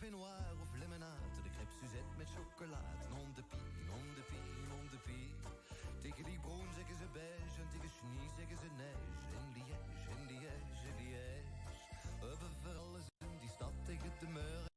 café noir of limonade, de crêpes Suzette met chocolade. Non de pie, non de pie, non de pie. Tegen die broen zeggen ze beige en tegen schnee zeggen ze neige. In Liège, in Liège, in Liège. Overal is in die stad tegen de muur.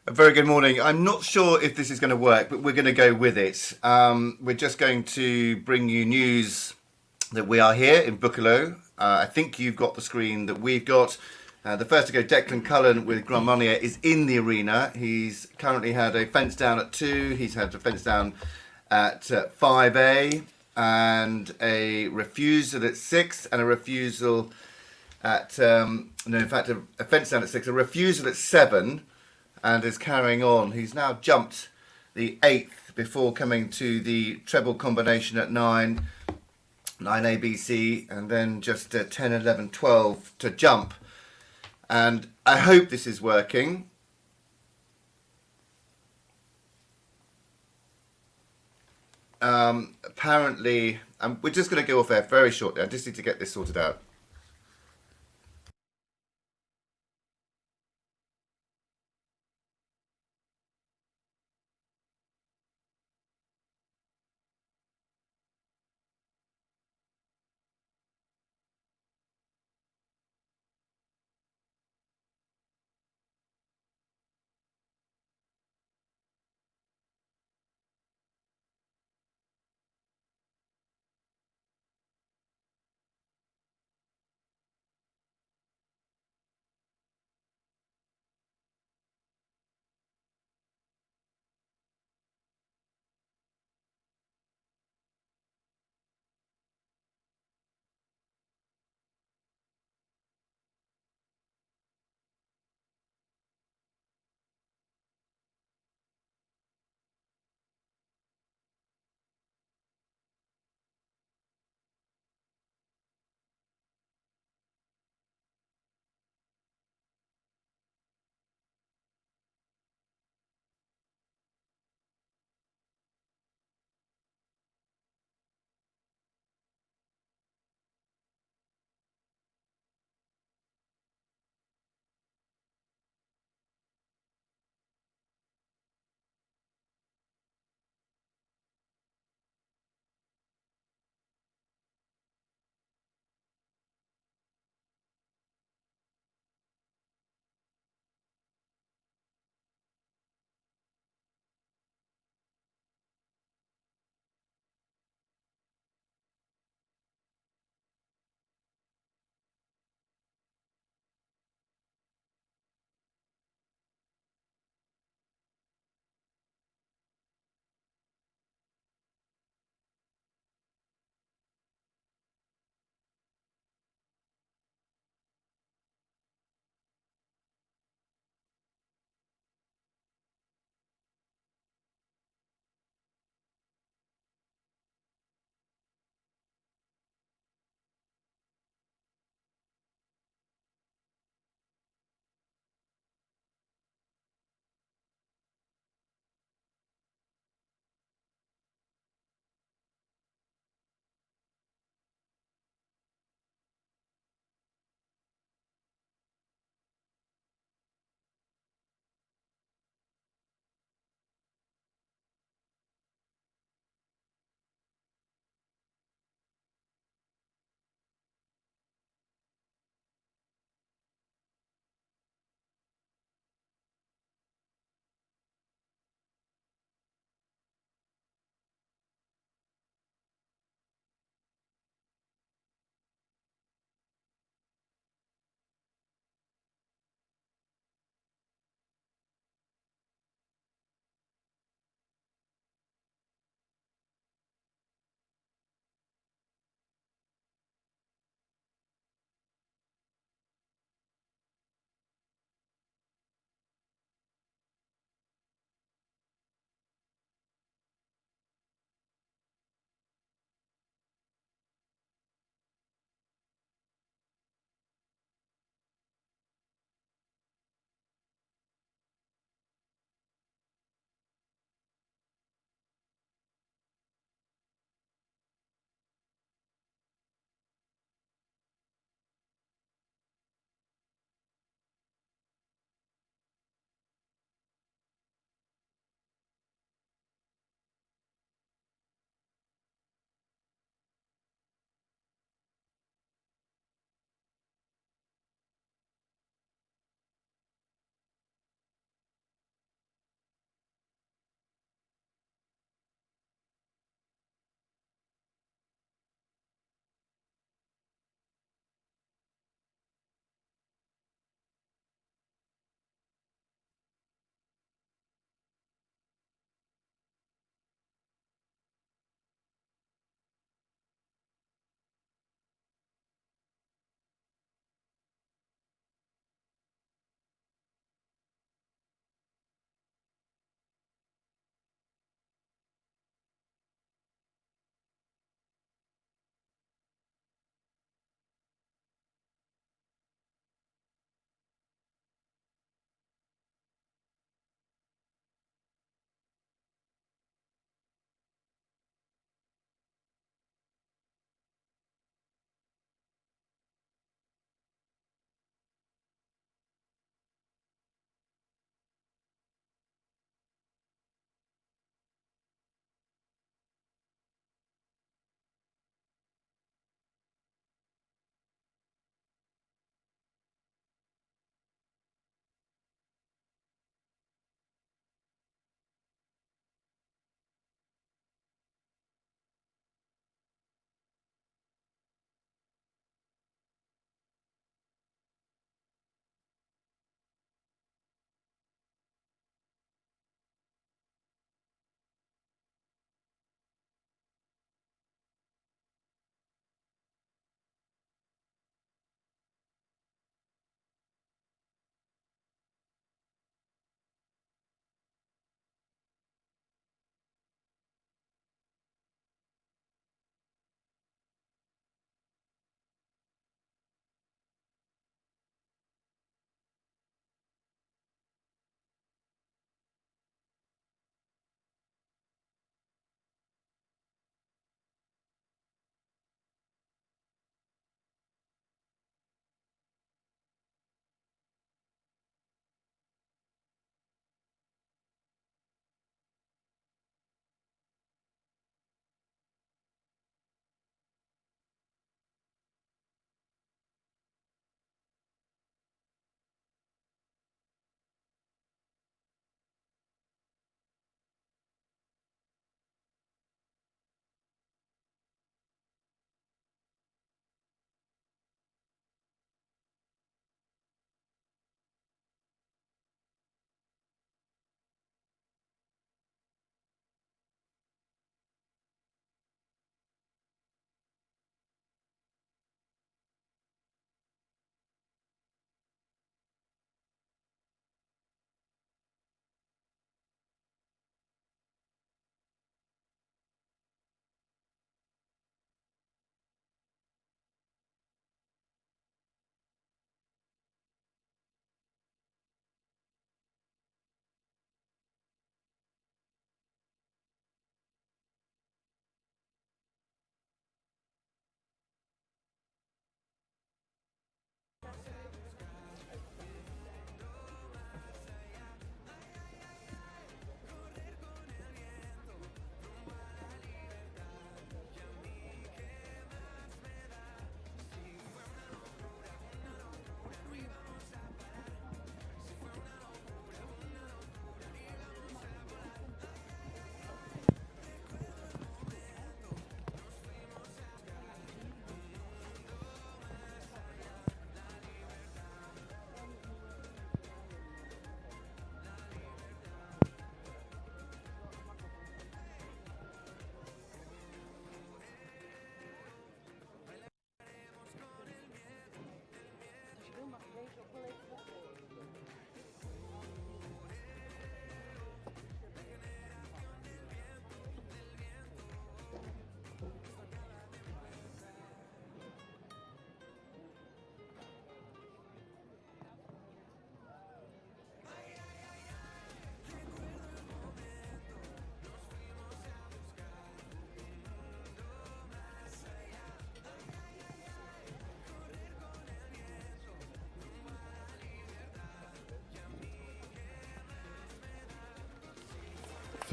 A very good morning. I'm not sure if this is going to work, but we're going to go with it. We're just going to bring you news that we are here in Buccleuch. I think you've got the screen that we've got. The first to go, Declan Cullen with Grand Marnier, is in the arena. He's currently had a fence down at 2. He's had a fence down at 5A and a refusal at 6 and a refusal at, no, in fact, a fence down at 6, a refusal at 7, and is carrying on. He's now jumped the 8th before coming to the treble combination at 9 ABC, and then just 10, 11, 12 to jump. And I hope this is working. Apparently, we're just going to go off air very shortly. I just need to get this sorted out.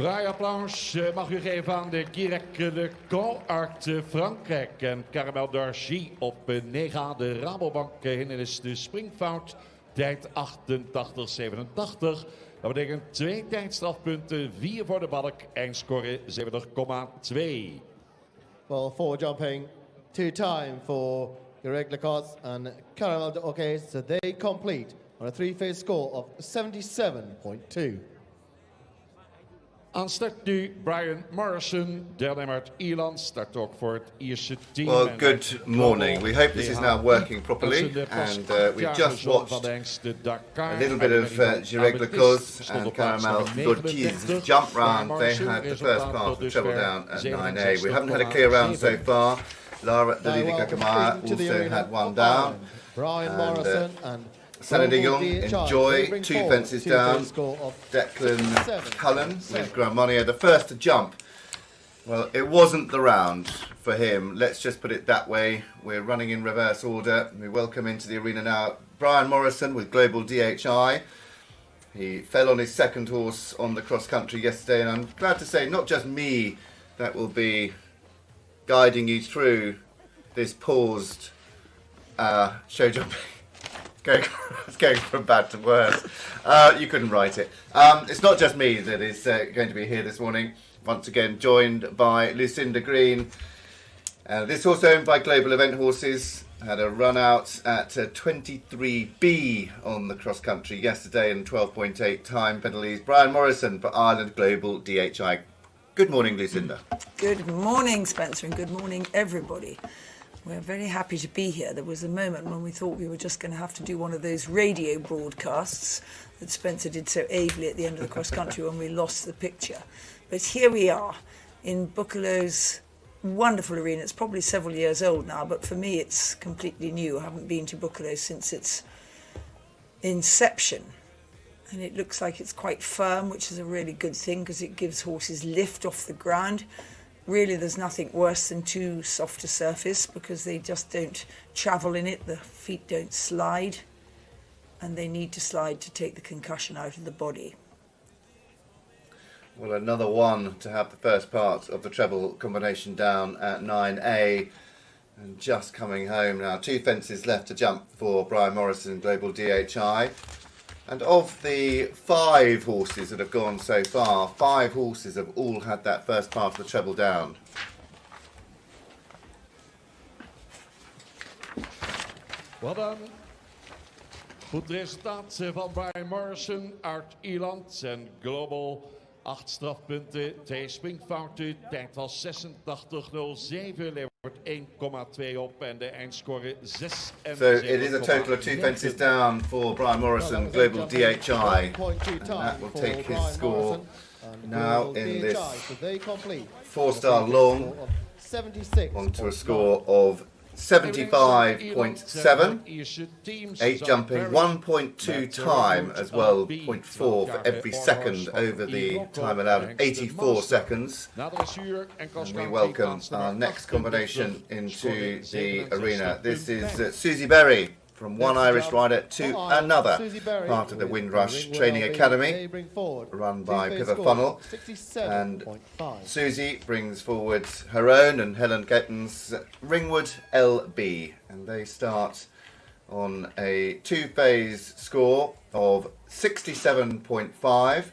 Fraai applaus mag u geven aan de Guirec de Camp uit Frankrijk. En Caramel d'Argy op 9 de Rabobank hindernis de springfout. Tijd 88-87. Dat betekent 2 tijdstrafpunten, 4 voor de balk. Eindscore 70,2. Well, forward jumping, 2 time for Guirec Lacoste and Caramel d'Argy, so they complete on a 3-phase score of 77.2. Aan start nu Brian Morrison, deelnemer uit Ierland, start ook voor het Ierse team. Well, good morning. We hope this is now working properly, and we've just watched a little bit of Guirec Lacoste and Caramel d'Argy's jump round. They had the first part of the treble down at 9A. We haven't had a clear round so far. Lara Dalilica Kamara also had one down. Brian Morrison and Senator Young, Enjoy, 2 fences down. Declan Cullen with Grand Monnier, the first to jump. Well, it wasn't the round for him. Let's just put it that way. We're running in reverse order. We welcome into the arena now Brian Morrison with Global DHI. He fell on his second horse on the cross country yesterday, and I'm glad to say not just me that will be guiding you through this paused show jumping. It's going from bad to worse. You couldn't write it. It's not just me that is going to be here this morning. Once again, joined by Lucinda Green. This horse owned by Global Event Horses had a run out at 23B on the cross country yesterday and 12.8 time penalties. Brian Morrison for Ireland Global DHI. Good morning, Lucinda. Good morning, Spencer, and good morning, everybody. We're very happy to be here. There was a moment when we thought we were just going to have to do one of those radio broadcasts that Spencer did so ably at the end of the cross country when we lost the picture. But here we are in Buccellow's wonderful arena. It's probably several years old now, but for me it's completely new. I haven't been to Buccellow's since its inception. And it looks like it's quite firm, which is a really good thing because it gives horses lift off the ground. Really, there's nothing worse than too soft a surface because they just don't travel in it, the feet don't slide, and they need to slide to take the concussion out of the body. Well, another one to have the first part of the treble combination down at 9A. And just coming home now. 2 fences left to jump for Brian Morrison Global DHI. And of the 5 horses that have gone so far, 5 horses have all had that first part of the treble down. Well done. Goed resultaat van Brian Morrison uit Ierland en Global. 8 strafpunten, 2 springfouten. Tijd was 86.07, levert 1,2 op en de eindscore 6. So it is a total of 2 fences down for Brian Morrison Global DHI. And that will take his score now in this 4-star long onto a score of 75.7, 8 jumping, 1.2 time as well, 0.4 for every second over the time allowed of 84 seconds. And we welcome our next combination into the arena. This is Susie Berry from one Irish rider to another, part of the Windrush Training Academy, run by Pippa Funnell. And Susie brings forward her own and Helen Getton's Ringwood LB. And they start on a 2-phase score of 67.5.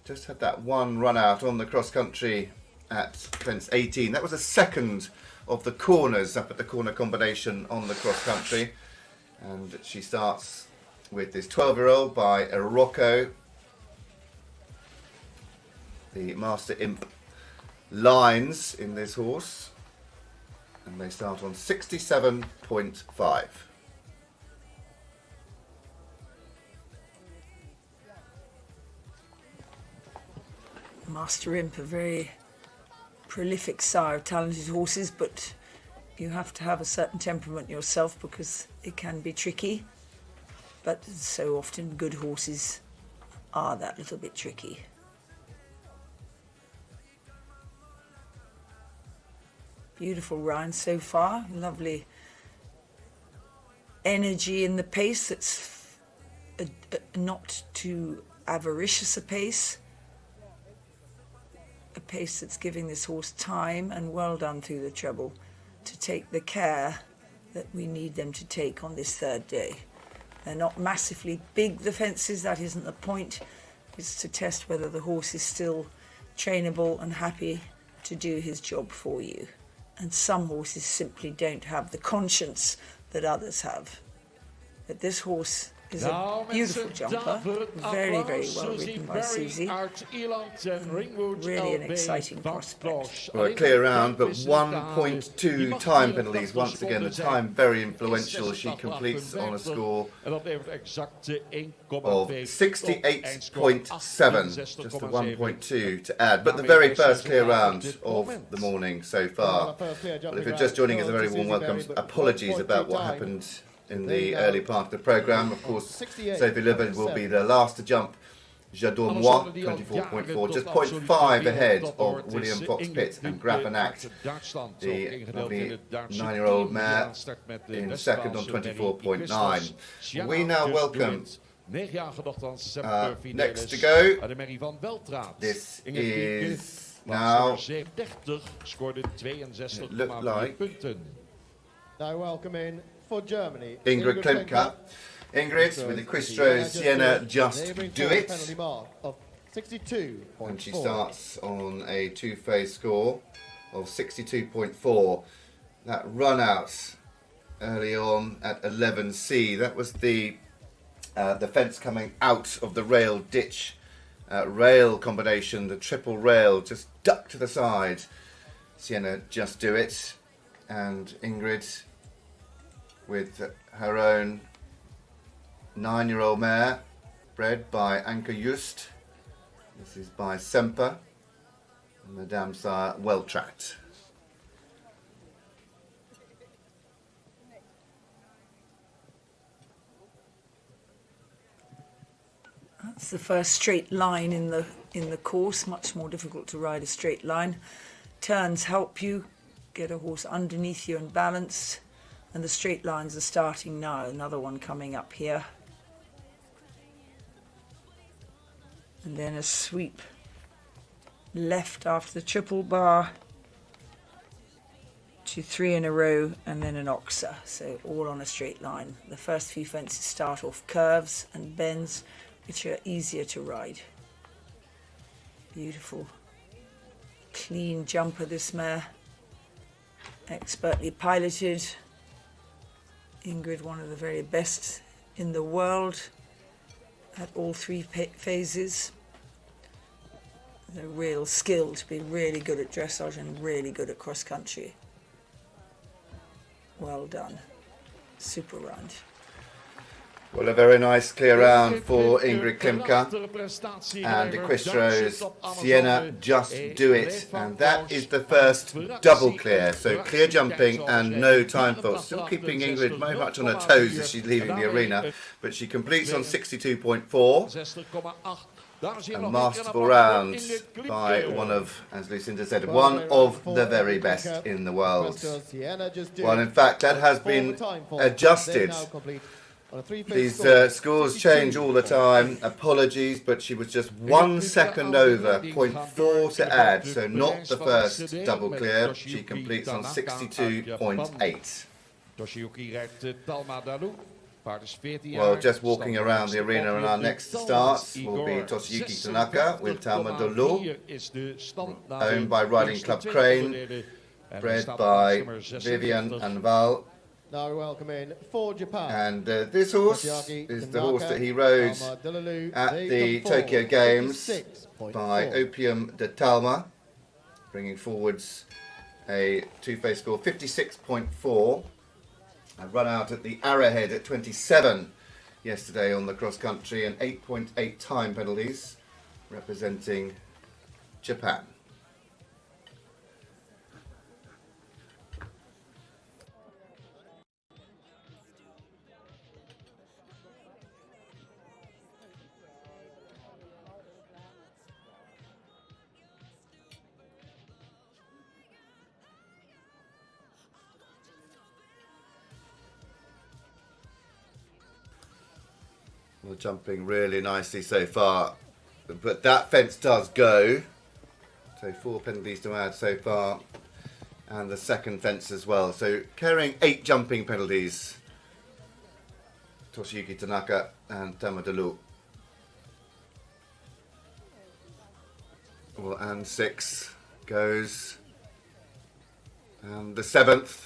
Just had that one run out on the cross country at fence 18. That was a second of the corners up at the corner combination on the cross country. And she starts with this 12-year-old by Rocco. The Master Imp lines in this horse. And they start on 67.5. Master Imp, a very prolific sire of talented horses, but you have to have a certain temperament yourself because it can be tricky. But so often good horses are that little bit tricky. Beautiful round so far, lovely energy in the pace. That's not too avaricious a pace. a pace that's giving this horse time, and well done through the treble to take the care that we need them to take on this third day. They're not massively big, the fences, that isn't the point. It's to test whether the horse is still trainable and happy to do his job for you. And some horses simply don't have the conscience that others have. But this horse is a beautiful jumper, very, very well ridden by Susie. Really an exciting prospect. Well, a clear round, but 1.2 time penalties. Once again, the time very influential. She completes on a score of 68.7, just a 1.2 to add. But the very first clear round of the morning so far. Well, if you're just joining us, a very warm welcome. Apologies about what happened in the early part of the programme. Of course, Sophie Levin will be the last to jump. J'adore moi, 24.4, just 0.5 ahead of William Fox Pitt and Grafenacht, the lovely 9-year-old mare, in second on 24.9. We now welcome next to go. This is now, it looked like, Now welcome in for Germany, Ingrid Klimka. Ingrid with the Quistro Sienna Just Do It. And she starts on a two-phase score of 62.4. That run out early on at 11C, that was the fence coming out of the rail ditch. Rail combination, the triple rail, just duck to the side. Sienna Just Do It. And Ingrid with her own 9-year-old mare, bred by Anke Just. This is by Semper, and Madame Sire, well tracked. That's the first straight line in the course. Much more difficult to ride a straight line. Turns help you get a horse underneath you and balanced. And the straight lines are starting now. Another one coming up here. And then a sweep left after the triple bar to 3 in a row, and then an oxer. So all on a straight line. The first few fences start off curves and bends, which are easier to ride. Beautiful, clean jumper, this mare. Expertly piloted. Ingrid, one of the very best in the world at all three phases. The real skill to be really good at dressage and really good at cross country. Well done. Super round. Well, a very nice clear round for Ingrid Klimka and the Quistro's Sienna Just Do It. And that is the first double clear. So clear jumping and no time fault. Still keeping Ingrid very much on her toes as she's leaving the arena. But she completes on 62.4. A masterful round by one of, as Lucinda said, one of the very best in the world. Well, in fact, that has been adjusted. These scores change all the time. Apologies, but she was just 1 second over, 0.4 to add, so not the first double clear. She completes on 62.8. Well, just walking around the arena, and our next start will be Toshiyuki Tanaka with Talma Dolu, owned by Riding Club Crane, bred by Vivian and Val. Now we welcome in for Japan. And this horse is the horse that he rode at the Tokyo Games by Opium de Talma, bringing forwards a two-phase score 56.4. A run out at the Arrowhead at 27 yesterday on the cross country, and 8.8 time penalties, representing Japan. Well, jumping really nicely so far, but that fence does go So 4 penalties to add so far, and the second fence as well. So carrying 8 jumping penalties. Toshiyuki Tanaka and Tamadolu. Well, and 6 goes, and the 7th.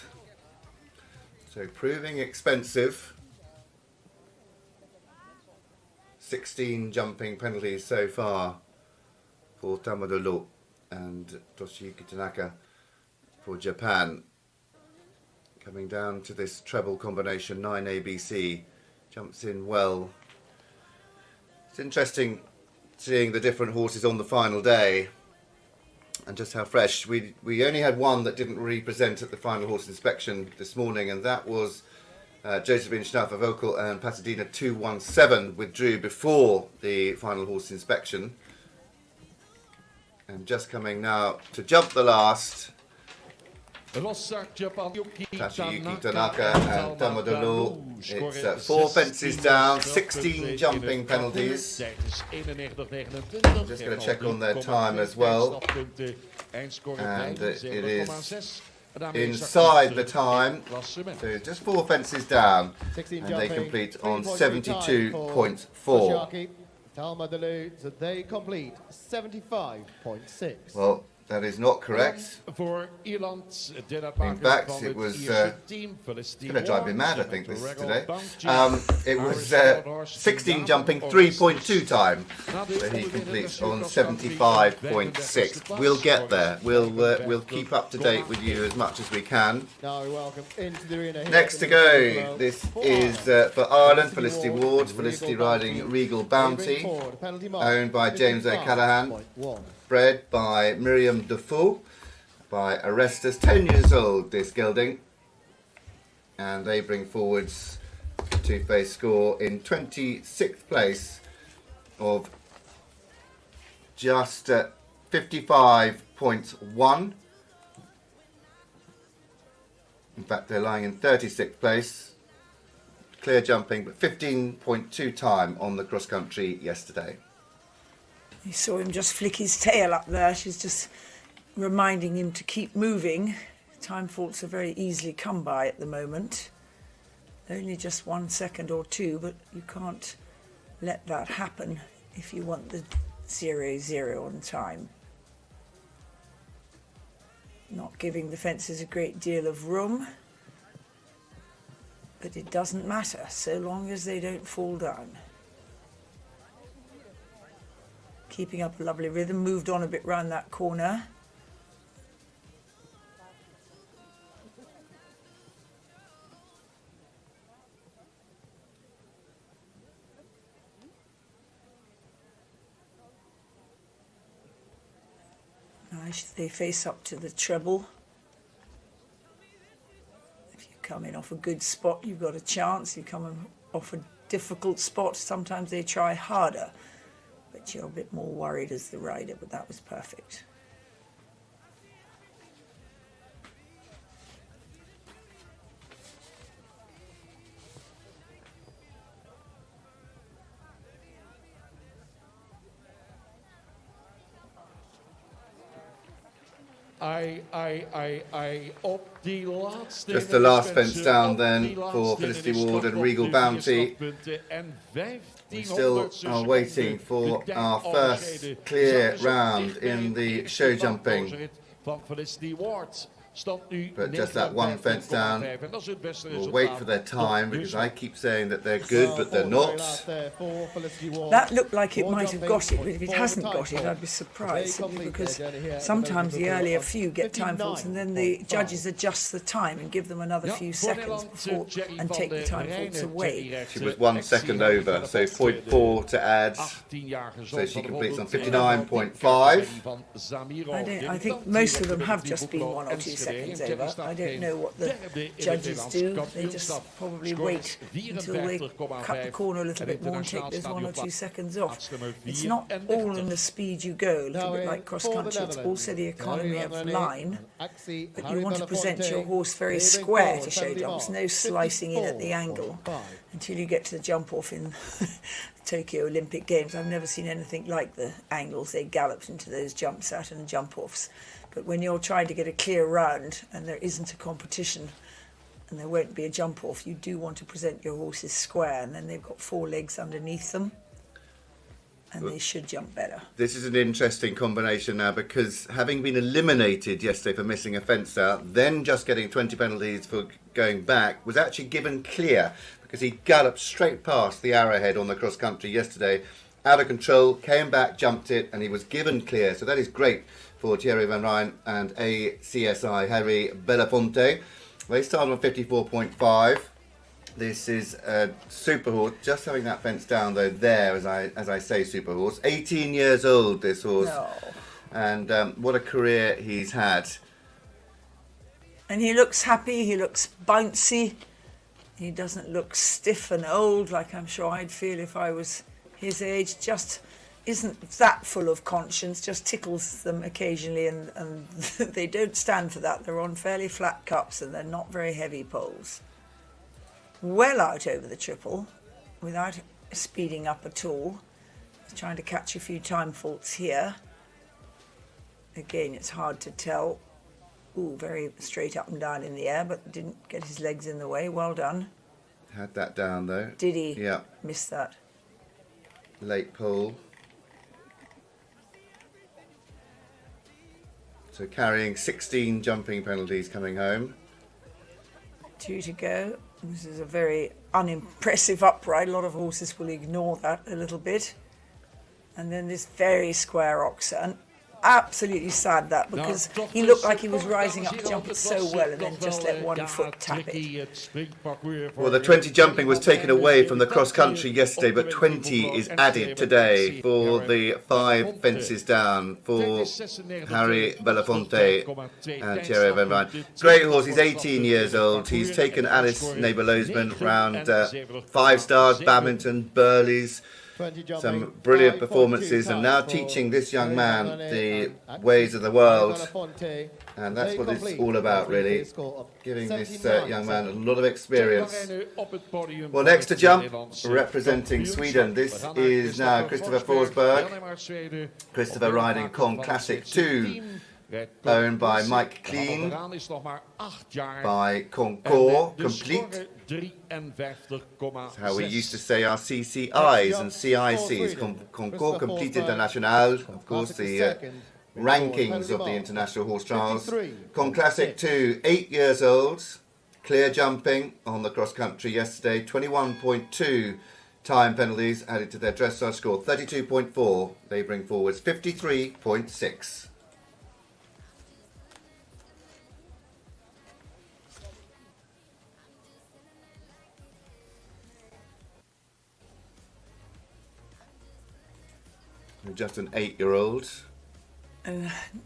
So proving expensive. 16 jumping penalties so far for Tamadolu and Toshiyuki Tanaka for Japan. Coming down to this treble combination, 9 ABC. Jumps in well. It's interesting seeing the different horses on the final day and just how fresh. We only had one that didn't represent at the final horse inspection this morning, and that was Josephine Schnaufer Vocal and Pasadena 217 withdrew before the final horse inspection. And just coming now to jump the last, Toshiyuki Tanaka and Tamadolu. It's 4 fences down, 16 jumping penalties. I'm just going to check on their time as well. And it is inside the time, so just 4 fences down, and they complete on 72.4. So they complete 75.6. Well, that is not correct. In fact, it was going to drive me mad, I think, this today. It was 16 jumping 3.2 time, so he completes on 75.6. We'll get there. We'll keep up to date with you as much as we can. Next to go, this is for Ireland, Felicity Ward. Felicity riding Regal Bounty, owned by James O'Callaghan. Bred by Miriam Defoe, by Arestus, 10 years old this gelding, and they bring forwards a two-face score in 26th place of just 55.1. In fact, they're lying in 36th place, clear jumping, but 15.2 time on the cross-country yesterday. You saw him just flick his tail up there. She's just reminding him to keep moving. Time faults are very easily come by at the moment. Only just 1 second or 2, but you can't let that happen if you want the 0-0 on time. Not giving the fences a great deal of room, but it doesn't matter so long as they don't fall down. Keeping up a lovely rhythm, moved on a bit round that corner. Nice, they face up to the treble. If you're coming off a good spot, you've got a chance. You're coming off a difficult spot, sometimes they try harder. But you're a bit more worried as the rider, but that was perfect. Just the last fence down then for Felicity Ward and Regal Bounty. We still are waiting for our first clear round in the show jumping. But just that one fence down, we'll wait for their time because I keep saying that they're good, but they're not. That looked like it might have got it, but if it hasn't got it, I'd be surprised, because sometimes the earlier few get time faults and then the judges adjust the time and give them another few seconds before and take the time faults away. She was 1 second over, so 0.4 to add, so she completes on 59.5. I think most of them have just been 1 or 2 seconds over. I don't know what the judges do. They just probably wait until they cut the corner a little bit more and take those 1 or 2 seconds off. It's not all in the speed you go, a little bit like cross country. It's also the economy of line. But you want to present your horse very square to show jumps, no slicing in at the angle. until you get to the jump off in Tokyo Olympic Games. I've never seen anything like the angles they galloped into those jumps at and jump offs. But when you're trying to get a clear round and there isn't a competition and there won't be a jump off, you do want to present your horses square, and then they've got 4 legs underneath them and they should jump better. This is an interesting combination now, because having been eliminated yesterday for missing a fence out, then just getting 20 penalties for going back, was actually given clear because he galloped straight past the arrowhead on the cross country yesterday, out of control, came back, jumped it, and he was given clear. So that is great for Thierry Van Rijn and ACSI Harry Belafonte. They started on 54.5. This is a super horse, just having that fence down though there, as I say, super horse. 18 years old, this horse. No. And what a career he's had. And he looks happy, he looks bouncy. He doesn't look stiff and old like I'm sure I'd feel if I was his age. Just isn't that full of conscience, just tickles them occasionally, and they don't stand for that. They're on fairly flat cups and they're not very heavy poles. Well out over the triple without speeding up at all. He's trying to catch a few time faults here. Again, it's hard to tell. Ooh, very straight up and down in the air, but didn't get his legs in the way. Well done. Had that down though. Did he? Yeah. Missed that. Late pole. So carrying 16 jumping penalties coming home. 2 to go. This is a very unimpressive upright. A lot of horses will ignore that a little bit. And then this very square oxen. Absolutely sad that, because he looked like he was rising up to jump it so well and then just let one foot tap it. Well, the 20 jumping was taken away from the cross country yesterday, but 20 is added today for the 5 fences down for Harry Belafonte and Thierry Van Rijn. Great horse, he's 18 years old. He's taken Alice Neighbour-Losman round 5 stars, badminton, Burleys. Some brilliant performances, and now teaching this young man the ways of the world, and that's what it's all about, really, giving this young man a lot of experience. Well, next to jump, representing Sweden, this is now Christopher Forsberg. Christopher riding Con Classic 2, owned by Mike Clean, by Concours Complete. That's how we used to say our CCIs and CICs, Concours Complete International, of course, the rankings of the International Horse Trials. Con Classic 2, 8 years old, clear jumping on the cross country yesterday, 21.2 time penalties added to their dressage score, 32.4, they bring forwards 53.6. Just an 8-year-old.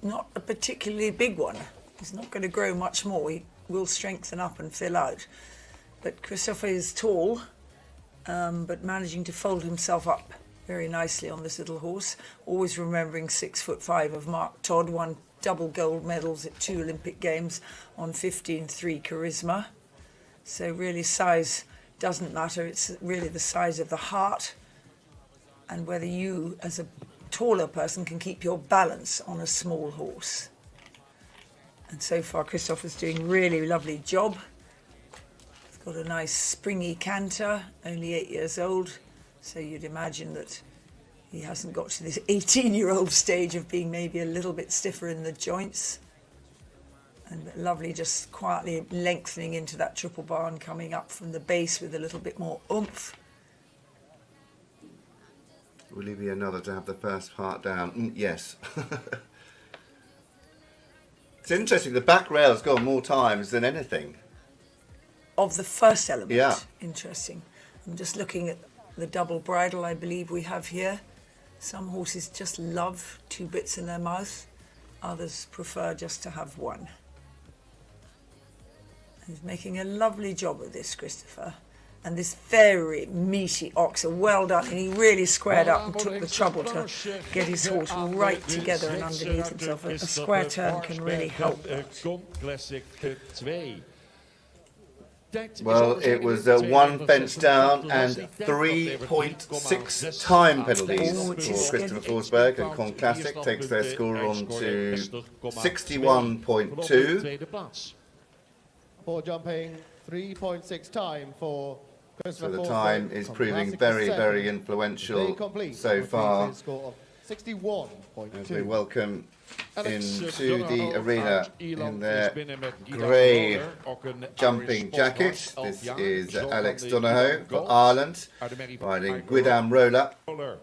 Not a particularly big one. He's not going to grow much more. He will strengthen up and fill out. But Christopher is tall, but managing to fold himself up very nicely on this little horse. Always remembering 6'5" of Mark Todd, won double gold medals at 2 Olympic Games on 15.3 Charisma. So really size doesn't matter. It's really the size of the heart, and whether you, as a taller person, can keep your balance on a small horse. And so far, Christopher's doing a really lovely job. He's got a nice springy canter, only 8 years old, so you'd imagine that he hasn't got to this 18-year-old stage of being maybe a little bit stiffer in the joints. And lovely, just quietly lengthening into that triple bar and coming up from the base with a little bit more oomph. Will he be another to have the first part down? Yes. It's interesting, the back rail's gone more times than anything. Of the first element? Yeah. Interesting. I'm just looking at the double bridle I believe we have here. Some horses just love 2 bits in their mouth. Others prefer just to have one. He's making a lovely job of this, Christopher. And this very meaty oxen, well done, and he really squared up and took the trouble to get his horse right together and underneath himself. A square turn can really help that. Well, it was one fence down and 3.6 time penalties for Christopher Forsberg, and Con Classic takes their score on to 61.2. For jumping, 3.6 time for Christopher So the Forsberg. time is Con proving Classic very, 7. very They influential complete so on a far. three-phase score of 61.2. As we welcome into the Donohoe arena uit Ierland in their is binnen met Guido grey Roller, ook een jumping Irish jacket. Spotlight This elk is jaar. Zo Alex kan de Donohoe Guido for Gold Ireland, uit de merrie van riding Tiger Guidam Roller. Roller.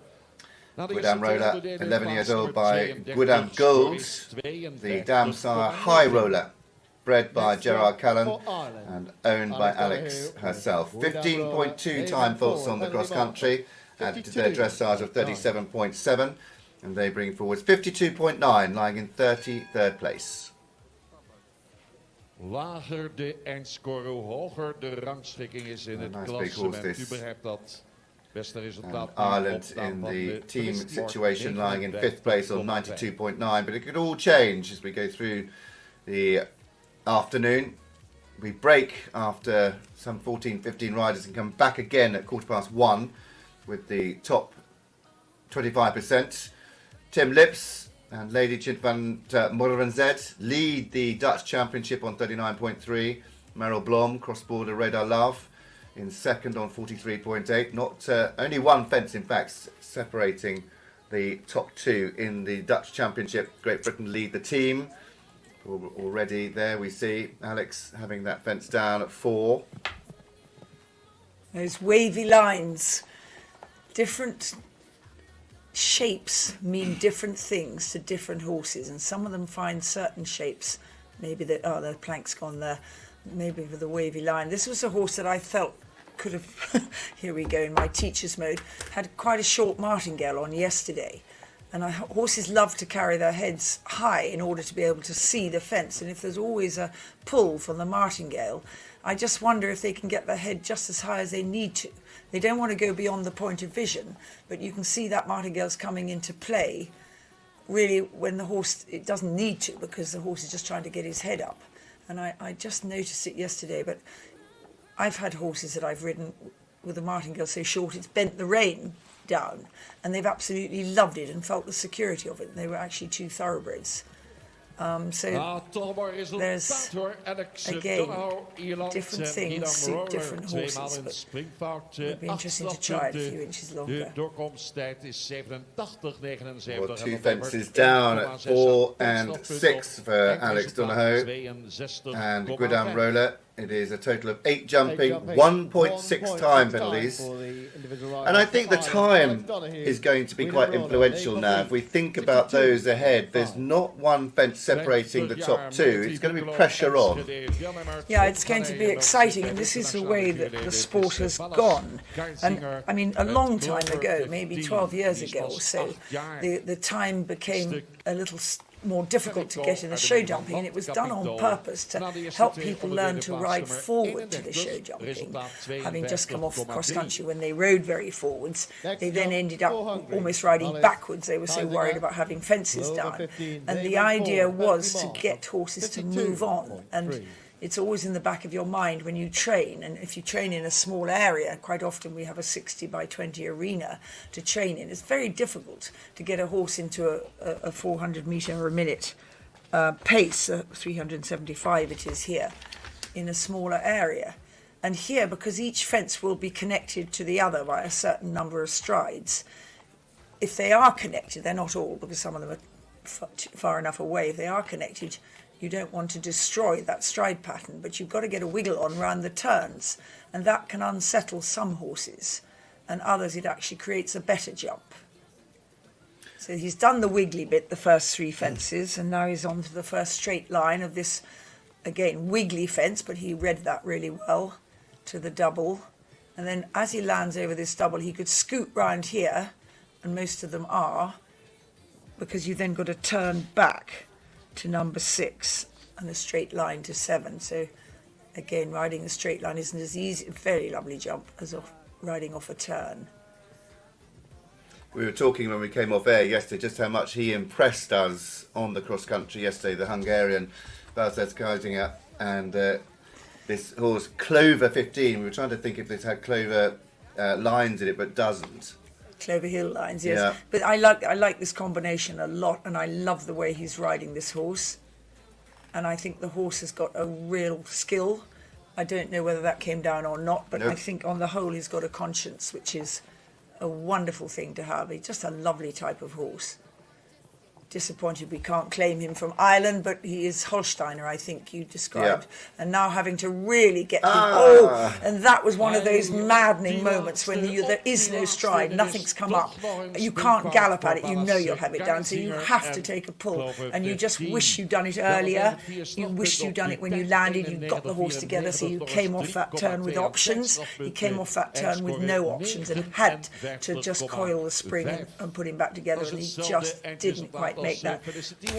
Na de Guidam eerste Roller, tweede 11 years old plaats by nummer Guidam 32, Gold, score is the 52,9. Damsar High Roller, bred by Next Gerard up Callan for Ireland, and owned by Alex Alex Donohoe, herself. Guidam 15.2 Roller, time faults on the penalty cross country, added to their 52. dressage of 37.7, and they bring forwards 52.9, lying in 33rd place. Lager de eindscore, hoe hoger de rangschikking is in het nice big horse klassement. U this. begrijpt dat. Beste And resultaat Ireland nu op in van the de team Bristol situation lying in 5th place on 92.9, but it could all change as we go through the afternoon. We break after some 14, 15 riders and come back again at 1:15 with the top 25%. Tim Lips and Lady Chint van Morenz lead the Dutch Championship on 39.3. Meryl Blom, cross-border Radar Love, in second on 43.8. Not only one fence, in fact, separating the top two in the Dutch Championship. Great Britain lead the team. Already there we see Alex having that fence down at 4. Those wavy lines, different shapes mean different things to different horses, and some of them find certain shapes. Maybe the plank's gone there. Maybe with the wavy line. This was a horse that I felt could have, here we go in my teacher's mode, had quite a short martingale on yesterday. And horses love to carry their heads high in order to be able to see the fence. And if there's always a pull from the martingale, I just wonder if they can get their head just as high as they need to. They don't want to go beyond the point of vision, but you can see that martingale's coming into play really when the horse, it doesn't need to, because the horse is just trying to get his head up. And I just noticed it yesterday, but I've had horses that I've ridden with the martingale so short it's bent the rein down, and they've absolutely loved it and felt the security of it. They were actually 2 thoroughbreds. So there's, again, different things suit different horses, but it would be interesting to try it a few inches longer. De doorkomsttijd is 87,79. Well, 2 fences down at 4 and 6 for Alex Donohoe and Guidam Roller. It is a total of 8 jumping, 1.6 time penalties. And I think the time is going to be quite influential now. If we think about those ahead, there's not one fence separating the top 2. It's going to be pressure on. Yeah, it's going to be exciting, and this is the way that the sport has gone. And I mean, a long time ago, maybe 12 years ago or so, the time became a little more difficult to get in the show jumping, and it was done on purpose to help people learn to ride forward to the show jumping. Having just come off cross country, when they rode very forwards, they then ended up almost riding backwards. They were so worried about having fences down, and the idea was to get horses to move on. And it's always in the back of your mind when you train, and if you train in a small area, quite often we have a 60 by 20 arena to train in. It's very difficult to get a horse into a 400 metre a minute pace, 375 it is here, in a smaller area. And here, because each fence will be connected to the other by a certain number of strides, if they are connected, they're not all, because some of them are far enough away, if they are connected, you don't want to destroy that stride pattern, but you've got to get a wiggle on around the turns, and that can unsettle some horses, and others it actually creates a better jump. So he's done the wiggly bit, the first 3 fences, and now he's on to the first straight line of this, again, wiggly fence, but he read that really well, to the double. And then as he lands over this double, he could scoot round here, and most of them are, because you've then got to turn back to number 6 and a straight line to 7. So again, riding a straight line isn't as easy, very lovely jump, as riding off a turn. We were talking when we came off air yesterday just how much he impressed us on the cross country yesterday, the Hungarian Václav Kajdinger, and this horse, Clover 15. We were trying to think if this had Clover lines in it, but doesn't. Clover Hill lines, yes. Yeah. But I like this combination a lot, and I love the way he's riding this horse. And I think the horse has got a real skill. I don't know whether that came down or not, but Nope. I think on the whole he's got a conscience, which is a wonderful thing to have. He's just a lovely type of horse. Disappointed we can't claim him from Ireland, but he is Holsteiner, I think you described. Yeah. And now having to really get him. And that was one of those maddening moments when there is no stride, nothing's come up. You can't gallop at it, you know you'll have it down, so you have to take a pull. And you just wish you'd done it earlier. You wish you'd done it when you landed, you got the horse together, so you came off that turn with options. He came off that turn with no options and had to just coil the spring and put him back together, and he just didn't quite make that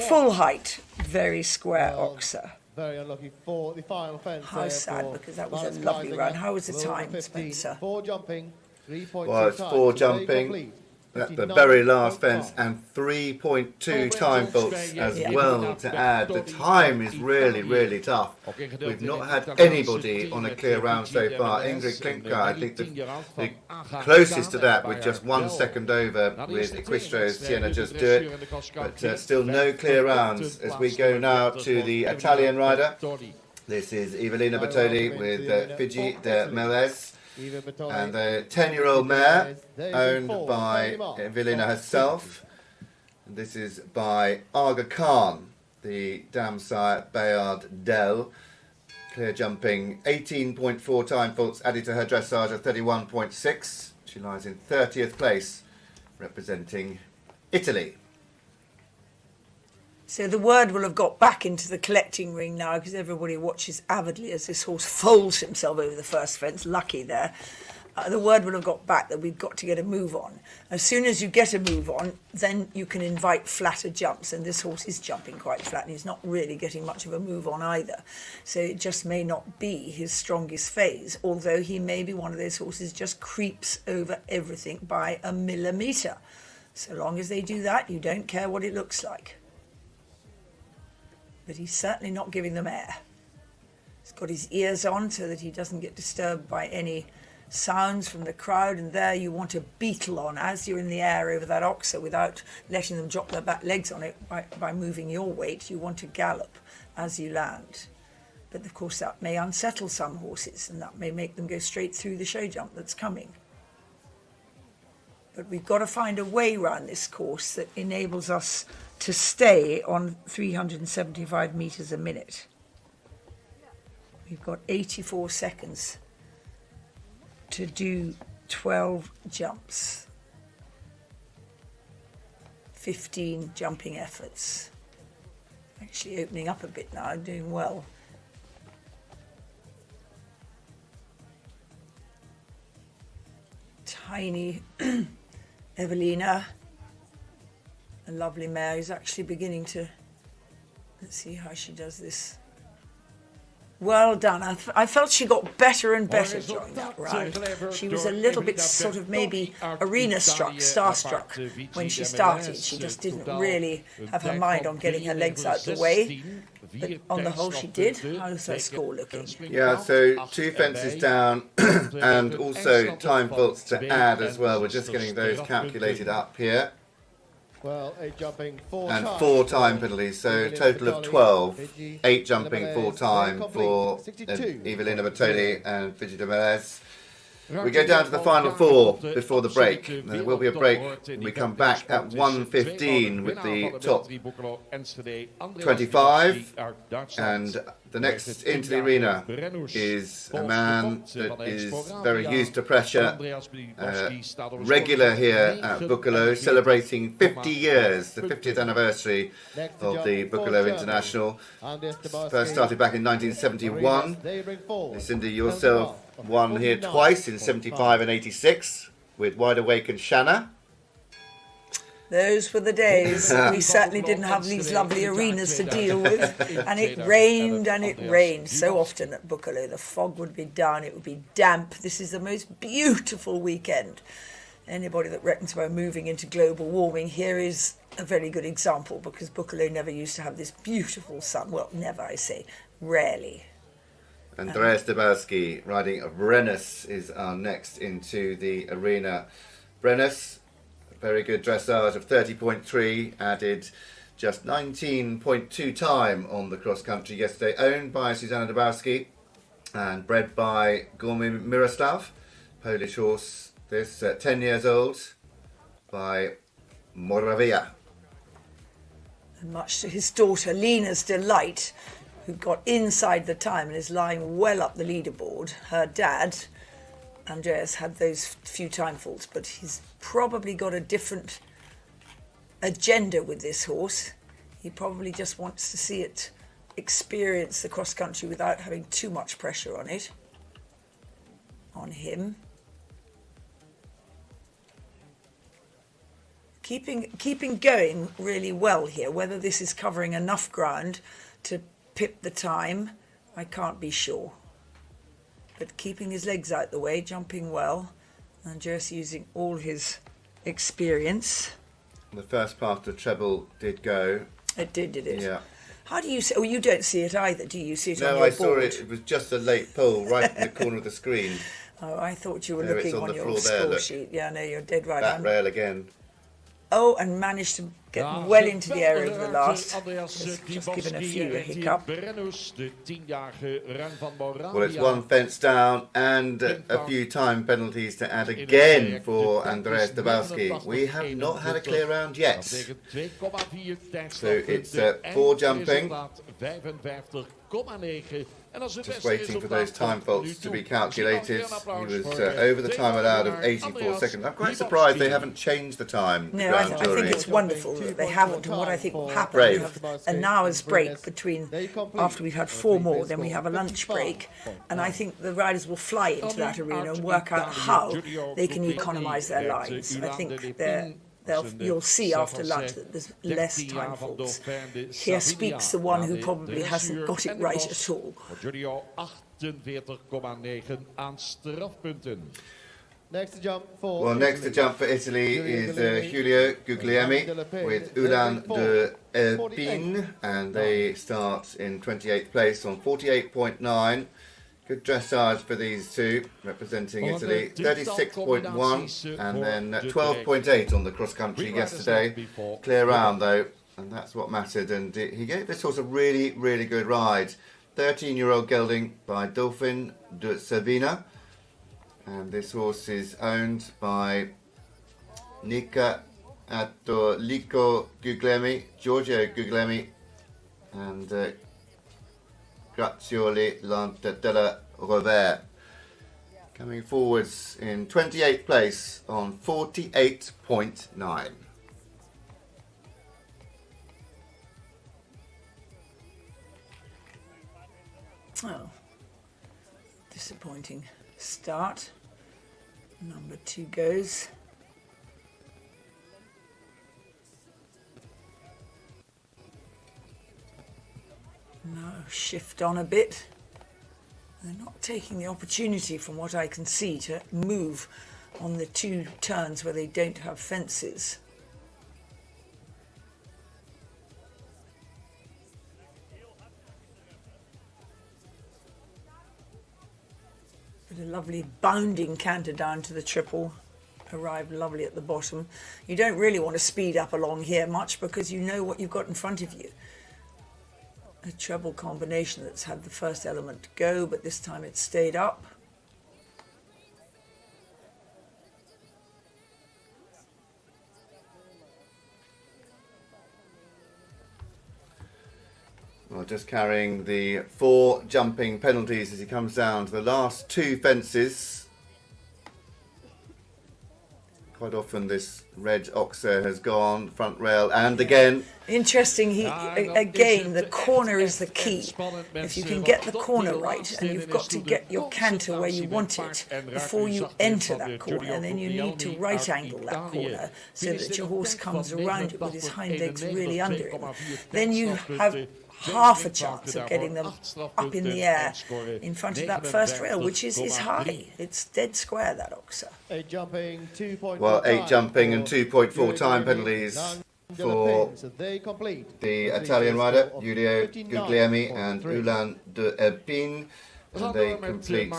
full height, very square oxer. Very unlucky for the final fence. How sad, because that was a lovely run. How was the time, Spencer? 4 jumping, 3.2 Well, it's times. 4 So they jumping complete at the very last 59.5. fence, and 3.2 time faults as Yeah. well to add. The time is really, really tough. We've not had anybody on a clear round so far. Ingrid Klimka, I think the closest to that, with just 1 second over with Equistro's Siena Just Do It, but still no clear rounds as we go now to the Italian rider. This is Evelina Bertoli with Figi de Melez. And the 10-year-old mare owned by Evelina herself. This is by Aga Khan, the dam sire Bayard Del. Clear jumping, 18.4 time faults added to her dressage of 31.6. She lies in 30th place, representing Italy. So the word will have got back into the collecting ring now, because everybody watches avidly as this horse folds himself over the first fence. Lucky there. The word will have got back that we've got to get a move on. As soon as you get a move on, then you can invite flatter jumps, and this horse is jumping quite flat and he's not really getting much of a move on either. So it just may not be his strongest phase, although he may be one of those horses just creeps over everything by a millimetre. So long as they do that, you don't care what it looks like. But he's certainly not giving them air. He's got his ears on so that he doesn't get disturbed by any sounds from the crowd, and there you want a beetle on as you're in the air over that oxer without letting them drop their back legs on it by moving your weight. You want to gallop as you land. But of course that may unsettle some horses, and that may make them go straight through the show jump that's coming. But we've got to find a way round this course that enables us to stay on 375 metres a minute. We've got 84 seconds to do 12 jumps, 15 jumping efforts. Actually opening up a bit now, doing well. Tiny Evelina, a lovely mare, who's actually beginning to, let's see how she does this. Well done. I felt she got better and better during that round. She was a little bit sort of maybe starstruck when she started. She just didn't really have her mind on getting her legs out the way. But on the whole, she did. How's her score looking? Yeah, so 2 fences down and also time faults to add as well. We're just getting those calculated up here. Well, 8 jumping, 4 And times. 4 time penalties, so a total of 12. 8 jumping, 4 time for Evelina Bertoli and Figi de Melez. We go down to the final 4 before the break. There will be a break. We come back at 1:15 with the top 25. And the next into the arena is a man that is very used to pressure. Regular here at Buccolo, celebrating 50 years, the 50th anniversary of the Buccolo International. First started back in 1971. Lucinda, yourself won here twice in 75 and 86 with Wide Awake and Shanna. Those were the days. We certainly didn't have these lovely arenas to deal with. And it rained so often at Buccolo. The fog would be down, it would be damp. This is the most beautiful weekend. Anybody that reckons we're moving into global warming, here is a very good example, because Buccolo never used to have this beautiful sun. Well, never, I say, rarely. Andreas Dabowski riding Brennus is our next into the arena. Brennus, very good dressage of 30.3, added just 19.2 time on the cross country yesterday. Owned by Susanna Dabowski and bred by Gormy Miroslav, Polish horse. This 10 years old by Moravia. And much to his daughter Lena's delight, who got inside the time and is lying well up the leaderboard. Her dad, Andreas, had those few time faults, but he's probably got a different agenda with this horse. He probably just wants to see it experience the cross country without having too much pressure on it, on him. Keeping going really well here. Whether this is covering enough ground to pip the time, I can't be sure. But keeping his legs out the way, jumping well, and just using all his experience. The first part of the treble did go. It did it? Yeah. How do you see? Oh, you don't see it either, do you? See it on No, your I saw board? it. It was just a late pull right in the corner of the screen. Oh, I thought you were There, it's looking on on the your floor there, score look. sheet. Yeah, no, you're dead right. That rail again. Oh, and managed to get well into the area of the last. Just given a few a hiccup. Well, it's one fence down and a few time penalties to add again for Andreas Dabowski. We have not had a clear round yet. So it's 4 jumping. Just waiting for those time faults to be calculated. He was over the time allowed of 84 seconds. I'm quite surprised they haven't changed the time. No, I think it's wonderful that they haven't. And what I think will happen, we have an hour's break between, after we've had 4 more, then we have a lunch break. And I think the riders will fly into that arena and work out how they can economise their lines. I think you'll see after lunch that there's less time faults. Here speaks the one who probably hasn't got it right at all. Next to jump for Next to jump for Italy is Giulio Guglielmi with Ulan de Erpin, and they start in 28th place on 48.9. Good dressage for these two, representing Italy. 36.1 and then 12.8 on the cross country yesterday. Clear round though, and that's what mattered. And he gave this horse a really, really good ride. 13-year-old gelding by Dauphin de Savina. And this horse is owned by Nika Atolico Guglielmi, Giorgio Guglielmi, and Grazioli della Rovere. Coming forwards in 28th place on 48.9. Oh, disappointing start. Number 2 goes. Now shift on a bit. They're not taking the opportunity, from what I can see, to move on the 2 turns where they don't have fences. But a lovely bounding canter down to the triple. Arrived lovely at the bottom. You don't really want to speed up along here much because you know what you've got in front of you. A treble combination that's had the first element go, but this time it stayed up. Well, just carrying the 4 jumping penalties as he comes down to the last 2 fences. Quite often this red oxer has gone front rail and again. Interesting, again, the corner is the key. If you can get the corner right, and you've got to get your canter where you want it before you enter that corner, and then you need to right angle that corner so that your horse comes around it with his hind legs really under him. Then you have half a chance of getting them up in the air in front of that first rail, which is high. It's dead square, that oxer. 8 jumping, 2.4 Well, 8 jumping and 2.4 time penalties for the Italian rider, Giulio Guglielmi and Ulan de Erpin. And they complete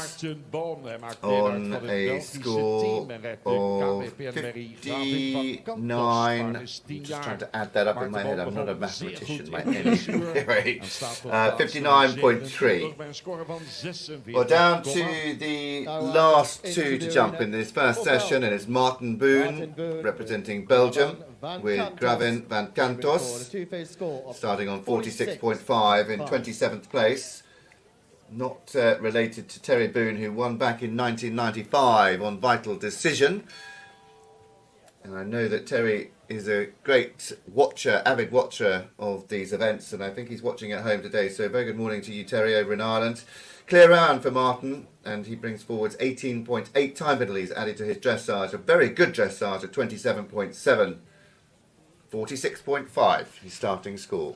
on a score of 59. I'm just trying to add that up in my head. I'm not a mathematician by any rate. 59.3. Well, down to the last two to jump in this first session, and it's Martin Boone representing Belgium with Gravin van Cantos starting on 46.5 in 27th place. Not related to Terry Boone, who won back in 1995 on Vital Decision. And I know that Terry is a great watcher, avid watcher of these events, and I think he's watching at home today. So very good morning to you, Terry, over in Ireland. Clear round for Martin, and he brings forwards 18.8 time penalties added to his dressage. A very good dressage of 27.7. 46.5, his starting score.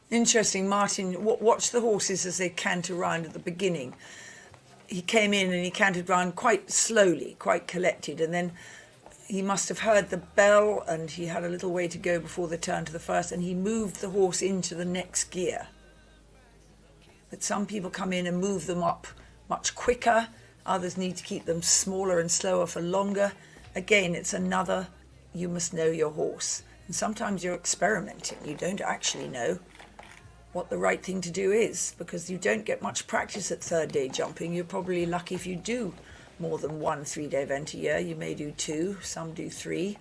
Interesting, Martin. Watch the horses as they canter round at the beginning. He came in and he cantered round quite slowly, quite collected, and then he must have heard the bell and he had a little way to go before the turn to the first, and he moved the horse into the next gear. But some people come in and move them up much quicker. Others need to keep them smaller and slower for longer. Again, it's another, you must know your horse. And sometimes you're experimenting. You don't actually know what the right thing to do is, because you don't get much practice at third day jumping. You're probably lucky if you do more than 1 3-day event a year. You may do 2, some do 3.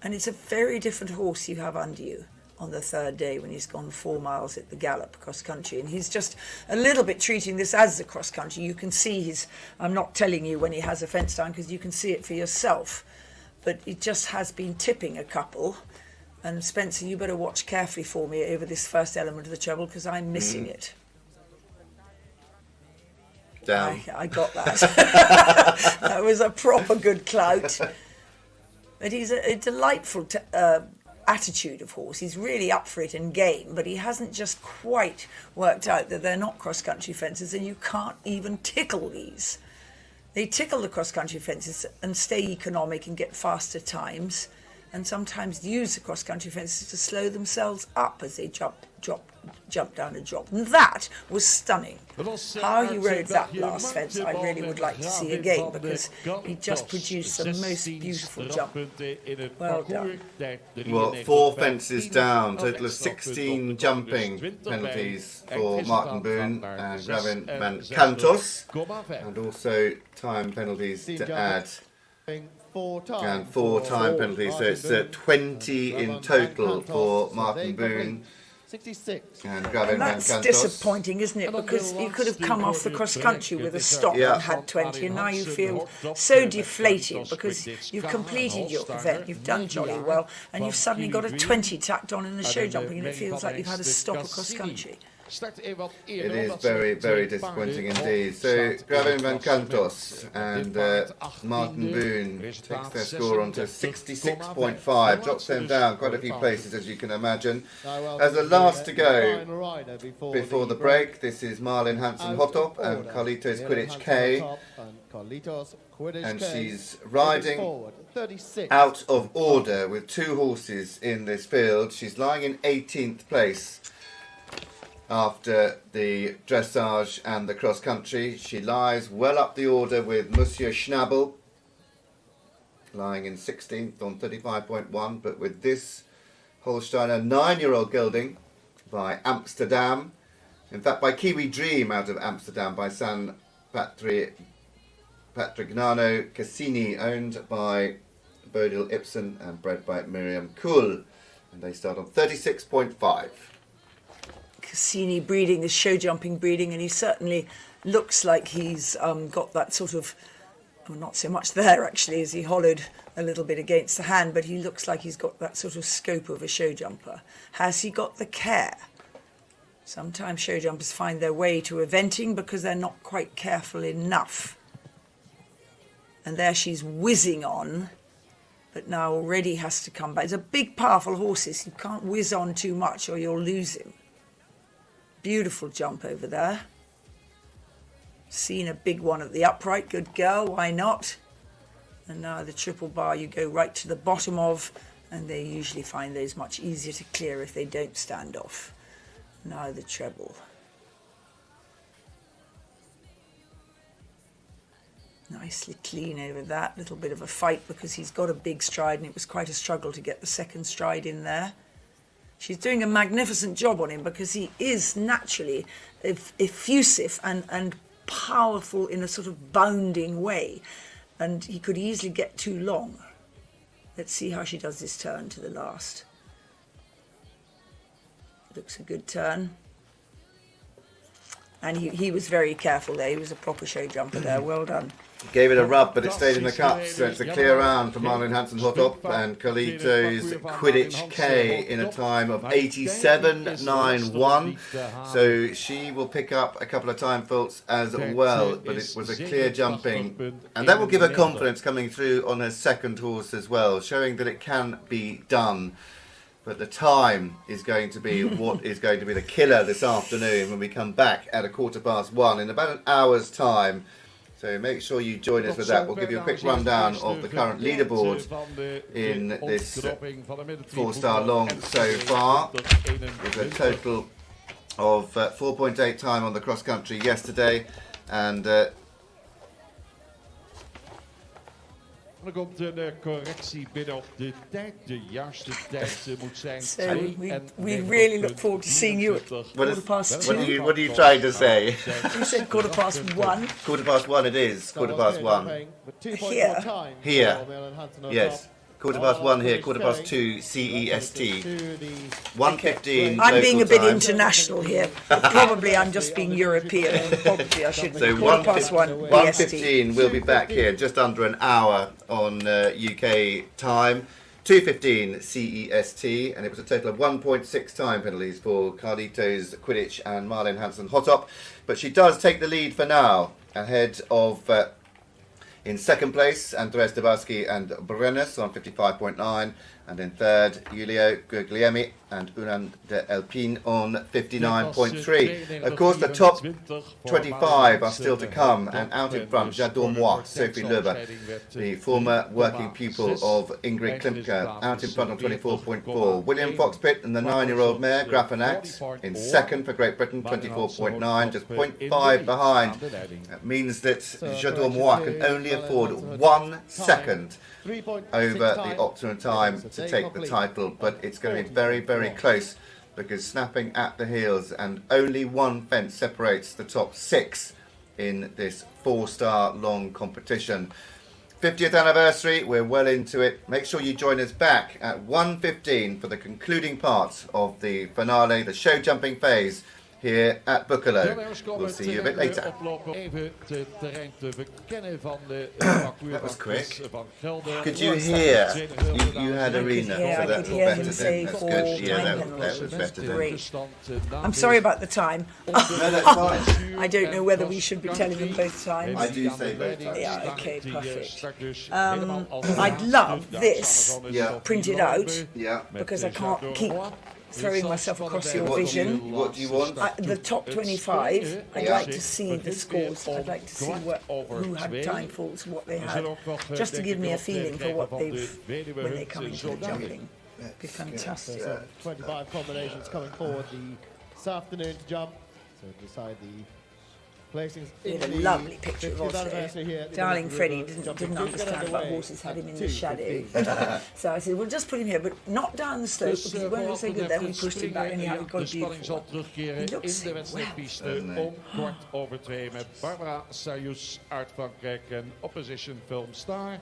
And it's a very different horse you have under you on the third day when he's gone 4 miles at the gallop cross country. And he's just a little bit treating this as the cross country. You can see I'm not telling you when he has a fence down because you can see it for yourself. But it just has been tipping a couple. And Spencer, you better watch carefully for me over this first element of the treble because I'm missing it. Down. I got that. That was a proper good clout. But he's a delightful attitude of horse. He's really up for it and game, but he hasn't just quite worked out that they're not cross-country fences, and you can't even tickle these. They tickle the cross-country fences and stay economic and get faster times, and sometimes use the cross-country fences to slow themselves up as they jump down a drop. And that was stunning. How he rode that last fence, I really would like to see again, because he just produced the most beautiful jump. Well done. Well, 4 fences down, total of 16 jumping penalties for Martin Boone and Gravin van Cantos, and also time penalties to add. And 4 time penalties, so it's 20 in total for Martin Boone. 66. And Gravin van That's Cantos. disappointing, isn't it? Because you could have come off the cross country with a stop and had 20, and now you feel so deflated because you've completed your event, you've done jolly well, and you've suddenly got a 20 tacked on in the show jumping, and it feels like you've had a stop across country. It is very, very disappointing indeed. So Gravin van Cantos and Martin Boone takes their score on to 66.5, drops them down quite a few places, as you can imagine. As the last to go before the break, this is Marlin Hansen Hotop and Carlitos Quidditch K, and she's riding out of order with 2 horses in this field. She's lying in 18th place after the dressage and the cross country. She lies well up the order with Monsieur Schnabel, lying in 16th on 35.1, but with this Holsteiner 9-year-old gelding by Amsterdam, in fact by Kiwi Dream out of Amsterdam, by San Patrignano Cassini, owned by Bodil Ibsen and bred by Miriam Kuhl, and they start on 36.5. Cassini breeding is show jumping breeding, and he certainly looks like he's got that sort of, well, not so much there actually, as he hollowed a little bit against the hand, but he looks like he's got that sort of scope of a show jumper. Has he got the care? Sometimes show jumpers find their way to eventing because they're not quite careful enough. And there she's whizzing on, but now already has to come back. It's a big, powerful horse. You can't whiz on too much or you'll lose him. Beautiful jump over there. Seen a big one at the upright. Good girl, why not? And now the triple bar you go right to the bottom of, and they usually find those much easier to clear if they don't stand off. Now the treble. Nicely clean over that. Little bit of a fight because he's got a big stride and it was quite a struggle to get the second stride in there. She's doing a magnificent job on him because he is naturally effusive and powerful in a sort of bounding way. And he could easily get too long. Let's see how she does this turn to the last. Looks a good turn. And he was very careful there. He was a proper show jumper there. Well done. Gave it a rub, but it stayed in the cups. So it's a clear round for Marlon Hansen-Hotop and Carlito's Quidditch K in a time of 87.91. So she will pick up a couple of time faults as well, but it was a clear jumping. And that will give her confidence coming through on her second horse as well, showing that it can be done. But the time is going to be what is going to be the killer this afternoon when we come back at 1:15 in about an hour's time. So make sure you join us with that. We'll give you a quick rundown of the current leaderboard in this 4-star long so far. With a total of 4.8 time on the cross country yesterday. And Er komt een correctie binnen op de tijd. De juiste tijd moet zijn. So we really look forward to seeing you at 2:15. what are you trying to say? You said 1:15. 1:15 it is. 1:15. Here. Yes. 1:15 here, 2:15 CEST. 1:15 I'm being a bit time. international here. Probably I'm just being European. Probably I should be. So 1:15 1:15 we'll be back here just under an hour on UK time. 2:15 CEST, and it was a total of 1.6 time penalties for Carlito's Quidditch and Marlon Hansen-Hotop. But she does take the lead for now, ahead of in second place, Andres Debowski and Brennes on 55.9, and in third, Julio Guglielmi and Unan de Elpine on 59.3. Of course, the top 25 are still to come, and out in front, J'adore moi, Sophie Löber, the former working pupil of Ingrid Klimke, out in front on 24.4. William Foxpitt and the 9-year-old mare, Grappenact, in second for Great Britain, 24.9, just 0.5 behind. That means that J'adore moi can only afford 1 second over the optimum time to take the title, but it's going to be very, very close because snapping at the heels, and only one fence separates the top 6 in this 4-star long competition. 50th anniversary, we're well into it. Make sure you join us back at 1:15 for the concluding part of the finale, the show jumping phase here at Boekelo. We'll see you a bit later. That was quick. Could you hear? You had Arena, so that's better then. That's good. Yeah, that was better then. I'm sorry about the time. No, that's fine. I don't know whether we should be telling them both times. I do say both times. Yeah, okay, perfect. I'd love this printed out because I can't keep throwing myself across your vision. What do you want? The top 25, I'd like to see the scores. I'd like to see who had time faults, what they had, just to give me a feeling for what they've when they come into the jumping. It'd be fantastic. 25 combinations coming forward this afternoon to jump. So decide the placings. We had a lovely picture of Oslo. Darling Freddie didn't understand why horses had him in the shadow. So I said, we'll just put him here, but not down the slope because he won't look so good there. We pushed him back and he got beautiful. He looks so well. Om 2:15 met Barbara Sayous uit Frankrijk en Opposition Film Star.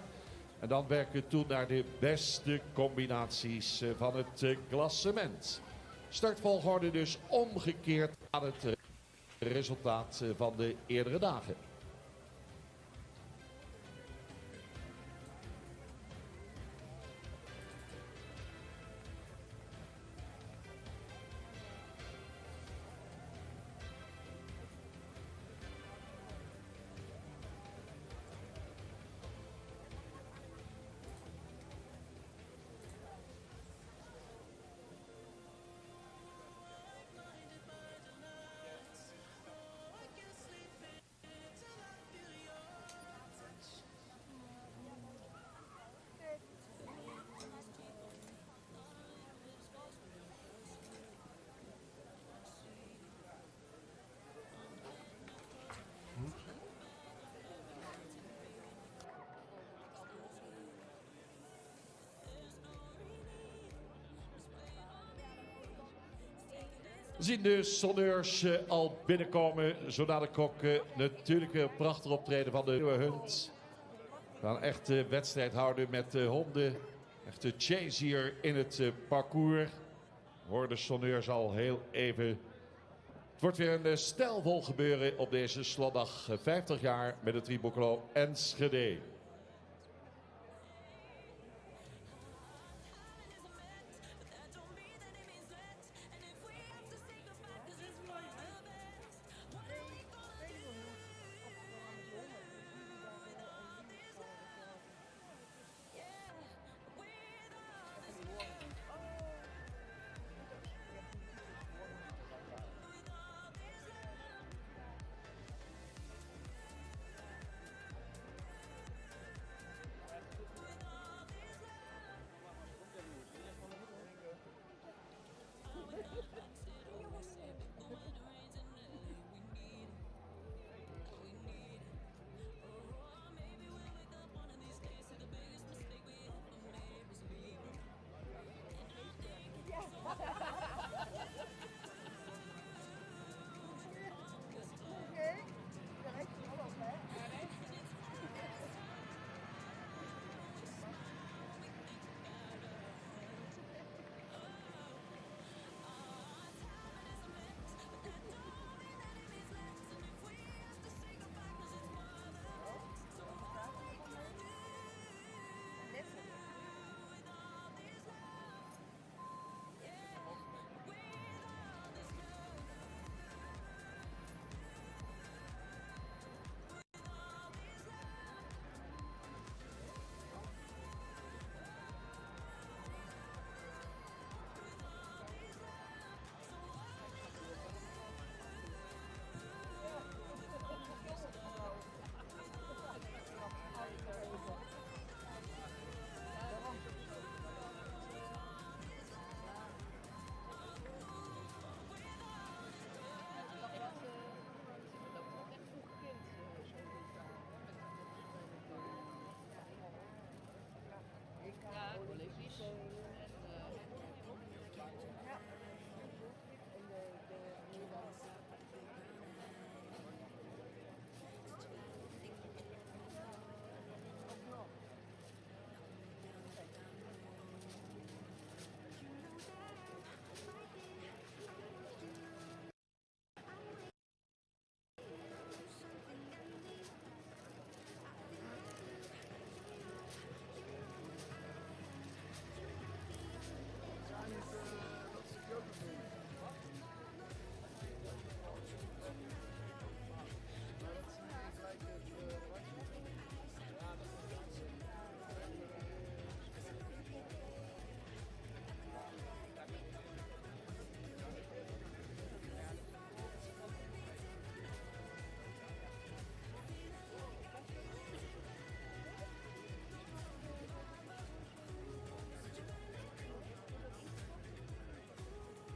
En dan werken we toe naar de beste combinaties van het klassement. Startvolgorde dus omgekeerd aan het resultaat van de eerdere dagen. zien de sonneurs al binnenkomen. Zo na de klok natuurlijk weer een prachtig optreden van de nieuwe Hunt. We gaan een echte wedstrijd houden met de honden. Echte chase hier in het parcours. Hoor de sonneurs al heel even. Het wordt weer een stijlvol gebeuren op deze slotdag 50 jaar met het Tribucolo Enschede.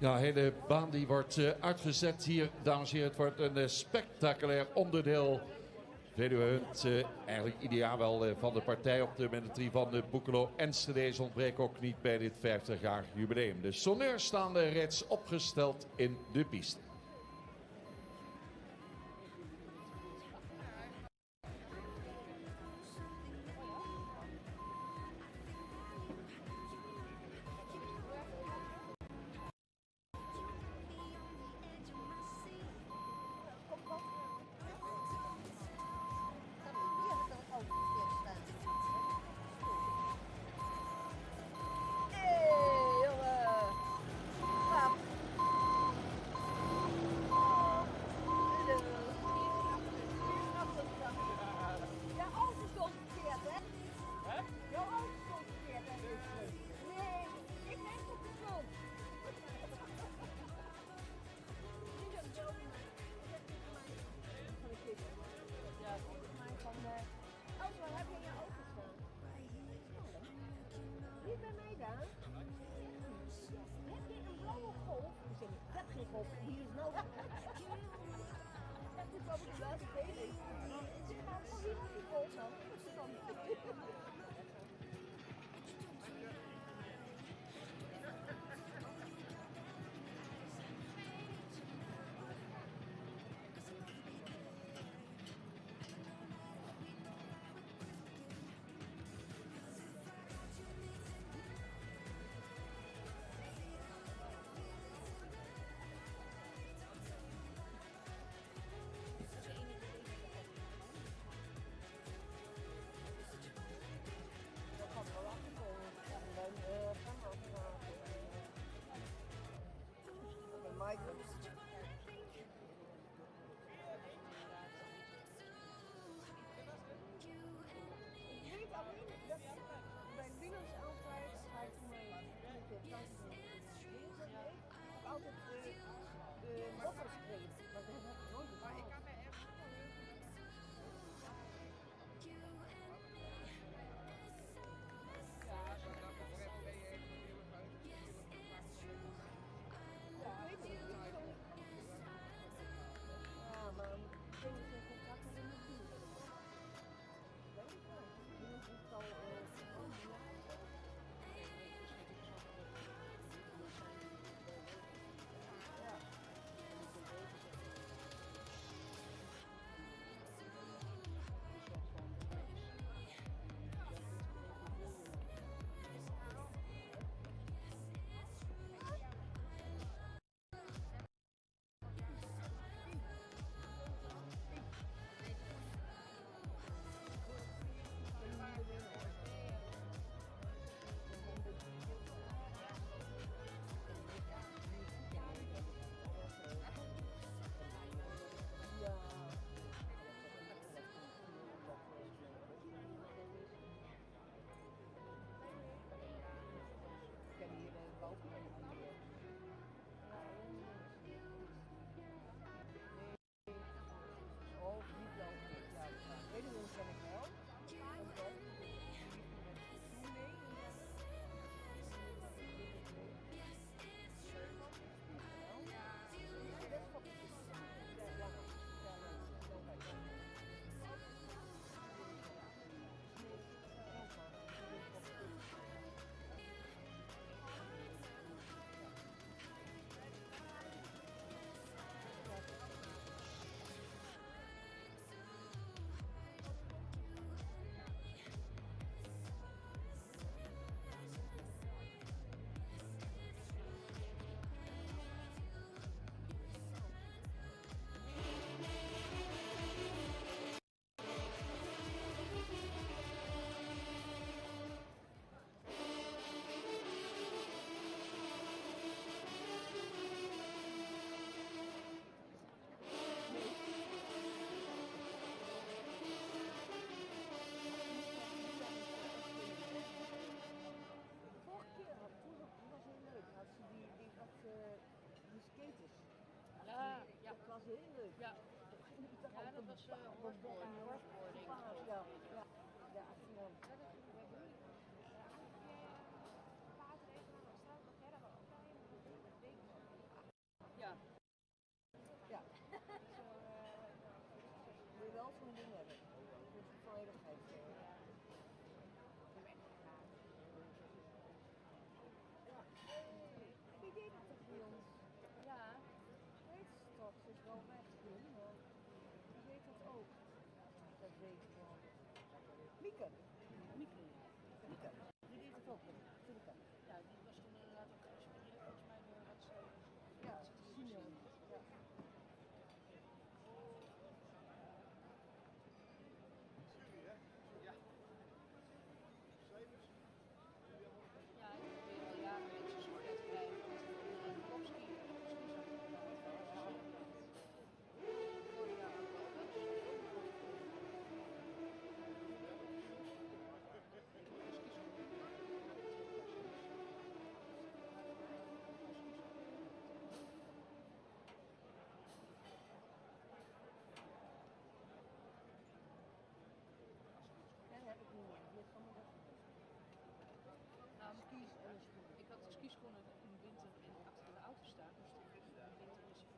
Ja, de hele baan die wordt uitgezet hier, dames en heren. Het wordt een spectaculair onderdeel. Veluwe Hunt, eigenlijk ideaal wel van de partij op de minuterie van de Boekelo Enschede ontbreekt ook niet bij dit 50-jarig jubileum. De sonneurs staan reeds opgesteld in de piste. Ja. Ja. Moet je wel zo'n ding hebben. Dus volledigheid. Wie deed dat toch bij ons? Ja. Weet ze toch, ze is wel weg toen, maar wie deed dat ook? Dat weet ik wel. Mieke. Mieke. Mieke. Die deed het ook. Mieke. Ja, die was toen inderdaad ook geïnspireerd volgens mij door wat ze... Ja, Simon. Ja. Ik had de skischoenen in de winter en achter de auto staan, dus in de winter is het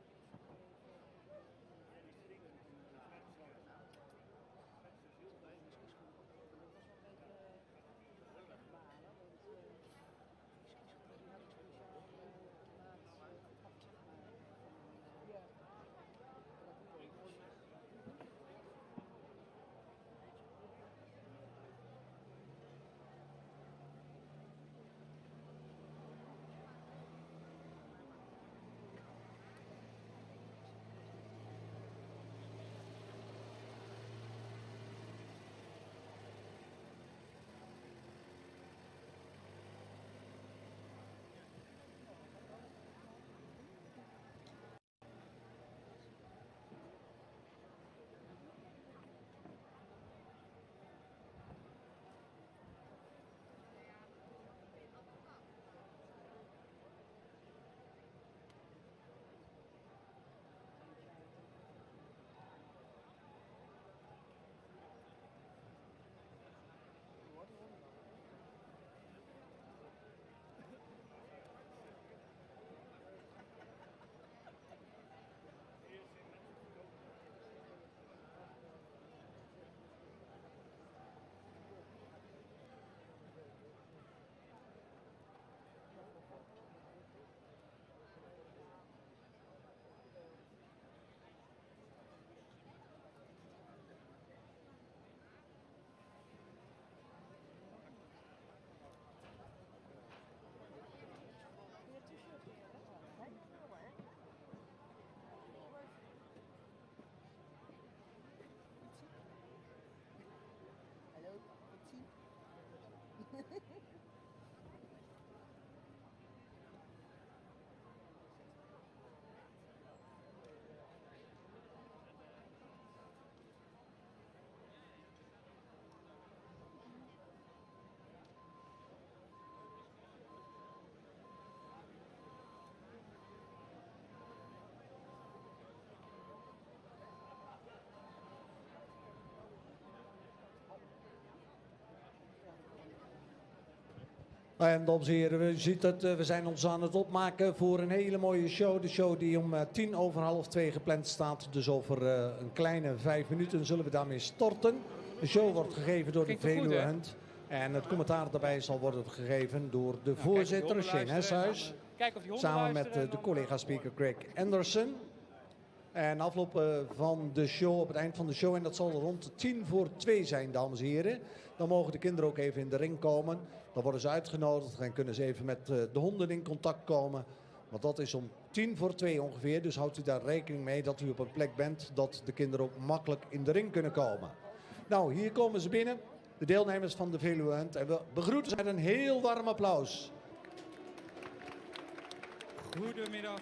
En dames en heren, u ziet het, we zijn ons aan het opmaken voor een hele mooie show. De show die om 2:10 gepland staat. Dus over een kleine 5 minuten zullen we daarmee starten. De show wordt gegeven door de Veluwe Hunt. En het commentaar daarbij zal worden gegeven door de voorzitter, Shane Heshuis. Samen met de collega-speaker Greg Anderson. En afloop van de show, op het eind van de show, en dat zal rond 1:50 zijn, dames en heren. Dan mogen de kinderen ook even in de ring komen. Dan worden ze uitgenodigd en kunnen ze even met de honden in contact komen. Want dat is om 1:50 ongeveer. Dus houdt u daar rekening mee dat u op een plek bent dat de kinderen ook makkelijk in de ring kunnen komen. Nou, hier komen ze binnen. De deelnemers van de Veluwe Hunt. En we begroeten ze met een heel warm applaus. Goedemiddag.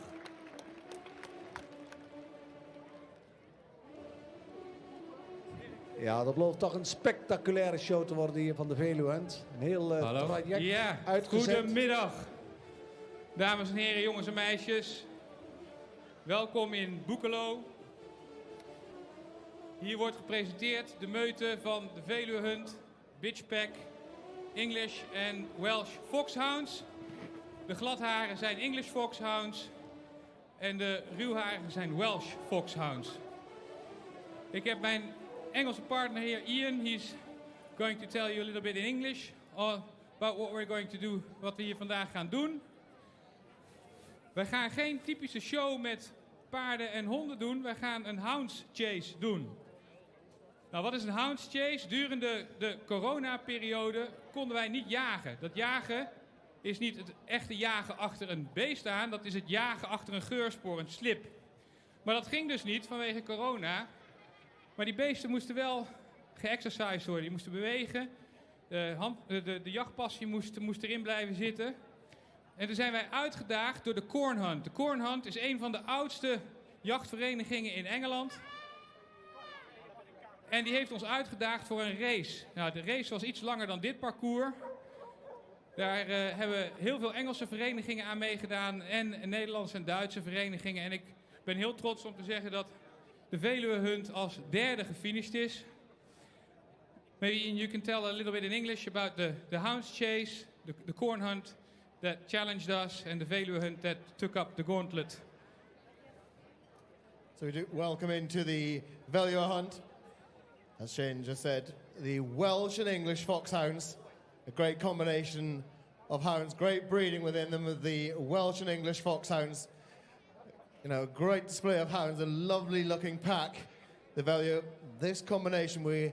Ja, dat belooft toch een spectaculaire show te worden hier van de Veluwe Hunt. Een heel traject uitgezet. Goedemiddag. Dames en heren, jongens en meisjes. Welkom in Boekelo. Hier wordt gepresenteerd de meute van de Veluwe Hunt, Bitchpack, English en Welsh Foxhounds. De gladharen zijn English Foxhounds en de ruwharigen zijn Welsh Foxhounds. Ik heb mijn Engelse partner hier, Ian. He's going to tell you a little bit in English about what we're going to do, wat we hier vandaag gaan doen. Wij gaan geen typische show met paarden en honden doen. Wij gaan een hounds chase doen. Nou, wat is een hounds chase? Durende de coronaperiode konden wij niet jagen. Dat jagen is niet het echte jagen achter een beest aan. Dat is het jagen achter een geurspoor, een slip. Maar dat ging dus niet vanwege corona. Maar die beesten moesten wel geëxercised worden. Die moesten bewegen. De jachtpassie moest erin blijven zitten. En toen zijn wij uitgedaagd door de Corn Hunt. De Corn Hunt is een van de oudste jachtverenigingen in Engeland. En die heeft ons uitgedaagd voor een race. Nou, de race was iets langer dan dit parcours. Daar hebben heel veel Engelse verenigingen aan meegedaan. En Nederlandse en Duitse verenigingen. En ik ben heel trots om te zeggen dat de Veluwe Hunt als derde gefinished is. Maybe you can tell a little bit in English about the hounds chase, the Corn Hunt that challenged us, and the Veluwe Hunt that took up the gauntlet. So we do welcome into the Veluwe Hunt. As Shane just said, the Welsh and English foxhounds, a great combination of hounds, great breeding within them of the Welsh and English foxhounds. You know, a great display of hounds, a lovely looking pack. The Veluwe, this combination, we're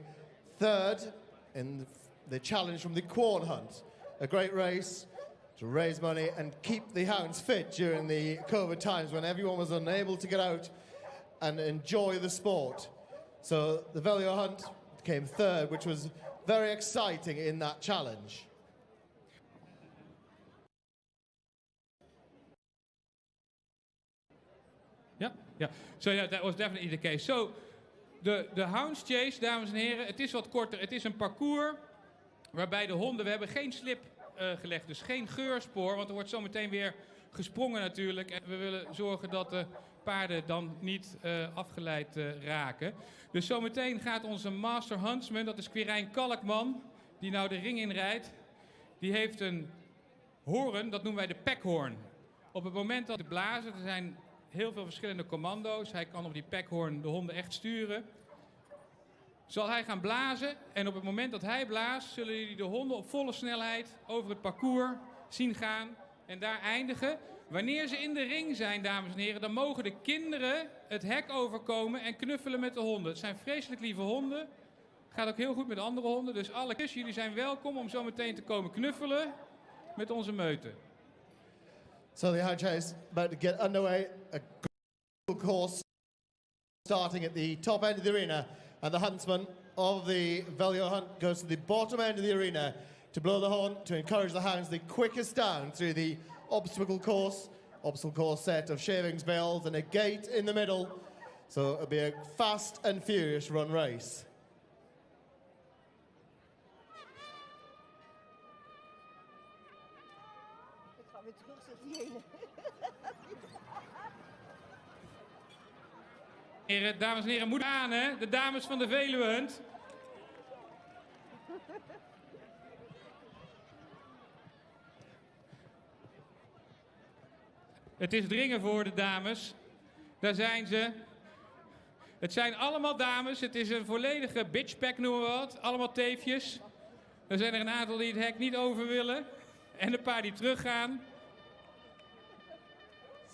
third in the challenge from the Corn Hunt. A great race to raise money and keep the hounds fit during the COVID times when everyone was unable to get out and enjoy the sport. So the Veluwe Hunt came third, which was very exciting in that challenge. Yeah. So yeah, that was definitely the case. So de hounds chase, dames en heren, het is wat korter. Het is een parcours waarbij de honden, we hebben geen slip gelegd, dus geen geurspoor, want er wordt zometeen weer gesprongen natuurlijk. En we willen zorgen dat de paarden dan niet afgeleid raken. Dus zometeen gaat onze master huntsman, dat is Quirijn Kalkman, die nou de ring inrijdt. Die heeft een hoorn, dat noemen wij de pekhoorn. Op het moment dat hij blazen, er zijn heel veel verschillende commando's. Hij kan op die pekhoorn de honden echt sturen. Zal hij gaan blazen en op het moment dat hij blaast, zullen jullie de honden op volle snelheid over het parcours zien gaan en daar eindigen. Wanneer ze in de ring zijn, dames en heren, dan mogen de kinderen het hek overkomen en knuffelen met de honden. Het zijn vreselijk lieve honden. Gaat ook heel goed met andere honden, dus alle kinderen, jullie zijn welkom om zo meteen te komen knuffelen met onze meute. So the hound chase is about to get underway. A good course starting at the top end of the arena. And the huntsman of the Veluwe Hunt goes to the bottom end of the arena to blow the horn, to encourage the hounds the quickest down through the obstacle course set of shavings, bells and a gate in the middle. So it'll be a fast and furious run race. Ik ga weer terug zitten hierheen. Heren, dames en heren, moet aan hè, de dames van de Veluwe Hunt. Het is dringen voor de dames. Daar zijn ze. Het zijn allemaal dames. Het is een volledige bitchpack noemen we wat. Allemaal teefjes. Er zijn er een aantal die het hek niet over willen. En een paar die teruggaan.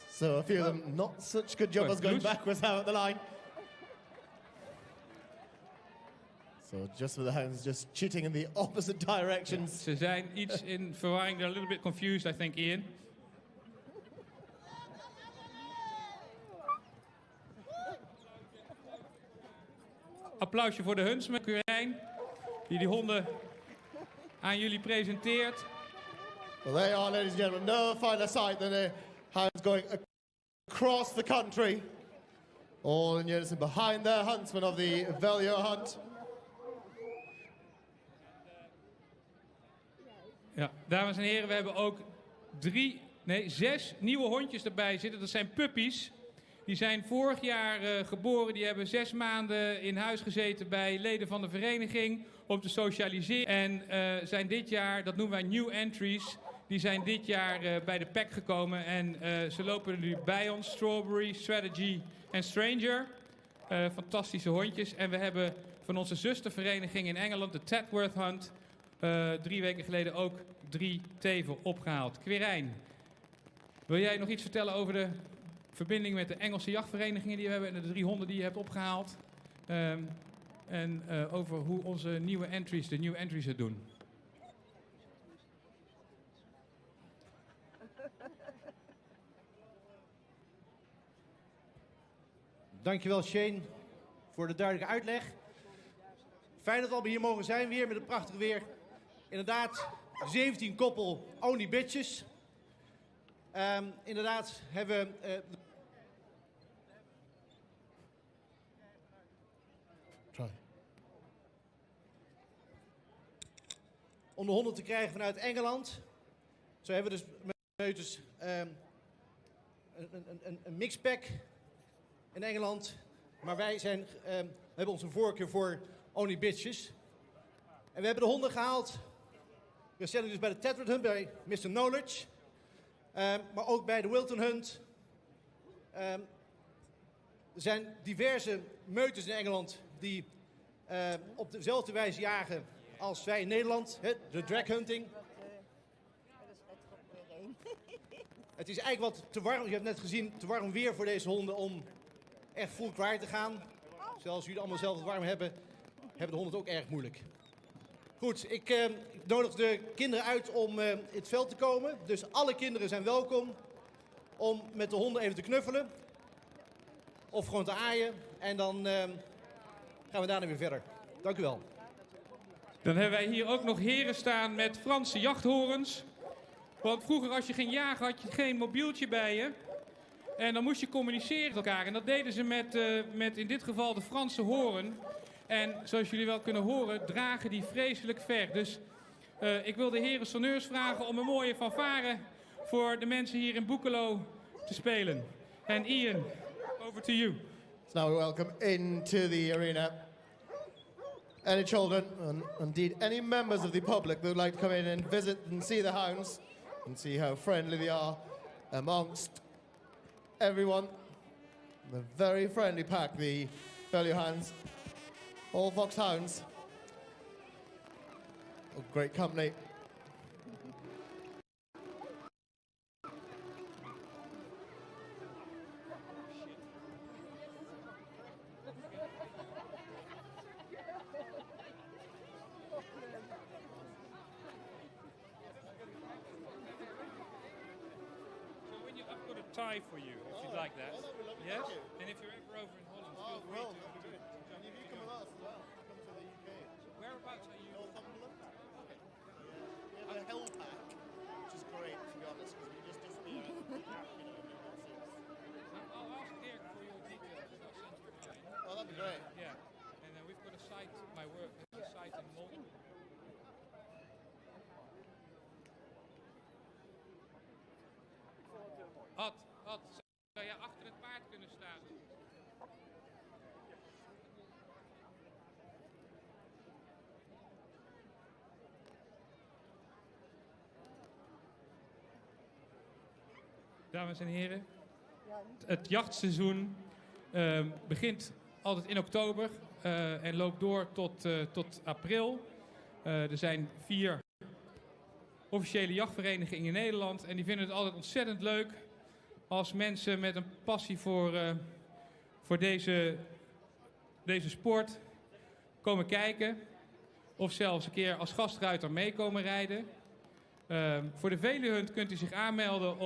So a few of them not such good job as going backwards now at the line. So just with the hounds just cheating in the opposite directions. Ja, ze zijn iets in verwarring. They're a little bit confused, I think, Ian. Applausje voor de huntsman, Quirijn, die honden aan jullie presenteert. Well, there you are, ladies and gentlemen. No finer sight than the hounds going across the country. All in unison behind the huntsman of the Veluwe Hunt. Ja, dames en heren, we hebben ook 6 nieuwe hondjes erbij zitten. Dat zijn puppies. Die zijn vorig jaar geboren. Die hebben 6 maanden in huis gezeten bij leden van de vereniging om te socialiseren. En zijn dit jaar, dat noemen wij new entries, die zijn dit jaar bij de pack gekomen. En ze lopen nu bij ons. Strawberry, Strategy en Stranger. Fantastische hondjes. En we hebben van onze zustervereniging in Engeland, de Tedworth Hunt, 3 weken geleden ook 3 teven opgehaald. Quirijn, wil jij nog iets vertellen over de verbinding met de Engelse jachtverenigingen die we hebben en de 3 honden die je hebt opgehaald? En over hoe onze nieuwe entries, de new entries het doen. Dankjewel Shane voor de duidelijke uitleg. Fijn dat we allemaal hier mogen zijn weer met het prachtige weer. Inderdaad, 17 koppel only bitches. Inderdaad hebben we... om de honden te krijgen vanuit Engeland. Zo hebben we dus meuters een mixpack in Engeland. Maar wij hebben onze voorkeur voor only bitches. En we hebben de honden gehaald. We zijn dus bij de Tedworth Hunt, bij Mr. Knowledge. Maar ook bij de Wilton Hunt. Er zijn diverse meuters in Engeland die op dezelfde wijze jagen als wij in Nederland. De drag hunting. Het is eigenlijk wat te warm. Je hebt net gezien, te warm weer voor deze honden om echt full cry te gaan. Zoals jullie allemaal zelf het warm hebben, hebben de honden het ook erg moeilijk. Goed, ik nodig de kinderen uit om in het veld te komen. Dus alle kinderen zijn welkom om met de honden even te knuffelen. Of gewoon te aaien. En dan gaan we daarna weer verder. Dank u wel. Dan hebben wij hier ook nog heren staan met Franse jachthorens. Want vroeger als je ging jagen had je geen mobieltje bij je. En dan moest je communiceren met elkaar. En dat deden ze met in dit geval de Franse horen. En zoals jullie wel kunnen horen, dragen die vreselijk ver. Dus ik wil de heren sonneurs vragen om een mooie fanfare voor de mensen hier in Boekelo te spelen. En Ian, over to you. So now we welcome into the arena any children and indeed any members of the public that would like to come in and visit and see the hounds and see how friendly they are amongst everyone. The very friendly pack, the value hounds, all fox hounds. Oh, great company. Tie for you, if you'd like that. Yes? And if you're ever over in Holland, feel free to do it. And if you come with us as well, come to the UK. Whereabouts are you? Northumberland. We have a hill pack, which is great to be honest, because we just disappear. I'll ask Dirk for your details. I'll send you mine. Oh, that'd be great. Yeah. And then we've got a site, my work has a site in Malta. Ad, zou jij achter het paard kunnen staan? Dames en heren, het jachtseizoen begint altijd in oktober en loopt door tot april. Er zijn 4 officiële jachtverenigingen in Nederland en die vinden het altijd ontzettend leuk als mensen met een passie voor deze sport komen kijken. Of zelfs een keer als gastruiter mee komen rijden. Voor de Veluhunt kunt u zich aanmelden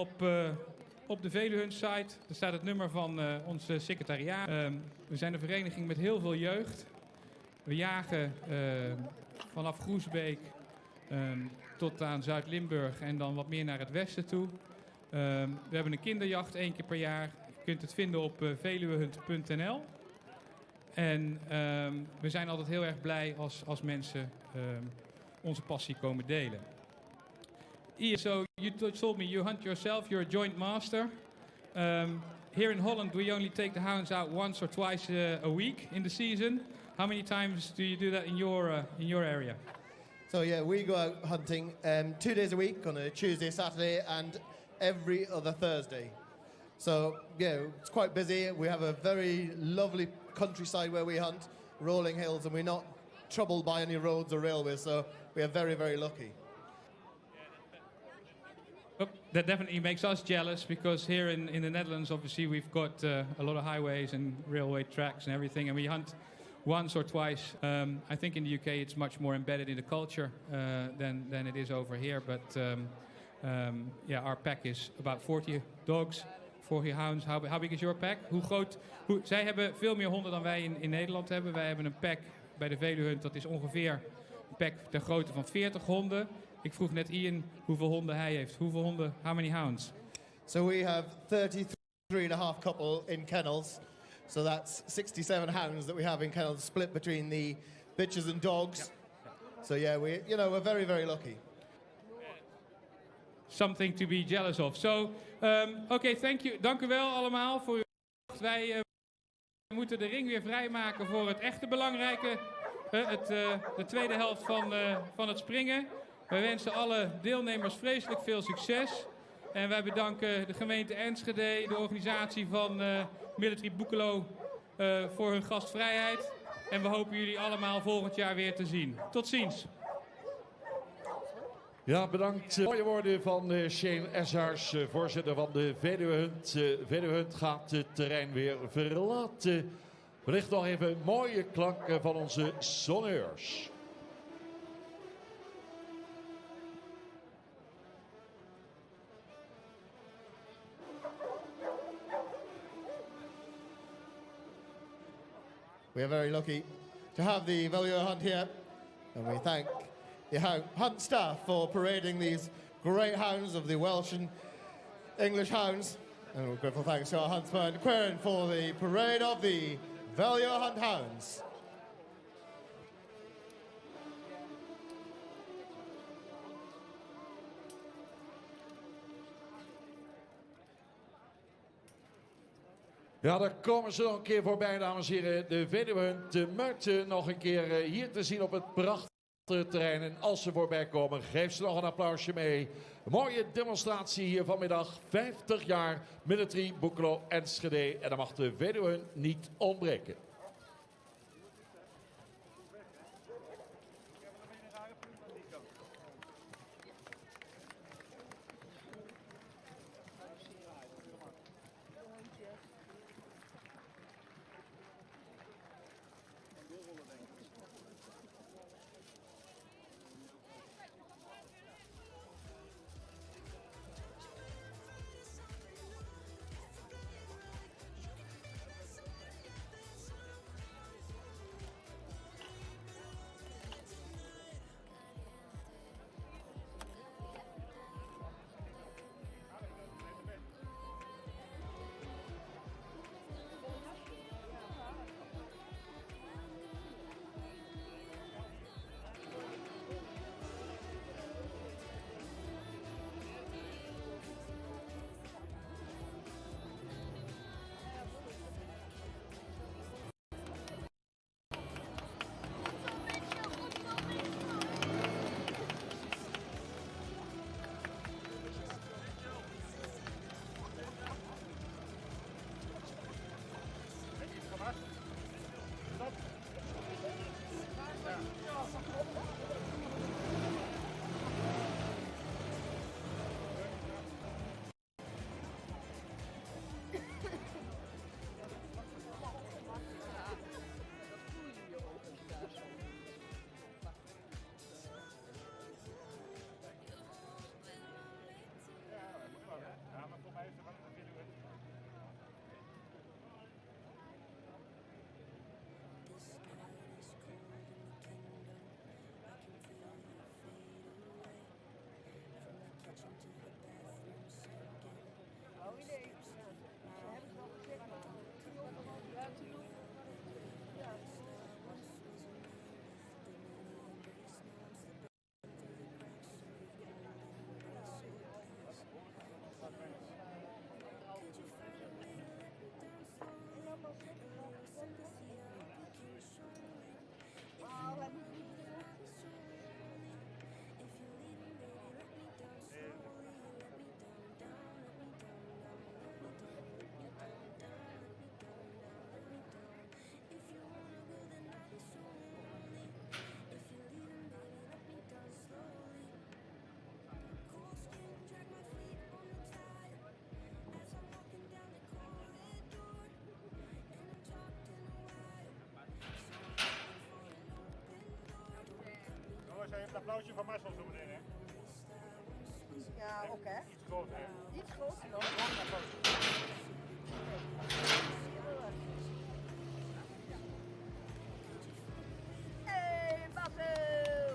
op de Veluhunt site. Daar staat het nummer van ons secretariaat. We zijn een vereniging met heel veel jeugd. We jagen vanaf Groesbeek tot aan Zuid-Limburg en dan wat meer naar het westen toe. We hebben een kinderjacht 1 keer per jaar. Je kunt het vinden op veluwehunt.nl. En we zijn altijd heel erg blij als mensen onze passie komen delen. Ian, so you told me you hunt yourself, you're a joint master. here in Holland, we only take the hounds out once or twice a week in the season. How many times do you do that in your area? So yeah, we go out hunting 2 days a week on a Tuesday, Saturday, and every other Thursday. So yeah, it's quite busy. We have a very lovely countryside where we hunt, rolling hills, and we're not troubled by any roads or railways, so we are very, very lucky. That definitely makes us jealous, because here in the Netherlands, obviously, we've got a lot of highways and railway tracks and everything, and we hunt once or twice. I think in the UK it's much more embedded in the culture than it is over here, but yeah, our pack is about 40 dogs, 40 hounds. How big is your pack? Zij hebben veel meer honden dan wij in Nederland hebben. Wij hebben een pack bij de Veluwe, dat is ongeveer een pack ter grootte van 40 honden. Ik vroeg net Ian hoeveel honden hij heeft. Hoeveel honden? How many hounds? So we have 33.5 couple in kennels. So that's 67 hounds that we have in kennels, split between the bitches and dogs. Yeah. So yeah, we're very, very lucky. Something to be jealous of. So, okay, thank you. Dank u wel allemaal voor uw aandacht. Wij moeten de ring weer vrijmaken voor het echte belangrijke, de tweede helft van het springen. Wij wensen alle deelnemers vreselijk veel succes. En wij bedanken de gemeente Enschede, de organisatie van Military Boekelo voor hun gastvrijheid. En we hopen jullie allemaal volgend jaar weer te zien. Tot ziens. Ja, bedankt. Mooie woorden van Shane Essars, voorzitter van de Veluwe Hunt. Veluwe Hunt gaat het terrein weer verlaten. Wellicht nog even mooie klanken van onze sonneurs. We are very lucky to have the Veluwe Hunt here, and we thank the hunt staff for parading these great hounds of the Welsh and English hounds. And we're grateful thanks to our huntsman Quirin for the parade of the Veluwe Hunt hounds. Ja, daar komen ze nog een keer voorbij, dames en heren. De Veluwe Hunt, de meute nog een keer hier te zien op het prachtige terrein. En als ze voorbij komen, geef ze nog een applausje mee. Een mooie demonstratie hier vanmiddag. 50 jaar Military Boekelo Enschede. En dan mag de Veluwe Hunt niet ontbreken. applausje van Marcel zo meteen, hè? Ja, oké. Iets groter, hè? Iets groter dan. Hey, Basil!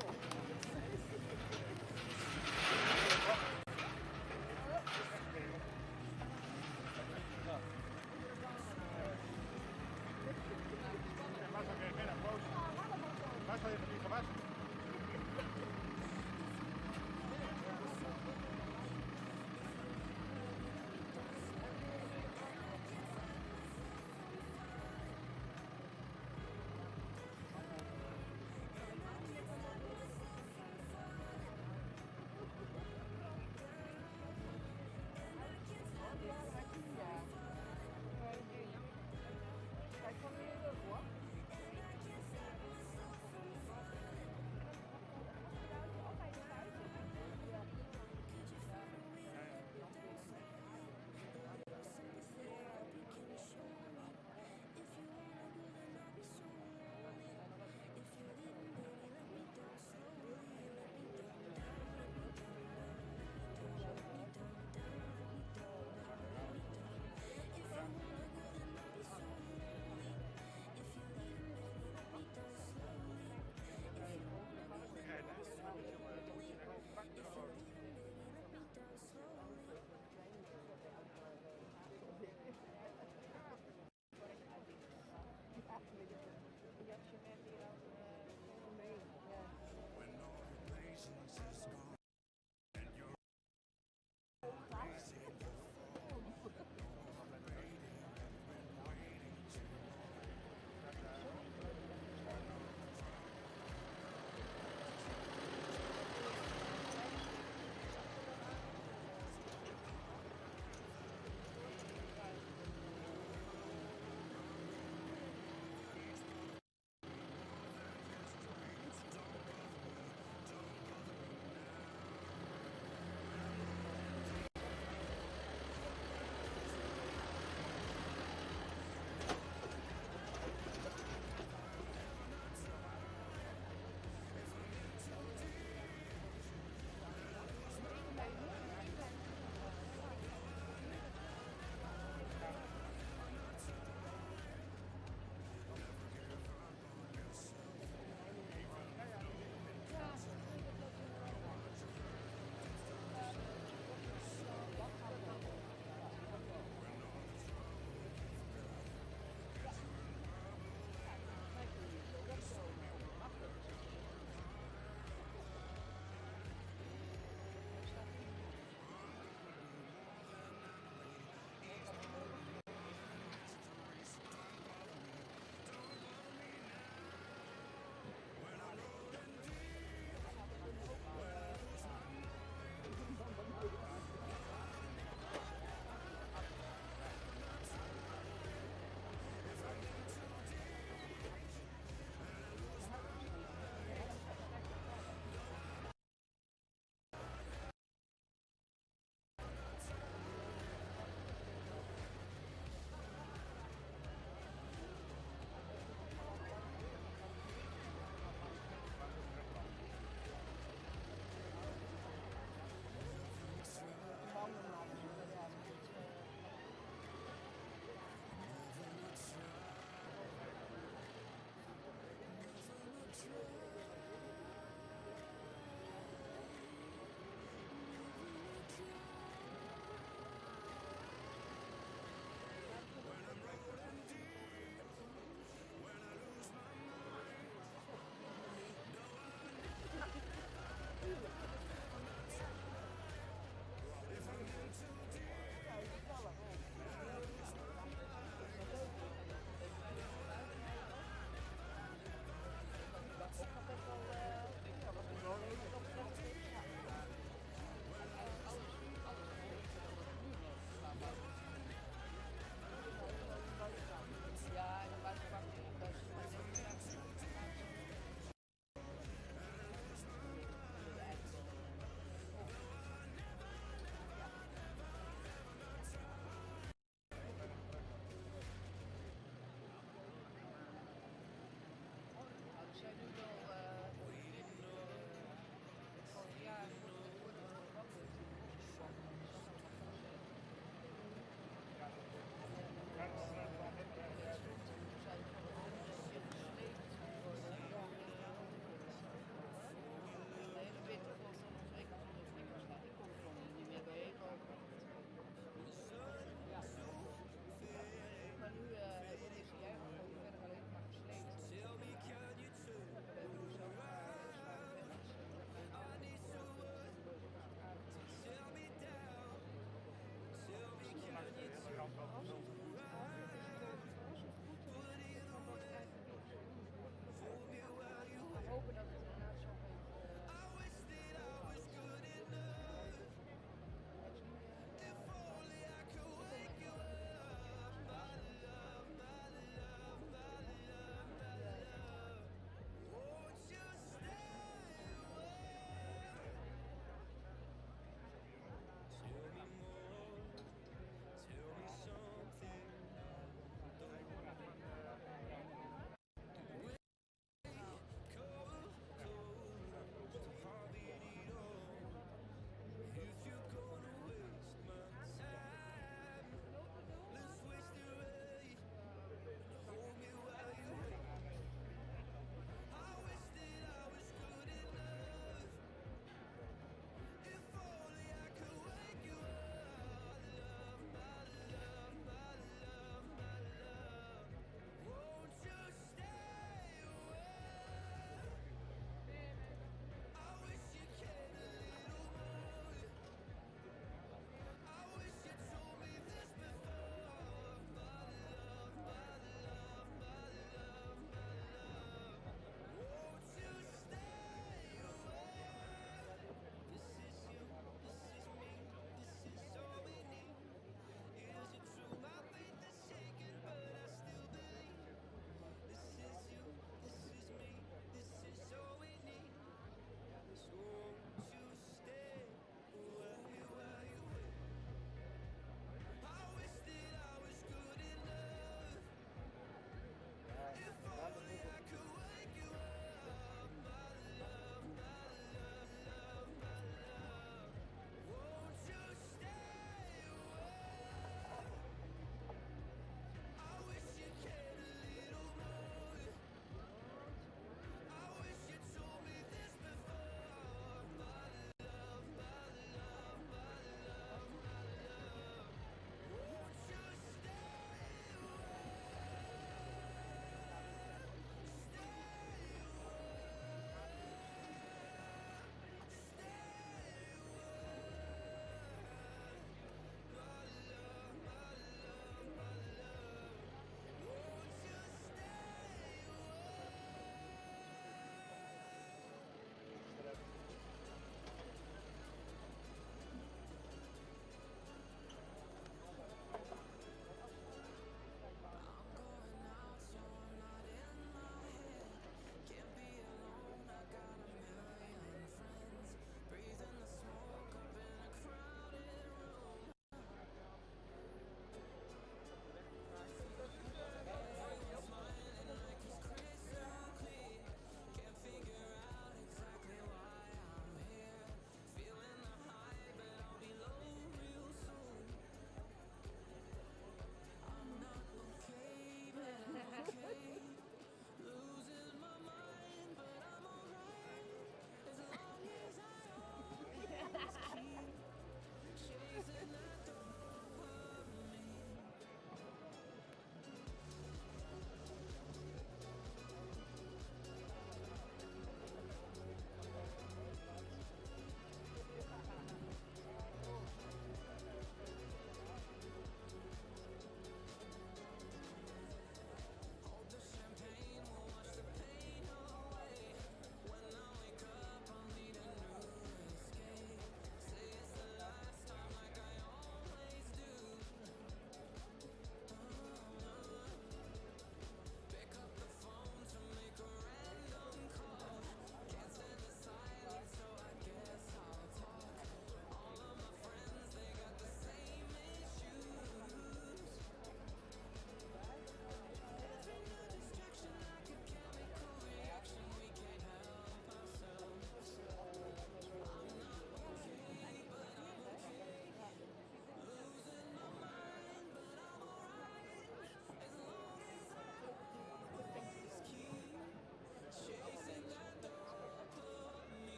Marcel kreeg geen applaus. Marcel heeft het niet gewassen.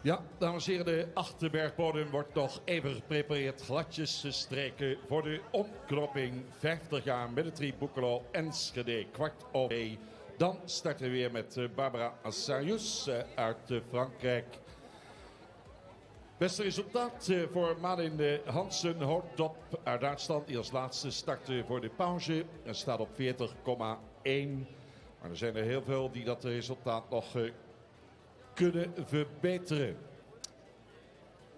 Ja, dames en heren, de achterbergbodem wordt nog even geprepareerd, gladjes gestreken voor de omknopping 50 jaar Military Boekelo Enschede, 1:15. Dan starten we weer met Barbara Assayus uit Frankrijk. Beste resultaat voor Malin Hansen Hoortop uit Duitsland, die als laatste startte voor de pauze en staat op 40,1. Maar er zijn er heel veel die dat resultaat nog kunnen verbeteren.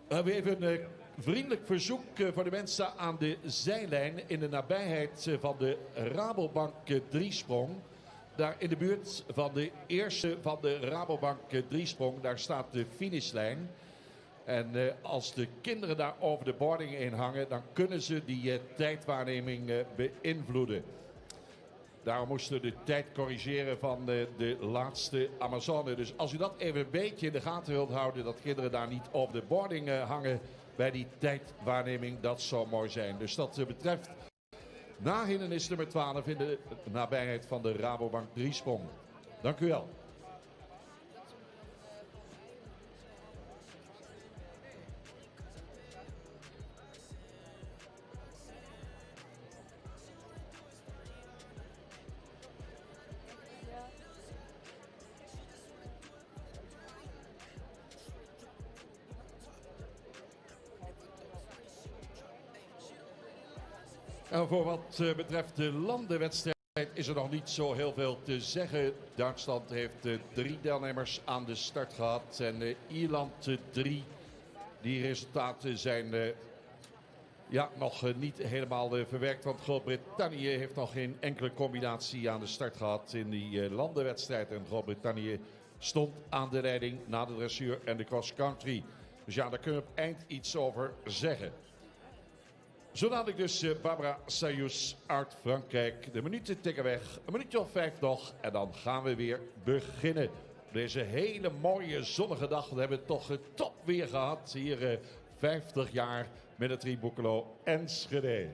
We hebben even een vriendelijk verzoek voor de mensen aan de zijlijn in de nabijheid van de Rabobank driesprong. Daar in de buurt van de eerste van de Rabobank driesprong, daar staat de finishlijn. En als de kinderen daar over de boarding heen hangen, dan kunnen ze die tijdwaarneming beïnvloeden. Daarom moesten we de tijd corrigeren van de laatste Amazone. Dus als u dat even een beetje in de gaten wilt houden, dat kinderen daar niet op de boarding hangen bij die tijdwaarneming, dat zou mooi zijn. Dus dat betreft, na hindernis nummer 12 in de nabijheid van de Rabobank driesprong. Dank u wel. En voor wat betreft de landenwedstrijd is er nog niet zo heel veel te zeggen. Duitsland heeft 3 deelnemers aan de start gehad en Ierland 3. Die resultaten zijn nog niet helemaal verwerkt, want Groot-Brittannië heeft nog geen enkele combinatie aan de start gehad in die landenwedstrijd. En Groot-Brittannië stond aan de leiding na de dressuur en de cross-country. Dus ja, daar kunnen we op het eind iets over zeggen. Zo dadelijk dus Barbara Assayus uit Frankrijk. De minuten tikken weg, een minuutje of 5 nog en dan gaan we weer beginnen. Deze hele mooie zonnige dag, we hebben toch top weer gehad. Hier 50 jaar Military Boekelo Enschede.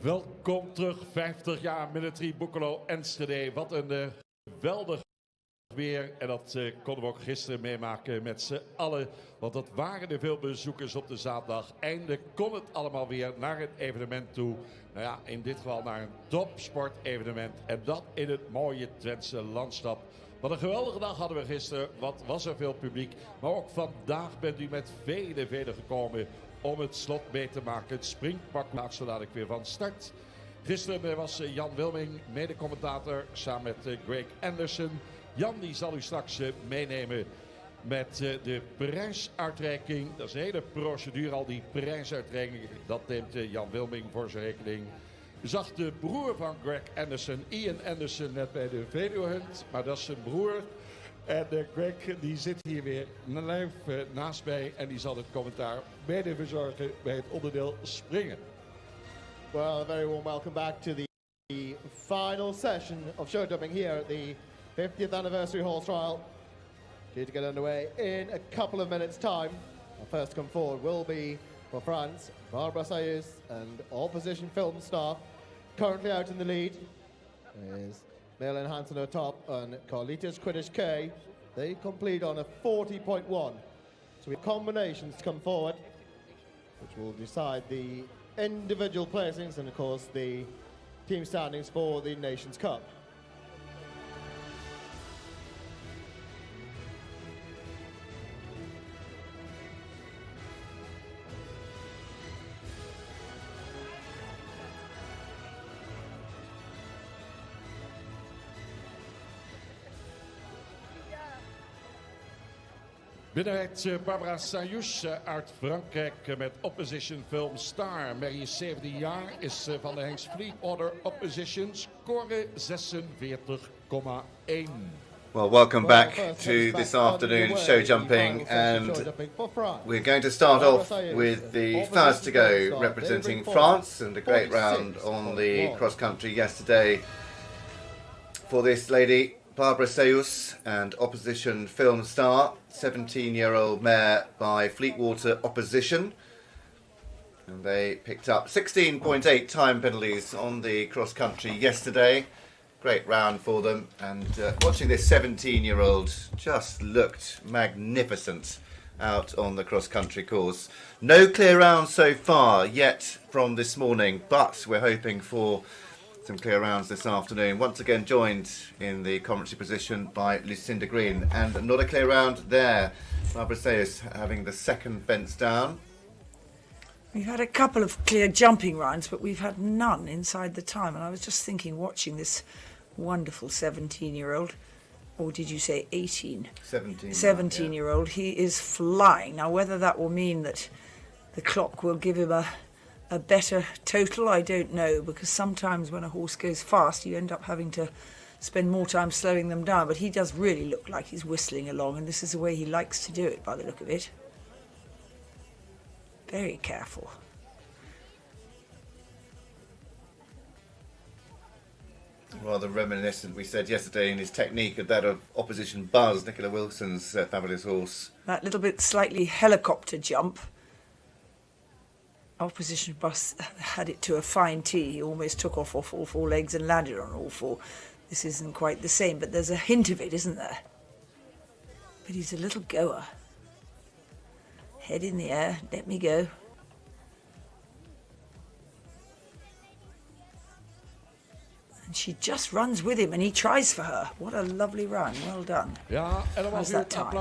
Welkom terug, 50 jaar Military Boekelo Enschede. Wat een geweldig weer. En dat konden we ook gisteren meemaken met z'n allen. Want dat waren er veel bezoekers op de zaterdag. Eindelijk kon het allemaal weer naar een evenement toe. Nou ja, in dit geval naar een topsportevenement. En dat in het mooie Twentse landschap. Wat een geweldige dag hadden we gisteren. Wat was er veel publiek. Maar ook vandaag bent u met velen gekomen om het slot mee te maken. Het springpak maakt zo dadelijk weer van start. Gisteren was Jan Wilming mede-commentator samen met Greg Anderson. Jan die zal u straks meenemen met de prijsuitreiking. Dat is een hele procedure, al die prijsuitreiking. Dat neemt Jan Wilming voor zijn rekening. U zag de broer van Greg Anderson, Ian Anderson, net bij de Veluwe Hunt. Maar dat is zijn broer. En Greg die zit hier weer live naast mij. En die zal het commentaar mede verzorgen bij het onderdeel springen. Well, a very warm welcome back to the final session of show jumping here at the 50th anniversary horse trial. Due to get underway in a couple of minutes' time. Our first to come forward will be, for France, Barbara Sayus and opposition film star. Currently out in the lead is Malin Hansen at top and Carlitos Quidditch K. They complete on a 40.1. So we have combinations to come forward, which will decide the individual placings and of course the team standings for the Nations Cup. Binnenrijdt Barbara Sayus uit Frankrijk met Opposition Film Star. Mary is 17 jaar, is van de Hengst Fleet Order Opposition, score 46,1. Well, welcome back to this afternoon show jumping, and we're going to start off with the first to go representing France, and a great round on the cross country yesterday for this lady, Barbara Sayus, and Opposition Film Star, 17-year-old mare by Fleetwater Opposition. And they picked up 16.8 time penalties on the cross country yesterday. Great round for them, and watching this 17-year-old just looked magnificent out on the cross-country course. No clear rounds so far yet from this morning, but we're hoping for some clear rounds this afternoon. Once again joined in the commentary position by Lucinda Green, and not a clear round there. Barbara Sayus having the second fence down. We've had a couple of clear jumping rounds, but we've had none inside the time. And I was just thinking, watching this wonderful 17-year-old, or did you say 18? 17-year-old, he is flying. Now, whether that will mean that the clock will give him a better total, I don't know, because sometimes when a horse goes fast, you end up having to spend more time slowing them down. But he does really look like he's whistling along, and this is the way he likes to do it by the look of it. Very careful. Rather reminiscent, we said yesterday, in his technique of that of Opposition Buzz, Nicola Wilson's fabulous horse. That little bit slightly helicopter jump. Opposition Buzz had it to a fine tee. He almost took off all four legs and landed on all four. This isn't quite the same, but there's a hint of it, isn't there? But he's a little goer. Head in the air, let me go. And she just runs with him and he tries for her. What a lovely run, well done. Ja, en dan was that time?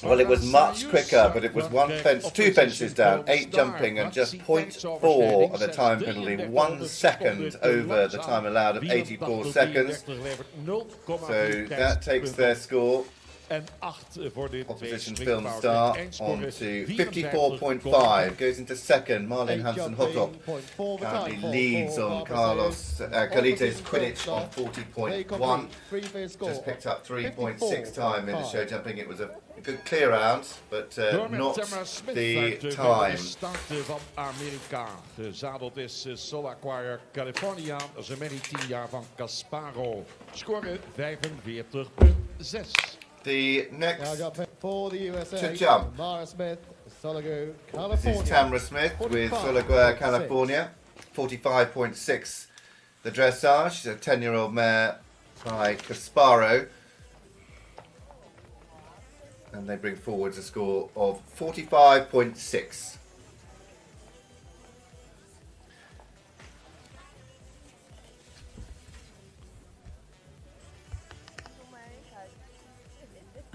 Well, it was much quicker, but it was one fence, two fences down, 8 jumping and just 0.4 of the time penalty, 1 second over the time allowed of 84 seconds. So that takes their score. Opposition Film Star on to 54.5, goes into second. Marlene Hansen-Hottop currently leads on Carlitos Quidditch on 40.1. Just picked up 3.6 time in the show jumping. It was a good clear round, but not the time. Van Amerika. Gezadeld is Solar California. Dat is een many 10 jaar van Casparo. Score 45,6. The next for the USA, to jump Mara Smith, Soligo, this California. is Tamara Smith with Soligo, California, 45.6. The dressage, she's a 10-year-old mare by Casparo, and they bring forward a score of 45.6.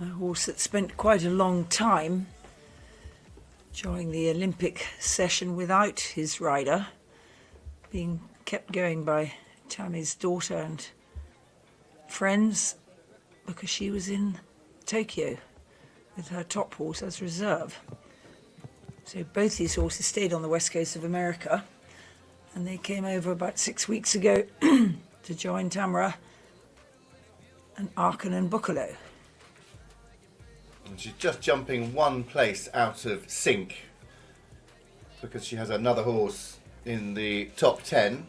A horse that spent quite a long time during the Olympic session without his rider, being kept going by Tammy's daughter and friends because she was in Tokyo with her top horse as reserve. So both these horses stayed on the west coast of America, and they came over about 6 weeks ago to join Tamara and Arkan and Buccalo. And she's just jumping one place out of sync because she has another horse in the top 10.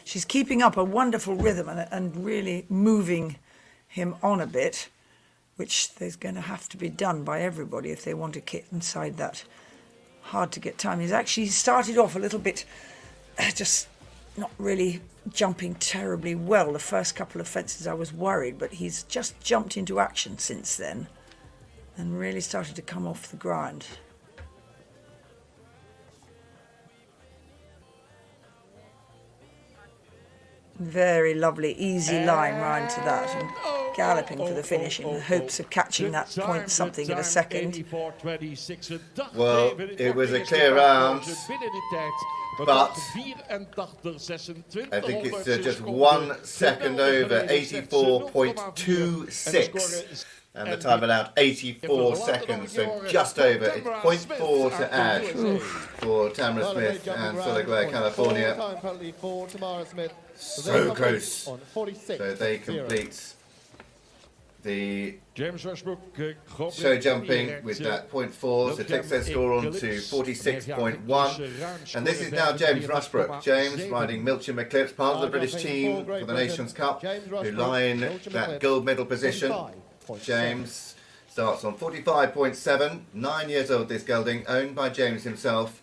She's keeping up a wonderful rhythm and really moving him on a bit, which there's going to have to be done by everybody if they want to get inside that hard to get time. He's actually started off a little bit just not really jumping terribly well. The first couple of fences I was worried, but he's just jumped into action since then and really started to come off the ground. Very lovely, easy line round to that, and galloping for the finish in the hopes of catching that point something of a second. Well, it was a clear round, but I think it's just 1 second over, 84.26. And the time allowed 84 seconds, so just over. It's 0.4 to add for Tamara Smith and Solagway, California. So close. So they complete the show jumping with that 0.4, so takes their score on to 46.1. And this is now James Rushbrook. James riding Milton Eclipse, part of the British team for the Nations Cup, who line that gold medal position. James starts on 45.7, 9 years old this gelding, owned by James himself.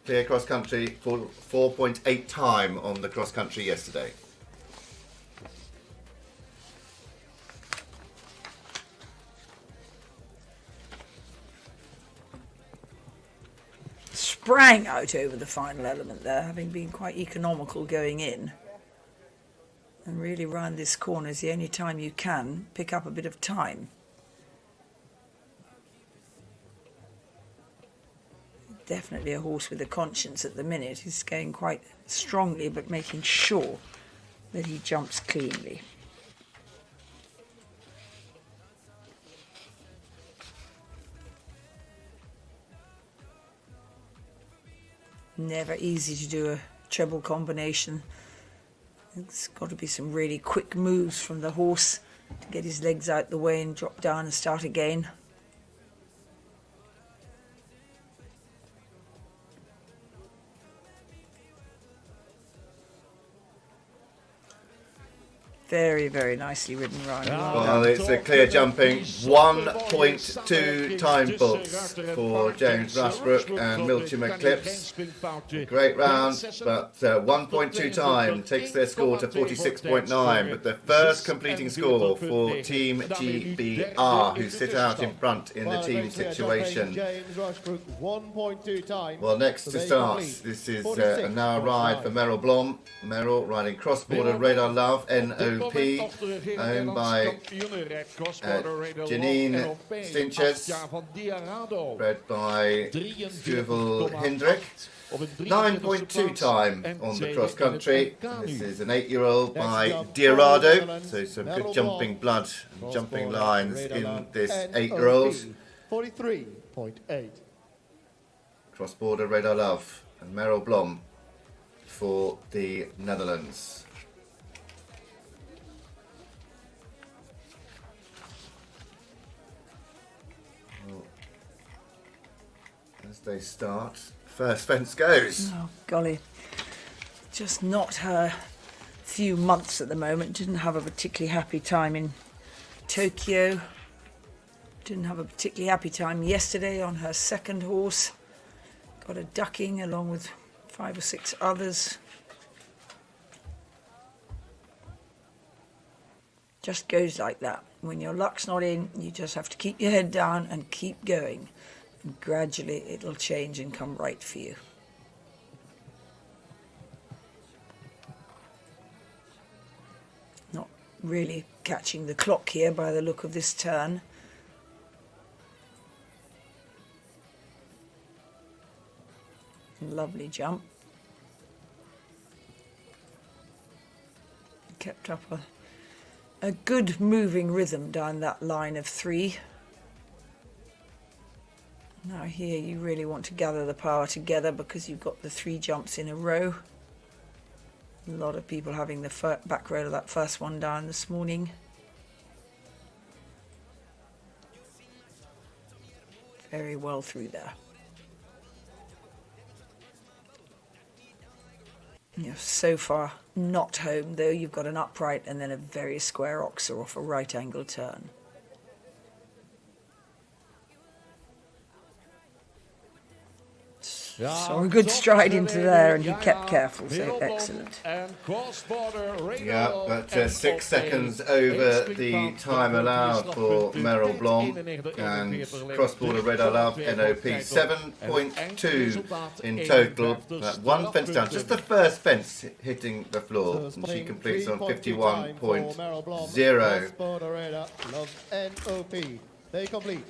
Clear cross country, 4.8 time on the cross country yesterday. Sprang out over the final element there, having been quite economical going in. And really round this corner is the only time you can pick up a bit of time. Definitely a horse with a conscience at the minute. He's going quite strongly, but making sure that he jumps cleanly. Never easy to do a treble combination. It's got to be some really quick moves from the horse to get his legs out the way and drop down and start again. Very, very nicely ridden round. Well, it's a clear jumping. 1.2 time books for James Rushbrook and Milton Eclipse. Great round, but 1.2 time takes their score to 46.9. But the first completing score for Team GBR, who sit out in front in the team situation. Well, next to start, this is a now ride for Merrill Blom. Merrill riding Cross-Border Radar Love, NO. Owned by Janine Stinches, bred by Stuvel Hindrick. 9.2 time on the cross country. This is an 8-year-old by Diarado, so some good jumping blood and jumping lines in this 8-year-old. 43.8. Cross-Border Radar Love and Merrill Blom for the Netherlands. As they start, first fence goes. Oh, golly. Just not her few months at the moment. Didn't have a particularly happy time in Tokyo. Didn't have a particularly happy time yesterday on her second horse. Got a ducking along with 5 or 6 others. Just goes like that. When your luck's not in, you just have to keep your head down and keep going. And gradually it'll change and come right for you. Not really catching the clock here by the look of this turn. Lovely jump. Kept up a good moving rhythm down that line of 3. Now here you really want to gather the power together because you've got the 3 jumps in a row. A lot of people having the back row of that first one down this morning. Very well through there. You're so far not home though. You've got an upright and then a very square oxer off a right angle turn. So a good stride into there, and he kept careful, so excellent. Yeah, but 6 seconds over the time allowed for Merrill Blanc, and cross-border red I love NOP 7.2 in total. That one fence down, just the first fence hitting the floor, and she completes on 51.0. They complete.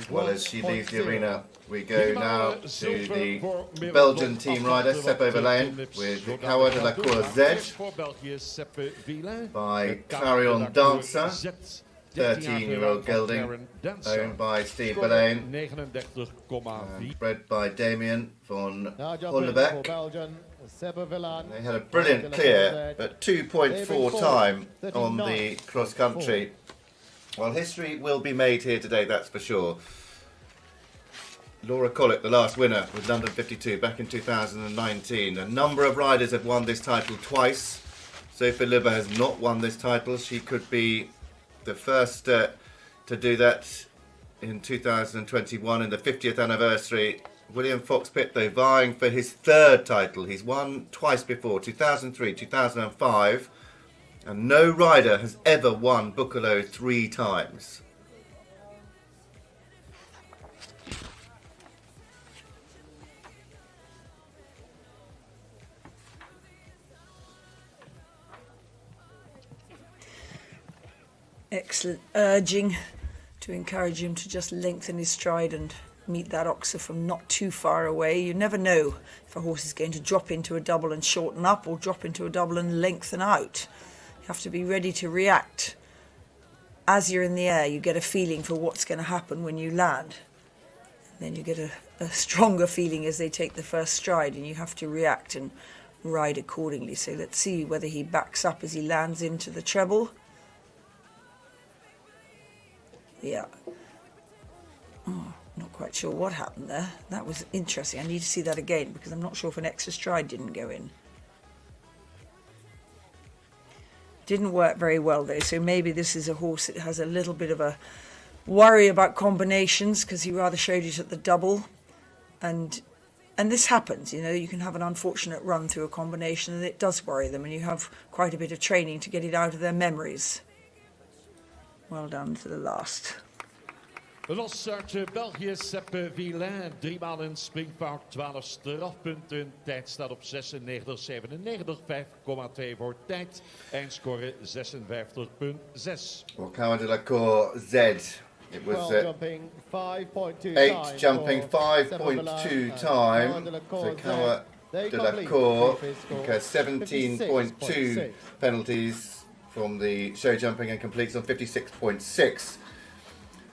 Well, as she leaves the arena, we go now to the Belgian team rider, Seppo Verlaine, with Howard de la Cour Z by Clarion Dancer, 13-year-old gelding, owned by Steve Verlaine, and bred by Damien von Hollebeck. They had a brilliant clear, but 2.4 time on the cross-country. Well, history will be made here today, that's for sure. Laura Collett, the last winner with London 52 back in 2019. A number of riders have won this title twice. Sophie Libber has not won this title. She could be the first to do that in 2021 in the 50th anniversary. William Fox-Pitt, though, vying for his 3rd title. He's won twice before, 2003, 2005. And no rider has ever won Buccolo 3 times. Excellent urging to encourage him to just lengthen his stride and meet that oxer from not too far away. You never know if a horse is going to drop into a double and shorten up or drop into a double and lengthen out. You have to be ready to react. As you're in the air, you get a feeling for what's going to happen when you land. And then you get a stronger feeling as they take the first stride, and you have to react and ride accordingly. So let's see whether he backs up as he lands into the treble. Yeah. Oh, not quite sure what happened there. That was interesting. I need to see that again because I'm not sure if an extra stride didn't go in. Didn't work very well though, so maybe this is a horse that has a little bit of a worry about combinations because he rather showed it at the double, and this happens, you know, you can have an unfortunate run through a combination and it does worry them, and you have quite a bit of training to get it out of their memories. Well done to the last. Los uit België, Seppe Villain, 3 maal in springfout, 12 strafpunten. Tijd staat op 96,97, 5,2 voor tijd. Eindscore 56,6. Well, Coward de la Cour Z. It was 8 jumping 5.2 time. So Coward de la Cour incurs 17.2 penalties from the show jumping and completes on 56.6.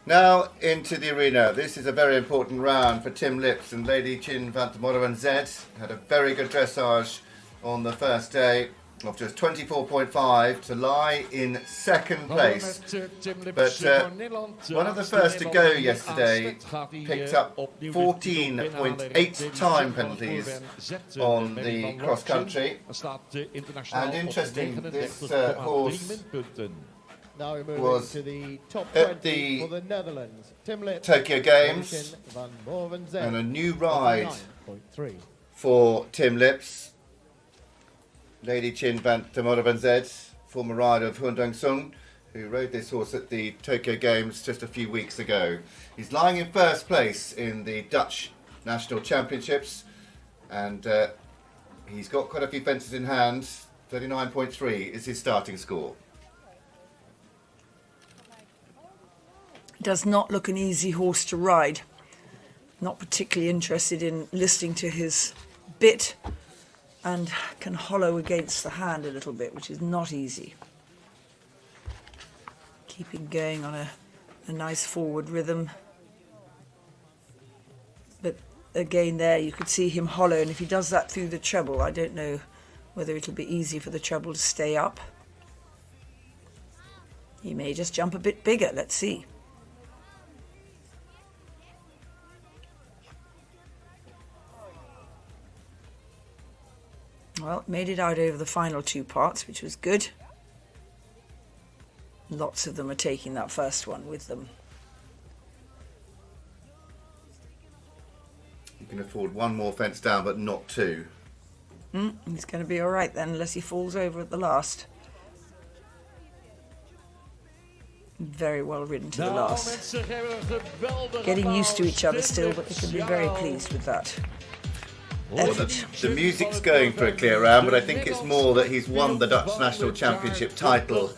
Now into the arena. This is a very important round for Tim Lips and Lady Chin van der Modder and Zed. Had a very good dressage on the first day of just 24.5 to lie in 2nd place. But one of the first to go yesterday picked up 14.8 time penalties on the cross country. And interesting, this horse was at the Tokyo Games, and a new ride for Tim Lips. Lady Chin van der Modder van Zed, former rider of Hundong Sung, who rode this horse at the Tokyo Games just a few weeks ago. He's lying in 1st place in the Dutch National Championships, and he's got quite a few fences in hand. 39.3 is his starting score. does not look an easy horse to ride. Not particularly interested in listening to his bit, and can hollow against the hand a little bit, which is not easy. Keeping going on a nice forward rhythm. But again there you could see him hollow, and if he does that through the treble, I don't know whether it'll be easy for the treble to stay up. He may just jump a bit bigger, let's see. Well, made it out over the final two parts, which was good. Lots of them are taking that first one with them. You can afford one more fence down, but not two. He's going to be all right then, unless he falls over at the last. Very well ridden to the last. Getting used to each other still, but they can be very pleased with that. Well, the music's going for a clear round, but I think it's more that he's won the Dutch National Championship title,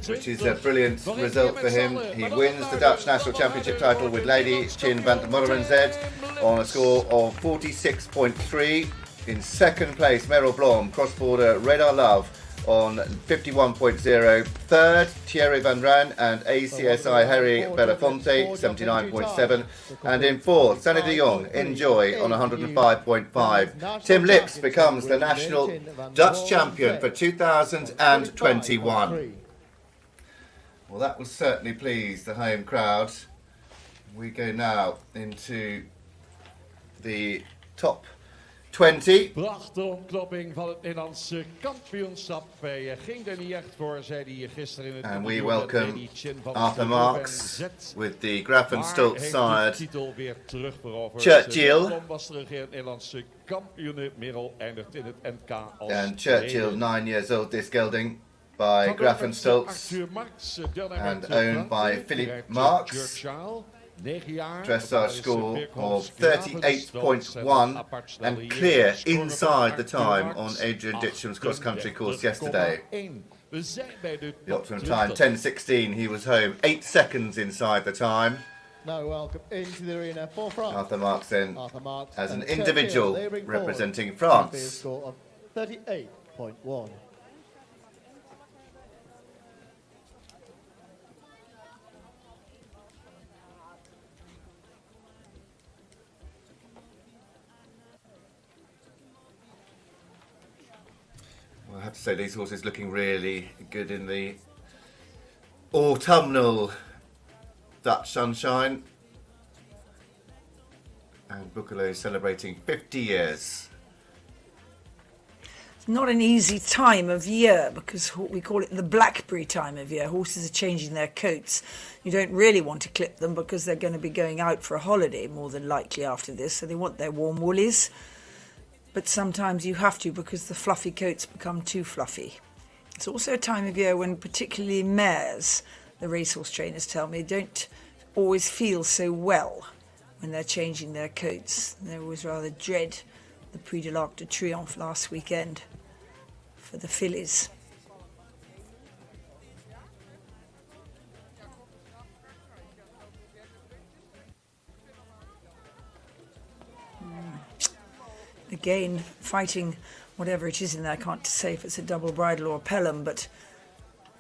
which is a brilliant result for him. He wins the Dutch National Championship title with Lady Chin van der Moerenzed on a score of 46.3. In second place, Meryl Blom, cross-border Radar Love on 51.0. Third, Thierry Van Rijn and ACSI Harry Belafonte, 79.7. And in fourth, Sanny de Jong, Enjoy on 105.5. Tim Lips becomes the national Dutch champion for 2021. Well, that will certainly please the home crowd. We go now into the top 20. Prachtige ontknopping van het Nederlandse kampioenschap. Hij ging er niet echt voor, zei hij gisteren in het And we interview met welcome Lady Chin van Arthur der Marks Moerenzed. with the Grafenstolz Maar side. titel weer terugveroverd. Churchill. Blom was de regerend Nederlandse kampioen. Merel eindigt in het NK als And Churchill, tweede. 9 years old, this gelding by Grafenstolz and owned by Philip Marks. Dressage score of 38.1 and clear inside the time on Adrian Ditcham's cross-country course yesterday. The optimum time 10:16. He was home 8 seconds inside the time. Now welcome into the arena for France. Arthur Marks then, Arthur Marks as an and Churchill, individual they bring forward representing a France. score of 38.1. Well, I have to say these horses looking really good in the autumnal Dutch sunshine. And Boekelo celebrating 50 years. It's not an easy time of year because we call it the blackberry time of year. Horses are changing their coats. You don't really want to clip them because they're going to be going out for a holiday more than likely after this, so they want their warm woolies. But sometimes you have to because the fluffy coats become too fluffy. It's also a time of year when particularly mares, the racehorse trainers tell me, don't always feel so well when they're changing their coats. They always rather dread the Prix de l'Arc de Triomphe last weekend for the fillies. Again, fighting whatever it is in there. I can't say if it's a double bridle or a pelham, but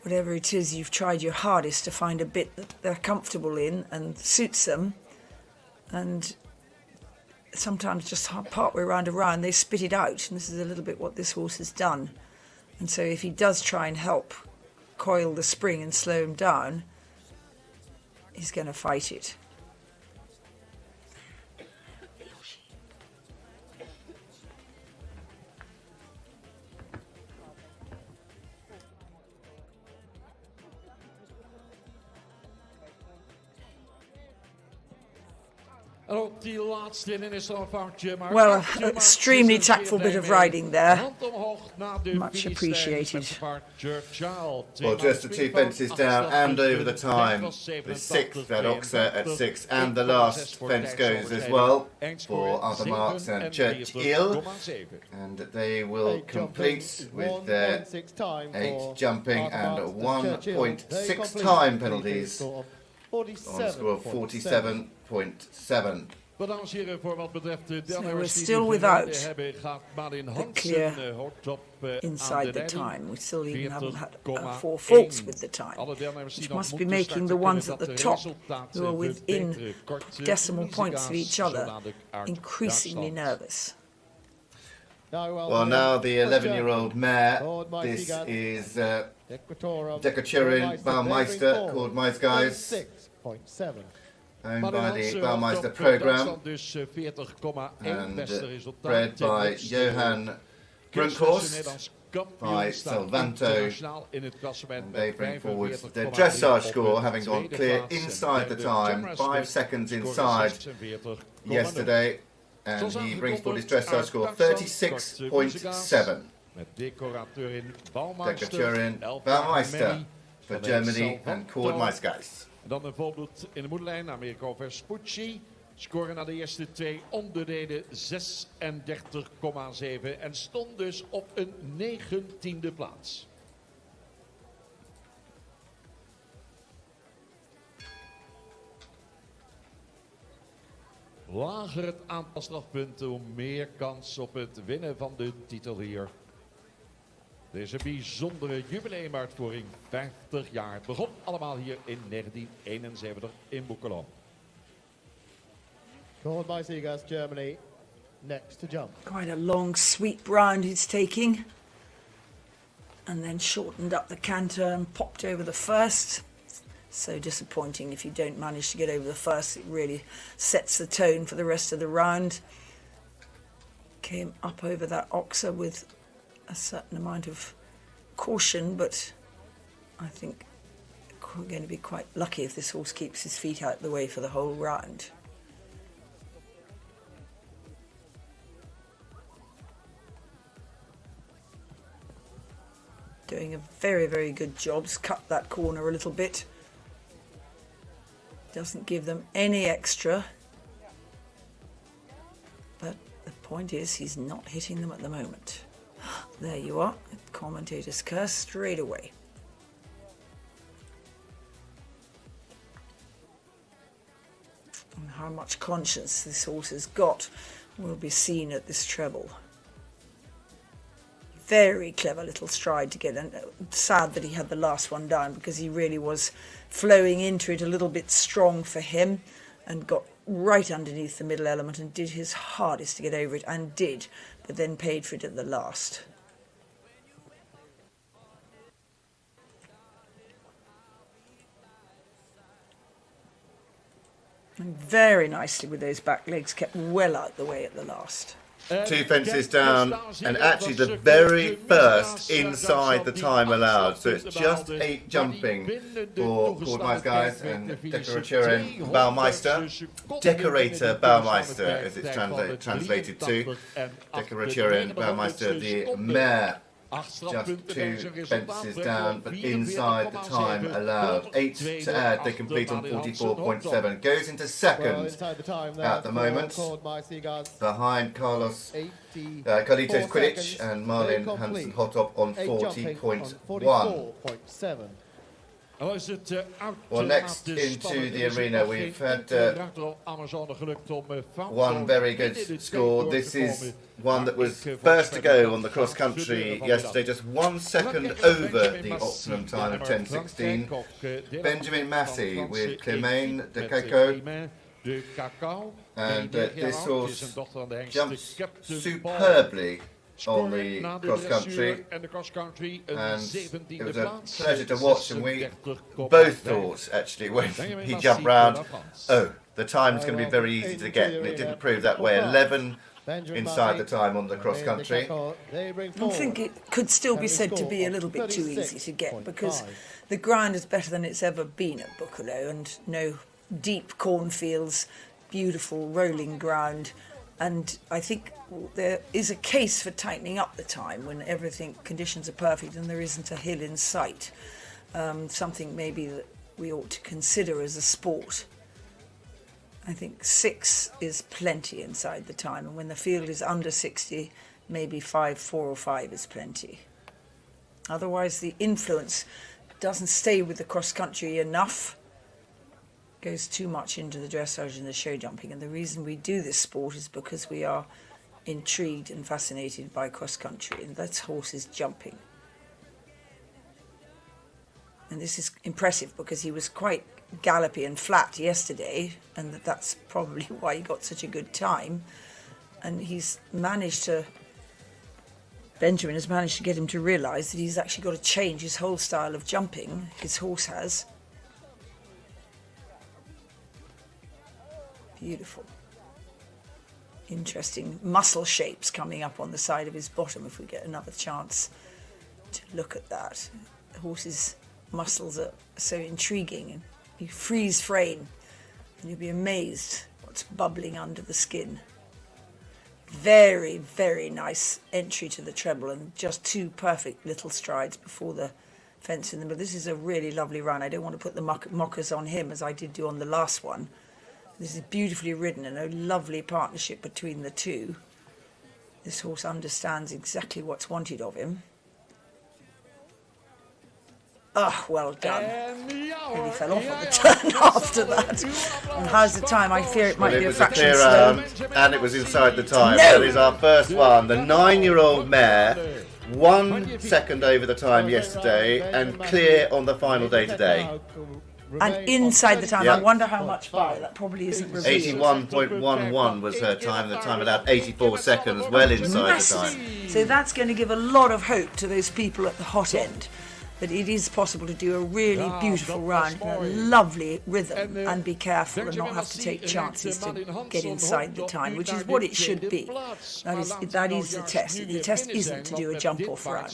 whatever it is, you've tried your hardest to find a bit that they're comfortable in and suits them. And sometimes just part way around they spit it out. And this is a little bit what this horse has done. And so if he does try and help coil the spring and slow him down, he's going to fight it. Well, an extremely tactful bit of riding there. Much appreciated. Well, just the two fences down and over the time. The sixth at Oxa at 6, and the last fence goes as well for Arthur Marks and Churchill. And they will complete with their 8 jumping and 1.6 time penalties on a score of 47.7. Maar dames en heren, voor wat betreft de So we're deelnemers die still nu without hebben, gaat Malin the Hansen clear hoort op aan de inside the leiding. time. We still even haven't had 40,1. four faults with the time, Alle deelnemers die which nog must be moeten making the starten, ones kunnen at the dat top, resultaat who are within verbeteren. Korte decimal points of Muzika's, each other, zo dadelijk uit increasingly Duitsland. nervous. Well, now the 11-year-old mare, this is Decochurin Baumeister, called Mice Guys, 6.7. owned Malin by the Hansen Baumeister op program, Duitsland dus 40,1 and beste resultaat. bred by Johan Brunkhorst by Salvanto. And they bring forward their dressage score, having gone clear inside the time, 5 seconds inside yesterday, and he brings forward his dressage score 36.7. Met decorateur in Decochurin Baumeister for Germany and called Mice Guys. En dan een volbloed in de moederlijn, Americo Vespucci. Scoren na de eerste 2 onderdelen 36,7 en stond dus op een 19e plaats. Lager het aantal strafpunten, hoe meer kans op het winnen van de titel hier. Deze bijzondere jubileumuitvoering, 50 jaar. Het begon allemaal hier in 1971 in Boekelo. Called by Seagas, Germany, next to jump. Quite a long sweep round he's taking. And then shortened up the canter and popped over the first. So disappointing if you don't manage to get over the first. It really sets the tone for the rest of the round. Came up over that oxer with a certain amount of caution, but I think we're going to be quite lucky if this horse keeps his feet out the way for the whole round. Doing a very, very good job. Cut that corner a little bit. Doesn't give them any extra. But the point is, he's not hitting them at the moment. There you are. Commentator's curse straight away. And how much conscience this horse has got will be seen at this treble. Very clever little stride to get, and sad that he had the last one down because he really was flowing into it a little bit strong for him and got right underneath the middle element and did his hardest to get over it, and did, but then paid for it at the last. And very nicely with those back legs, kept well out the way at the last. 2 fences down, and actually the very first inside the time allowed. So it's just 8 jumping for called Mice Guys and Decorateur Baumeister. Decorator Baumeister, as it's translated to. Decorateur Baumeister, the mare. Just 2 fences down, but inside the time allowed. 8 to add, they complete on 44.7. Goes into second at the moment, behind Carlitos Quidditch and Marlin Hansen Hotop on 40.1. Well, next into the arena, we've had one very good score. This is one that was first to go on the cross country yesterday, just 1 second over the optimum time of 10:16. Benjamin Massey with Clément de Cacao. And this horse jumps superbly on the cross country, and it was a pleasure to watch, and we both thought actually when he jumped round, oh, the time's going to be very easy to get, and it didn't prove that way. 11 inside the time on the cross country. I think it could still be said to be a little bit too easy to get, because the ground is better than it's ever been at Boekelo, and no deep cornfields, beautiful rolling ground. And I think there is a case for tightening up the time when conditions are perfect and there isn't a hill in sight. Something maybe that we ought to consider as a sport. I think 6 is plenty inside the time, and when the field is under 60, maybe 4 or 5 is plenty. Otherwise, the influence doesn't stay with the cross country enough, goes too much into the dressage and the show jumping. And the reason we do this sport is because we are intrigued and fascinated by cross country, and that's horses jumping. And this is impressive because he was quite gallopy and flat yesterday, and that's probably why he got such a good time. And Benjamin has managed to get him to realise that he's actually got to change his whole style of jumping, his horse has. Beautiful. Interesting muscle shapes coming up on the side of his bottom if we get another chance to look at that. The horse's muscles are so intriguing, and you freeze frame and you'll be amazed what's bubbling under the skin. Very, very nice entry to the treble, and just 2 perfect little strides before the fence in the middle. This is a really lovely run. I don't want to put the mockers on him as I did do on the last one. This is beautifully ridden and a lovely partnership between the two. This horse understands exactly what's wanted of him. Oh, well done. Really fell off on the turn after that. And how's the time? I fear it might be a fraction slow. And it was inside the time. No! That is our first one. The 9-year-old mare, 1 second over the time yesterday, and clear on the final day today. And inside the time, Yep. I wonder how much by. That probably isn't revealed. 81.11 was her time. The time allowed 84 seconds, well inside the time. So that's going to give a lot of hope to those people at the hot end, that it is possible to do a really beautiful round, a lovely rhythm, and be careful and not have to take chances to get inside the time, which is what it should be. That is the test. The test isn't to do a jump-off round.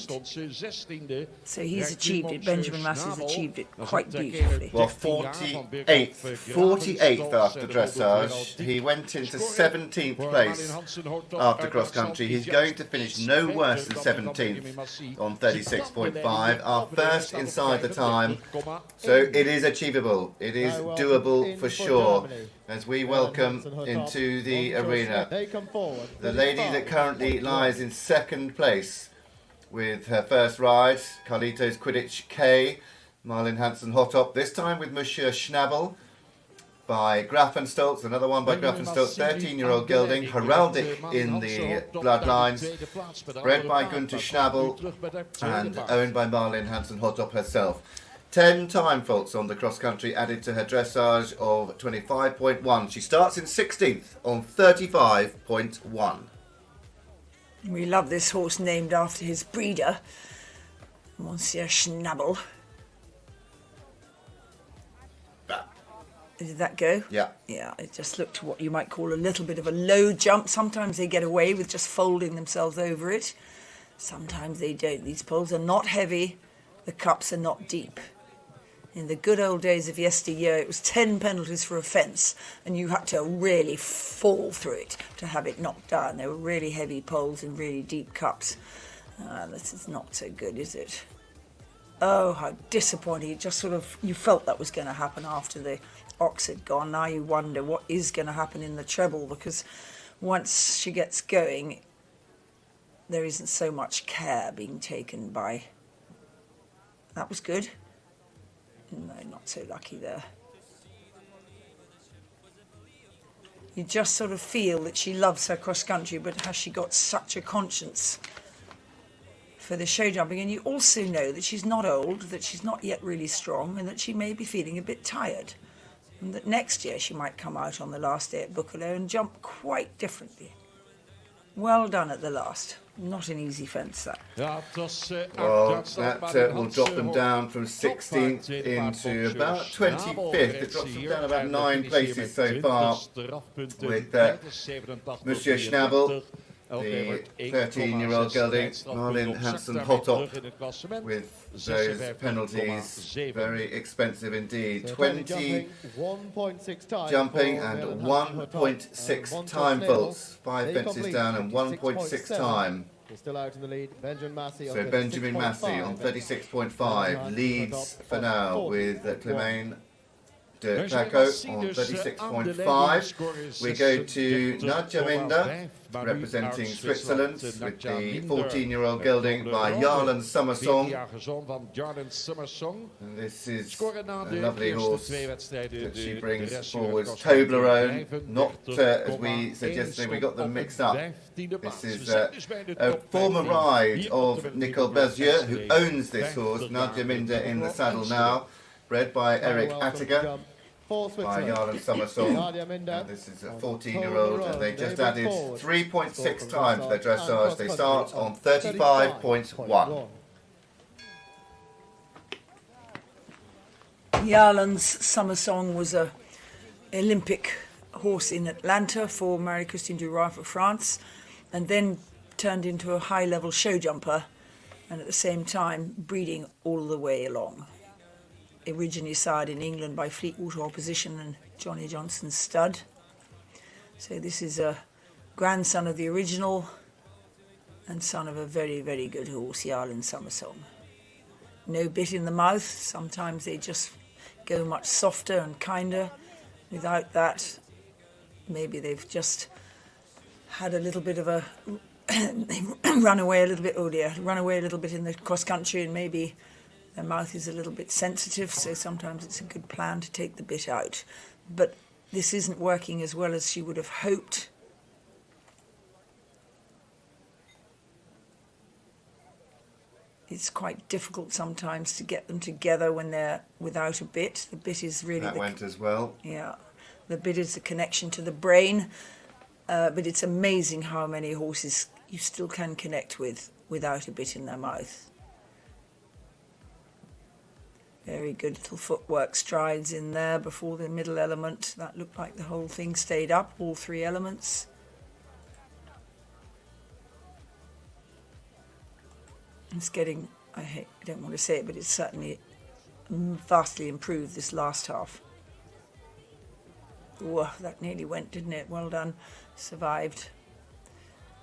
So he's achieved it. Benjamin Massey's achieved it quite beautifully. Well, 48th after dressage. He went into 17th place after cross country. He's going to finish no worse than 17th on 36.5. Our first inside the time, so it is achievable. It is doable for sure. As we welcome into the arena the lady that currently lies in 2nd place with her first ride, Carlitos Quidditch K, Marlin Hansen Hot Top, this time with Monsieur Schnabel by Grafenstolz, another one by Grafenstolz, 13-year-old gelding, heraldic in the bloodlines, bred by Gunther Schnabel and owned by Marlin Hansen Hot Top herself. 10 time faults on the cross country added to her dressage of 25.1. She starts in 16th on 35.1. We love this horse named after his breeder, Monsieur Schnabel. Did that go? Yeah. Yeah, it just looked what you might call a little bit of a low jump. Sometimes they get away with just folding themselves over it. Sometimes they don't. These poles are not heavy. The cups are not deep. In the good old days of yesteryear, it was 10 penalties for offence, and you had to really fall through it to have it knocked down. They were really heavy poles and really deep cups. This is not so good, is it? Oh, how disappointing. It just sort of, you felt that was going to happen after the ox had gone. Now you wonder what is going to happen in the treble, because once she gets going, there isn't so much care being taken by... That was good. No, not so lucky there. You just sort of feel that she loves her cross country, but has she got such a conscience for the show jumping? And you also know that she's not old, that she's not yet really strong, and that she may be feeling a bit tired. And that next year she might come out on the last day at Buccleuch and jump quite differently. Well done at the last. Not an easy fence, that. Well, that will drop them down from 16th into about 25th. It drops them down about 9 places so far with Monsieur Schnabel, the 13-year-old gelding, Marlin Hansen Hot Top, with those penalties, very expensive indeed. 20 jumping and 1.6 time faults, 5 fences down and 1.6 time. Still out in the lead, Benjamin Massey. So Benjamin Massey on 36.5 leads for now with Clemaine de Taco on 36.5. We go to Nadia Minda, representing Switzerland, with the 14-year-old gelding by Jarlen Summersong. And this is a lovely horse that she brings forward. Toblerone, not as we said yesterday, we got them mixed up. This is a former ride of Nicole Bezier, who owns this horse. Nadia Minda in the saddle now, bred by Eric Attiger, by Jarlen Summersong. And this is a 14-year-old, and they just added 3.6 times their dressage. They start on 35.1. Jarlen's Summersong was a Olympic horse in Atlanta for Marie-Christine Duroy for France, and then turned into a high-level show jumper, and at the same time breeding all the way along. Originally sired in England by Fleetwater Opposition and Johnny Johnson's stud. So this is a grandson of the original and son of a very, very good horse, Jarlen Summersong. No bit in the mouth. Sometimes they just go much softer and kinder. Without that, maybe they've just had a little bit of a they run away a little bit. Oh dear, run away a little bit in the cross country, and maybe their mouth is a little bit sensitive, so sometimes it's a good plan to take the bit out. But this isn't working as well as she would have hoped. It's quite difficult sometimes to get them together when they're without a bit. The bit is really... That went as well. Yeah, the bit is the connection to the brain. But it's amazing how many horses you still can connect with without a bit in their mouth. Very good little footwork, strides in there before the middle element. That looked like the whole thing stayed up, all three elements. It's getting, I don't want to say it, but it's certainly vastly improved this last half. Whoa, that nearly went, didn't it? Well done. Survived.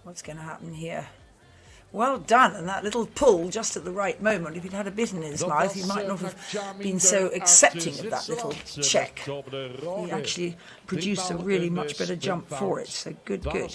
What's going to happen here? Well done, and that little pull just at the right moment. If he'd had a bit in his mouth, he might not have been so accepting of that little check. He actually produced a really much better jump for it, so good, good.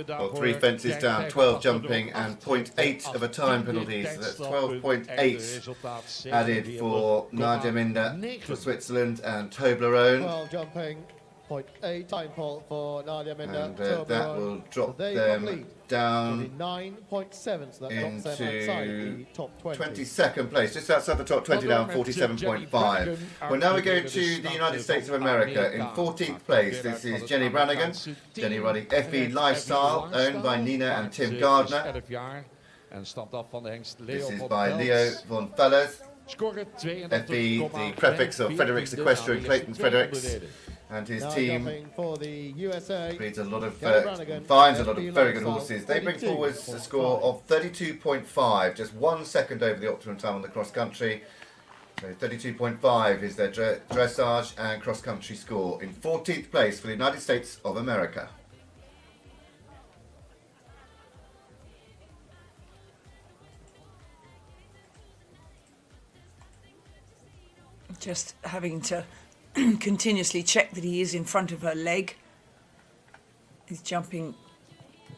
Well, 3 fences down, 12 jumping and 0.8 of a time penalty, so that's 12.8 added for Nadia Minda for Switzerland and Toblerone. 12 jumping, 0.8 time for Nadia Minda. And that will drop them down 9.7, so that knocks them outside the top 20. 22nd place, just outside the top 20 down, 47.5. Well, now we go to the United States of America. In 14th place, this is Jenny Brannigan. Jenny riding FE Lifestyle, owned by Nina and Tim Gardner. This is by Leo von Fellers. FE, the prefix of Fredericks Equestrian, Clayton Fredericks. And his team for the USA. Breeds a lot of, finds a lot of very good horses. They bring forward a score of 32.5, just 1 second over the optimum time on the cross country. So 32.5 is their dressage and cross country score. In 14th place for the United States of America. Just having to continuously check that he is in front of her leg. He's jumping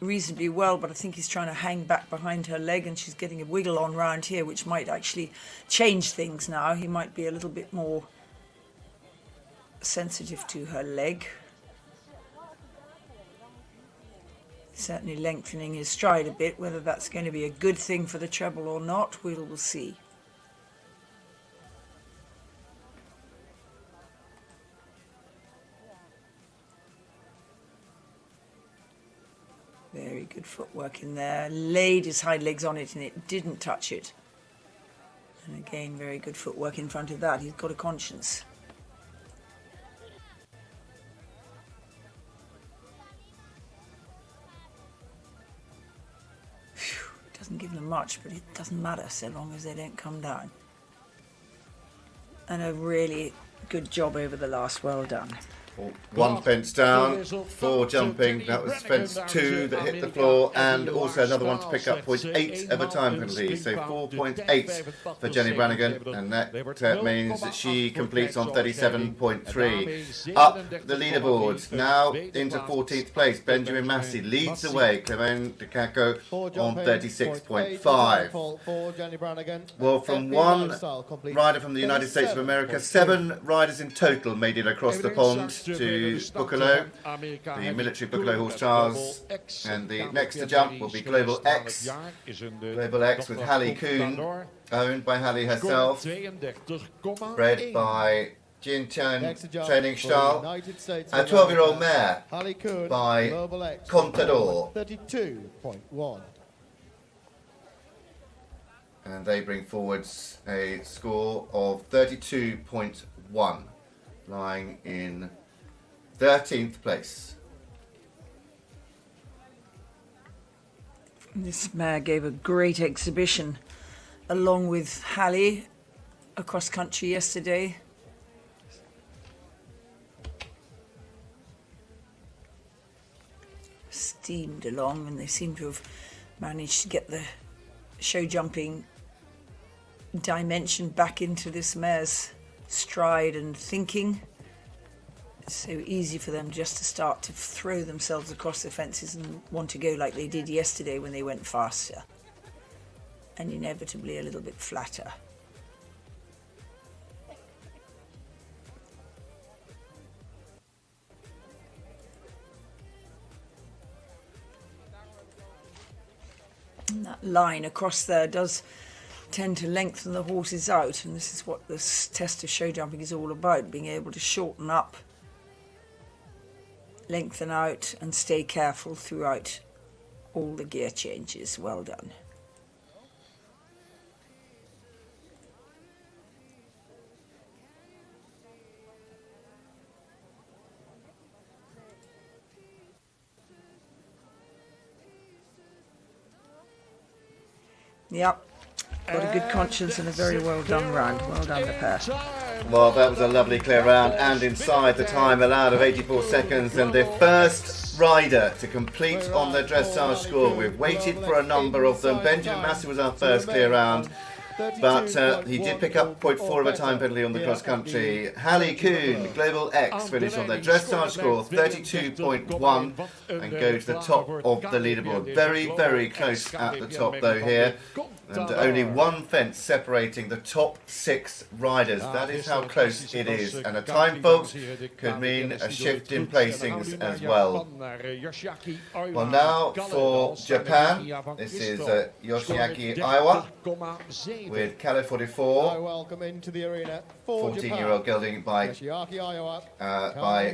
reasonably well, but I think he's trying to hang back behind her leg, and she's getting a wiggle on round here, which might actually change things now. He might be a little bit more sensitive to her leg. Certainly lengthening his stride a bit. Whether that's going to be a good thing for the treble or not, we'll see. Very good footwork in there. Laid his hind legs on it and it didn't touch it. And again, very good footwork in front of that. He's got a conscience. Whew, it doesn't give them much, but it doesn't matter so long as they don't come down. And a really good job over the last. Well done. One fence down, 4 jumping. That was fence 2 that hit the floor, and also another one to pick up points 8 of a time penalty. So 4.8 for Jenny Brannigan, and that means that she completes on 37.3. Up the leaderboard, now into 14th place. Benjamin Massey leads the way. Clement de Caco on 36.5. Well, from one rider from the United States of America, 7 riders in total made it across the pond to Buccolo, the military Buccolo Horse Trials, and the next to jump will be Global X. Global X with Hallie Kuhn, owned by Hallie herself, bred by Jin Chen Training Style, a 12-year-old mare by Contador. 32.1. And they bring forwards a score of 32.1, lying in 13th place. This mare gave a great exhibition along with Hallie across country yesterday. Steamed along, and they seem to have managed to get the show jumping dimension back into this mare's stride and thinking. It's so easy for them just to start to throw themselves across the fences and want to go like they did yesterday when they went faster and inevitably a little bit flatter. And that line across there does tend to lengthen the horses out, and this is what this test of show jumping is all about, being able to shorten up, lengthen out and stay careful throughout all the gear changes. Well done. Yep, got a good conscience and a very well done round. Well done, the pair. Well, that was a lovely clear round, and inside the time allowed of 84 seconds, and the first rider to complete on their dressage score. We've waited for a number of them. Benjamin Massey was our first clear round, but he did pick up 0.4 of a time penalty on the cross country. Hallie Kuhn, Global X, finished on their dressage score 32.1 and go to the top of the leaderboard. Very, very close at the top though here, and only 1 fence separating the top 6 riders. That is how close it is, and a time fault could mean a shift in placings as well. Well, now for Japan, this is Yoshiaki Aiwa with Cali 44, Welcome into the arena 14-year-old gelding by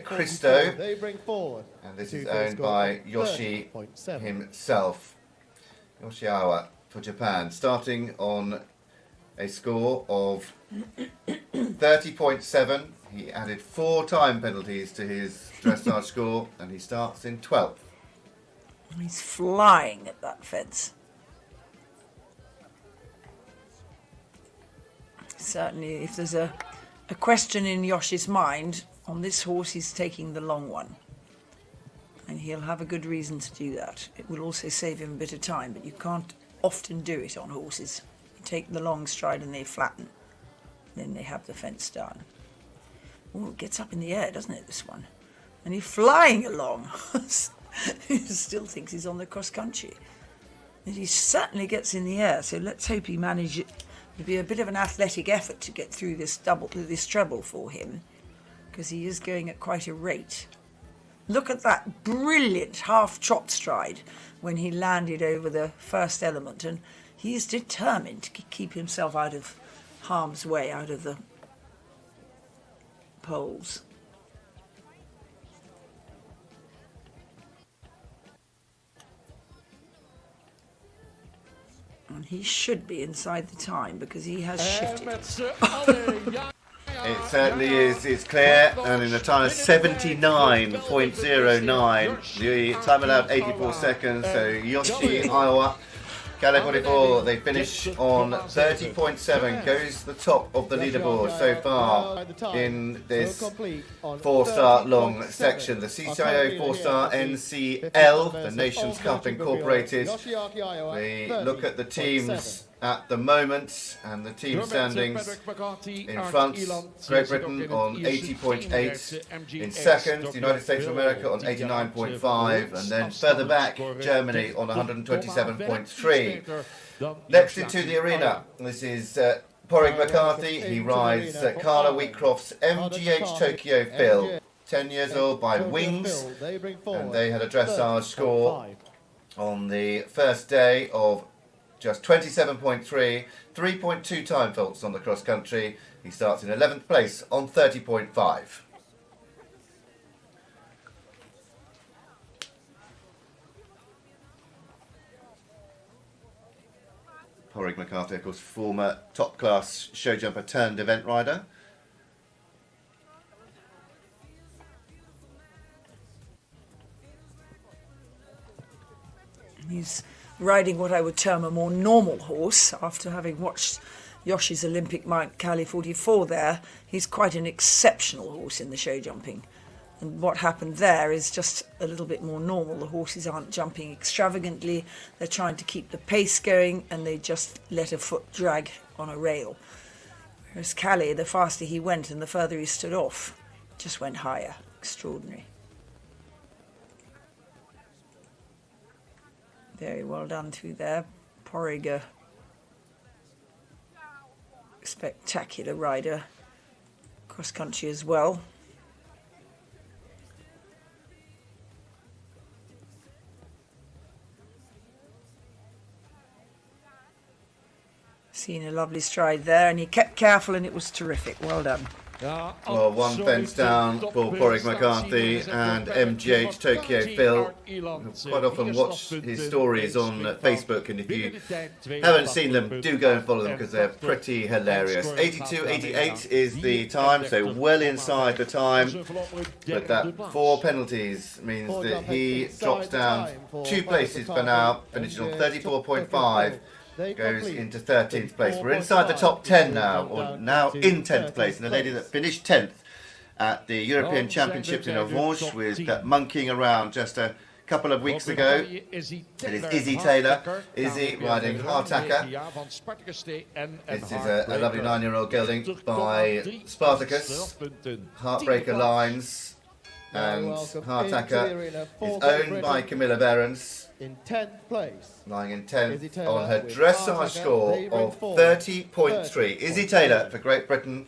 Christo, They bring forward, and this is owned by Yoshi himself. Yoshi Aiwa for Japan, starting on a score of 30.7. He added 4 time penalties to his dressage score, and he starts in 12th. He's flying at that fence. Certainly, if there's a question in Yoshi's mind, on this horse he's taking the long one. And he'll have a good reason to do that. It will also save him a bit of time, but you can't often do it on horses. You take the long stride and they flatten. Then they have the fence down. Oh, it gets up in the air, doesn't it, this one? And he's flying along. He still thinks he's on the cross country. And he certainly gets in the air, so let's hope he manages it. It'll be a bit of an athletic effort to get through this treble for him, because he is going at quite a rate. Look at that brilliant half-trot stride when he landed over the first element, and he is determined to keep himself out of harm's way, out of the poles. And he should be inside the time because he has shifted. It certainly is. It's clear, and in a time of 79.09, the time allowed 84 seconds. So Yoshi Aiwa Calais 44, they finish on 30.7, goes the top of the leaderboard so far in this 4-star long section. The CCIO 4-star NCL, the Nations Cup Incorporated. We look at the teams at the moment, and the team standings in front: Great Britain on 80.8, in second, the United States of America on 89.5, and then further back, Germany on 127.3. Next into the arena, this is Porrig McCarthy. He rides Carla Wheatcroft's MGH Tokyo Phil, 10 years old, by Wings, and they had a dressage score on the first day of just 27.3, 3.2 time faults on the cross country. He starts in 11th place on 30.5. Porrig McCarthy, of course, former top class show jumper turned event rider. He's riding what I would term a more normal horse. After having watched Yoshi's Olympic Mount Calais 44 there, he's quite an exceptional horse in the show jumping. And what happened there is just a little bit more normal. The horses aren't jumping extravagantly, they're trying to keep the pace going, and they just let a foot drag on a rail. Whereas Calais, the faster he went and the further he stood off, just went higher. Extraordinary. Very well done through there. Porrig, spectacular rider. Cross country as well. Seen a lovely stride there, and he kept careful, and it was terrific. Well done. Well, one fence down for Porrig McCarthy and MGH Tokyo Phil. Quite often watch his stories on Facebook, and if you haven't seen them, do go and follow them because they're pretty hilarious. 82.88 is the time, so well inside the time, but that 4 penalties means that he drops down 2 places for now, finishing on 34.5. Goes into 13th place. We're inside the top 10 now, or now in 10th place. And the lady that finished 10th at the European Championships in Avanches with that monkeying around just a couple of weeks ago. It is Izzy Taylor. Izzy riding Hardtacker. This is a lovely 9-year-old gelding by Spartacus. Heartbreaker Lines. And Hardtacker is owned by Camilla Behrens. In 10th place. Lying in 10th on her dressage score of 30.3. Izzy Taylor for Great Britain.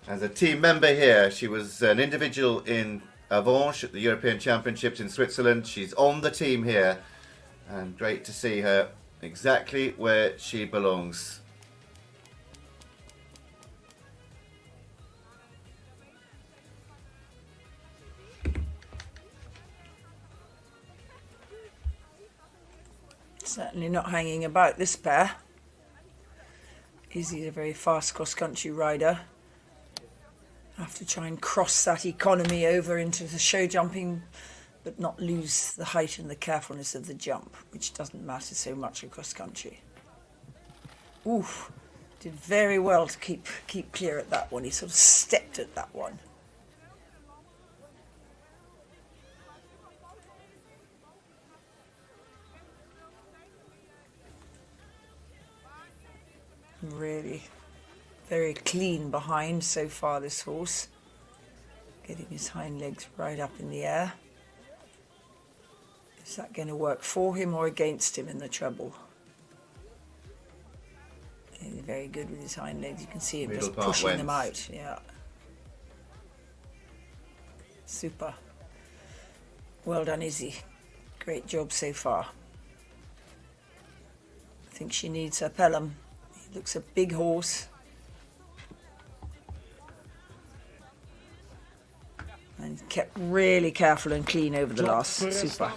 As a team member here, she was an individual in Avanches at the European Championships in Switzerland. She's on the team here, and great to see her exactly where she belongs. Certainly not hanging about, this pair. Izzy's a very fast cross-country rider. Have to try and cross that economy over into the show jumping, but not lose the height and the carefulness of the jump, which doesn't matter so much across country. Oof, did very well to keep clear at that one. He sort of stepped at that one. Really very clean behind so far, this horse. Getting his hind legs right up in the air. Is that going to work for him or against him in the treble? He's very good with his hind legs. You can see him just pushing them out. Yeah. Super. Well done, Izzy. Great job so far. I think she needs her Pelham. He looks a big horse. And kept really careful and clean over the last. Super.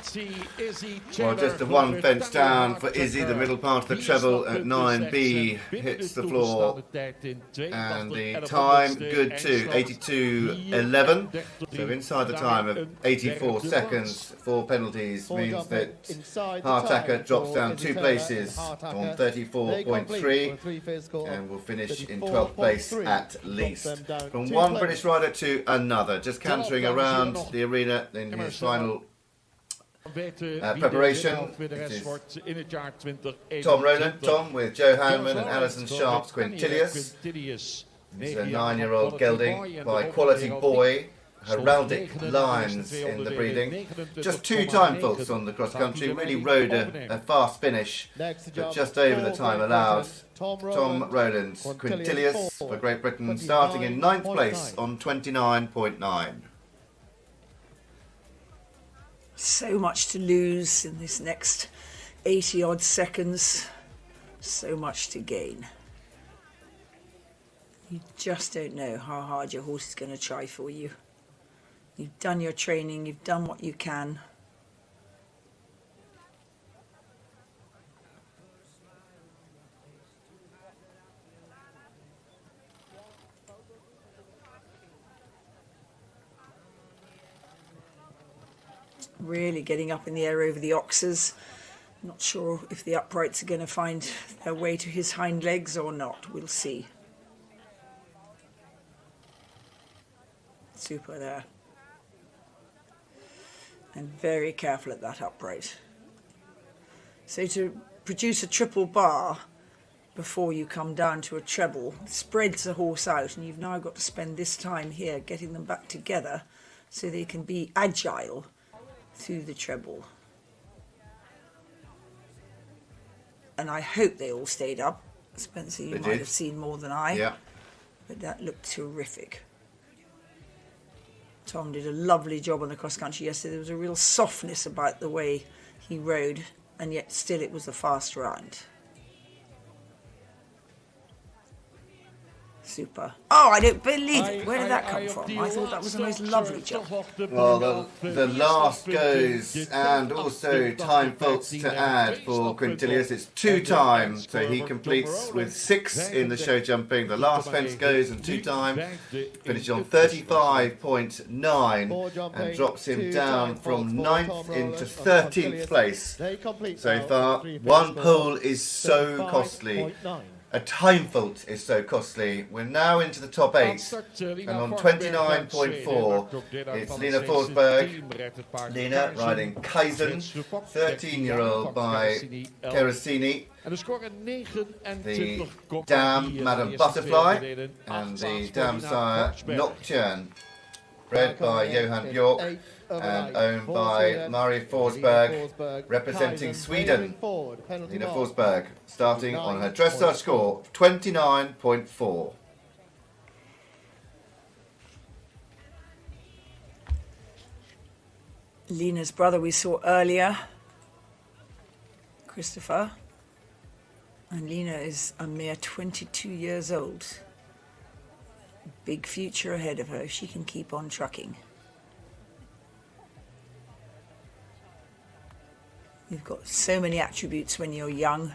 Well, just the one fence down for Izzy, the middle part of the treble at 9B hits the floor. And the time, good too, 82.11. So inside the time of 84 seconds, 4 penalties means that Hartacker drops down 2 places on 34.3 and will finish in 12th place at least. From one British rider to another, just cantering around the arena in his final preparation. It is Tom Rowland, Tom with Joe Hanman and Alison Sharp's Quintilius. This is a 9-year-old gelding by Quality Boy. Heraldic lines in the breeding. Just 2 time faults on the cross country. Really rode a fast finish, but just over the time allowed. Tom Rowland's Quintilius for Great Britain, starting in 9th place on 29.9. So much to lose in this next 80 odd seconds. So much to gain. You just don't know how hard your horse is going to try for you. You've done your training, you've done what you can. Really getting up in the air over the oxes. Not sure if the uprights are going to find their way to his hind legs or not. We'll see. Super there. And very careful at that upright. So to produce a triple bar before you come down to a treble spreads the horse out, and you've now got to spend this time here getting them back together so they can be agile through the treble. And I hope they all stayed up. Spencer, you might have seen more than I. Yeah. But that looked terrific. Tom did a lovely job on the cross country yesterday. There was a real softness about the way he rode, and yet still it was a fast round. Super. Oh, I don't believe it. Where did that come from? I thought that was the most lovely jump. Well, the last goes, and also time faults to add for Quintilius. It's 2 times, so he completes with 6 in the show jumping. The last fence goes and 2 time, finishes on 35.9 and drops him down from 9th into 13th place so far. 1 pole is so costly. A time fault is so costly. We're now into the top 8, and on 29.4, it's Lena Forsberg. Lena riding Kaizen, 13-year-old by Kerosini. The dam, Madame Butterfly, and the dam sire, Nocturne, bred by Johan Björk and owned by Marie Forsberg, representing Sweden. Lena Forsberg, starting on her dressage score of 29.4. Lena's brother we saw earlier, Christopher, and Lena is a mere 22 years old. Big future ahead of her if she can keep on trucking. You've got so many attributes when you're young.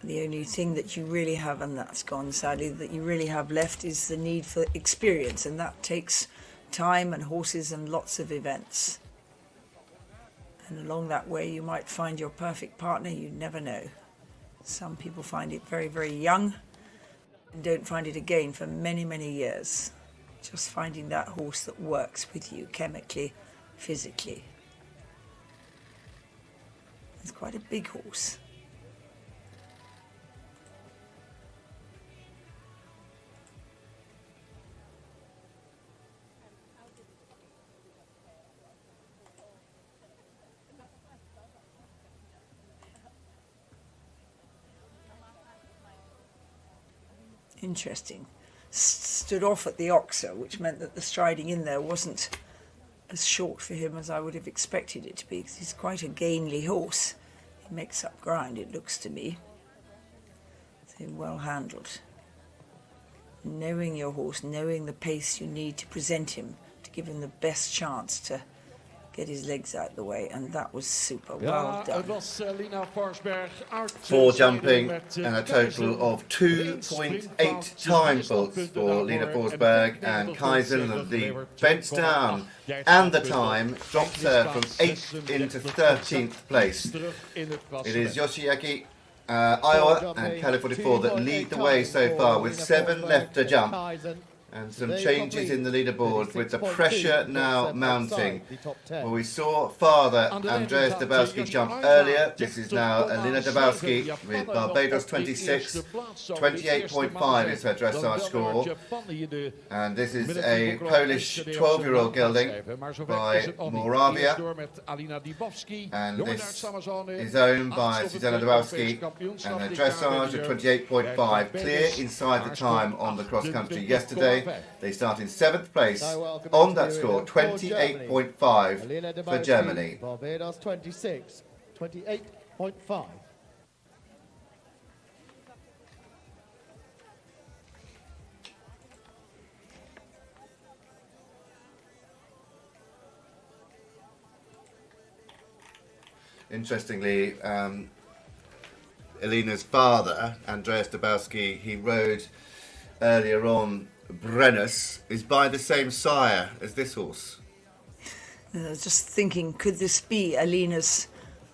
The only thing that you really have, and that's gone sadly, that you really have left is the need for experience, and that takes time and horses and lots of events. And along that way you might find your perfect partner, you never know. Some people find it very, very young and don't find it again for many, many years. Just finding that horse that works with you chemically, physically. It's quite a big horse. Interesting. Stood off at the Oxer, which meant that the striding in there wasn't as short for him as I would have expected it to be, because he's quite a gainly horse. He makes up ground, it looks to me. So well handled. Knowing your horse, knowing the pace you need to present him give him the best chance to get his legs out the way, and that was super. Well done. Het was Lina Forsberg uit 4 jumping and a total of 2.8 time faults for Lina Forsberg and Kaizen. The fence down and the time drops her from 8th into 13th place. It is Yoshiaki Iowa and Cali 44 that lead the way so far with 7 left to jump. And some changes in the leaderboard with the pressure now mounting. Well, we saw father Andreas Dabowski jump earlier. This is now Alina Dabowski with Barbados 26. 28.5 is her dressage score. And this is a Polish 12-year-old gelding by Moravia. And this is owned by Susanna Dabowski. And her dressage of 28.5, clear inside the time on the cross-country yesterday. They start in 7th place on that score, 28.5 for Germany. Barbados 26, 28.5. Interestingly, Alina's father, Andreas Dabowski, he rode earlier on Brennus, is by the same sire as this horse. I was just thinking, could this be Alina's,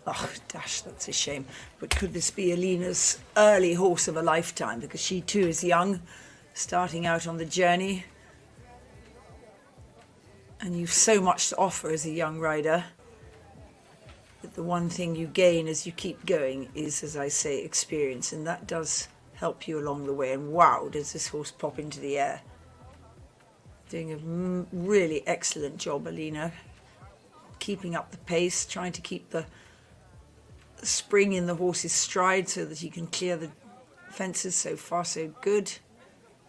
oh dash, that's a shame, but could this be Alina's early horse of a lifetime? Because she too is young, starting out on the journey. And you've so much to offer as a young rider. But the one thing you gain as you keep going is, as I say, experience. And that does help you along the way. And wow, does this horse pop into the air. Doing a really excellent job, Alina. Keeping up the pace, trying to keep the spring in the horse's stride so that he can clear the fences. So far, so good.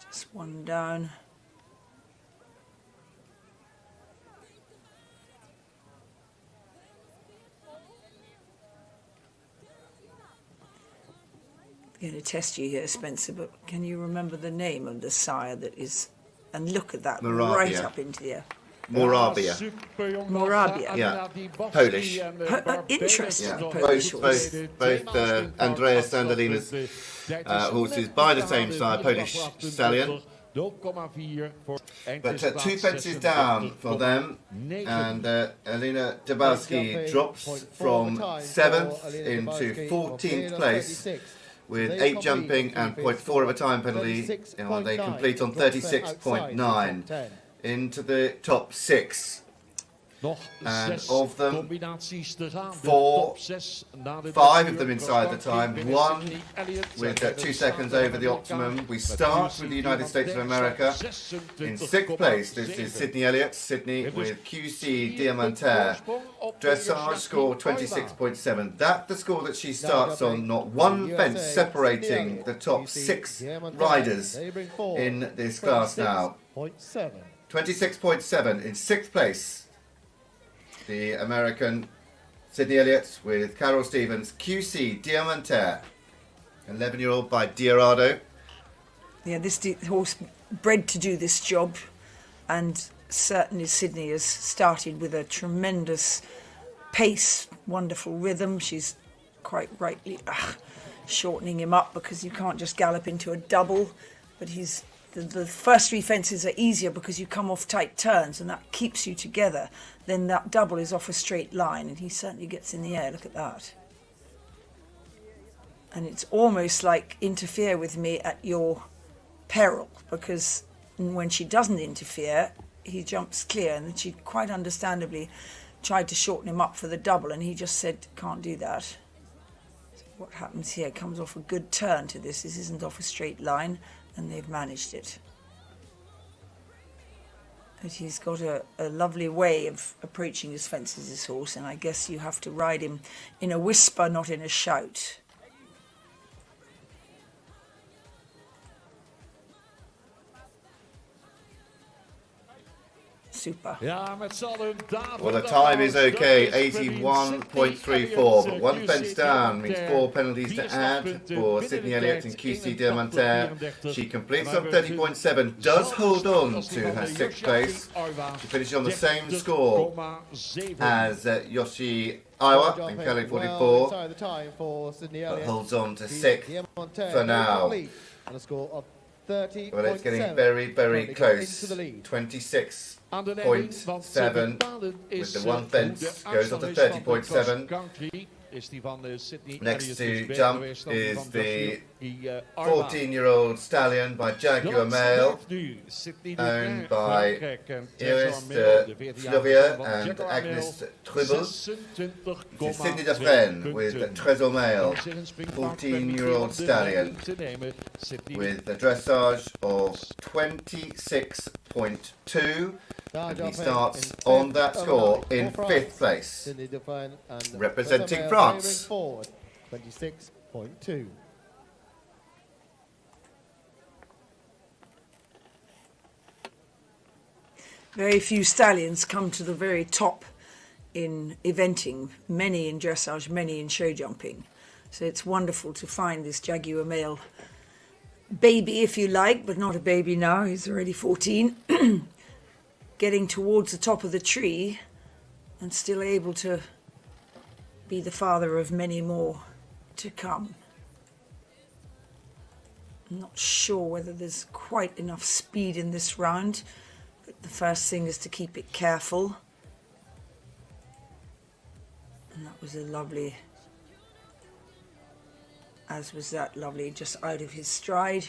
Just one down. I'm going to test you here, Spencer, but can you remember the name of the sire that is... And look at that, Moravia. Right up into the air. Moravia. Moravia. Yeah, Polish. Interesting. Yeah. Polish horse. Both Andreas and Alina's horses by the same side, Polish stallion. But 2 fences down for them, and Alina Dabowski drops from 7th into 14th place with 8 jumping and 0.4 of a time penalty. They complete on 36.9 into the top 6. And of them, 5 of them inside the time, 1 with 2 seconds over the optimum. We start with the United States of America. In 6th place, this is Sydney Elliott. Sydney with QC Diamantaire. Dressage score 26.7. That's the score that she starts on. Not one fence separating the top 6 riders in this class now. 26.7 in 6th place. The American Sydney Elliott with Carol Stevens, QC Diamantaire, 11-year-old by Diarado. Yeah, this horse bred to do this job, and certainly Sydney has started with a tremendous pace, wonderful rhythm. She's quite rightly shortening him up because you can't just gallop into a double, but he's... The first 3 fences are easier because you come off tight turns and that keeps you together. Then that double is off a straight line and he certainly gets in the air. Look at that. And it's almost like interfere with me at your peril, because when she doesn't interfere, he jumps clear, and she quite understandably tried to shorten him up for the double and he just said, can't do that. So what happens here? Comes off a good turn to this. This isn't off a straight line. And they've managed it. But he's got a lovely way of approaching his fences, this horse, and I guess you have to ride him in a whisper, not in a shout. Super. Ja, met z'n allen David. Well, the time is okay, 81.34, but one fence down means 4 penalties to add for Sydney Elliott and QC Diamantaire. She completes on 30.7, does hold on to her 6th place. She finishes on the same score as Yoshi Iowa in Cali 44, but holds on to 6th for now. Well, it's getting very, very close. 26.7 with the one fence, goes on to 30.7. Next to jump is the 14-year-old stallion by Jaguar Male, owned by Iris de Fleurier and Agnes Trubel. It's Sydney Dufresne with Trésor Male, 14-year-old stallion, with a dressage of 26.2. And he starts on that score in 5th place, representing France. 26.2. Very few stallions come to the very top in eventing, many in dressage, many in show jumping. So it's wonderful to find this Jaguar Male baby, if you like, but not a baby now, he's already 14. Getting towards the top of the tree and still able to be the father of many more to come. I'm not sure whether there's quite enough speed in this round, but the first thing is to keep it careful. And that was a lovely, as was that lovely, just out of his stride.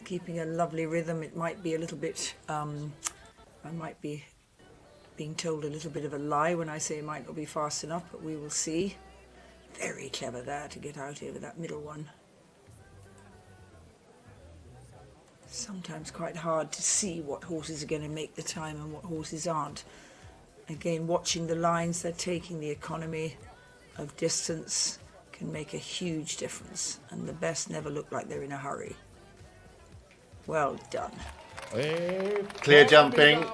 Keeping a lovely rhythm. It might be a little bit, I might be being told a little bit of a lie when I say it might not be fast enough, but we will see. Very clever there to get out over that middle one. Sometimes quite hard to see what horses are going to make the time and what horses aren't. Again, watching the lines they're taking, the economy of distance can make a huge difference, and the best never look like they're in a hurry. Well done. Clear jumping,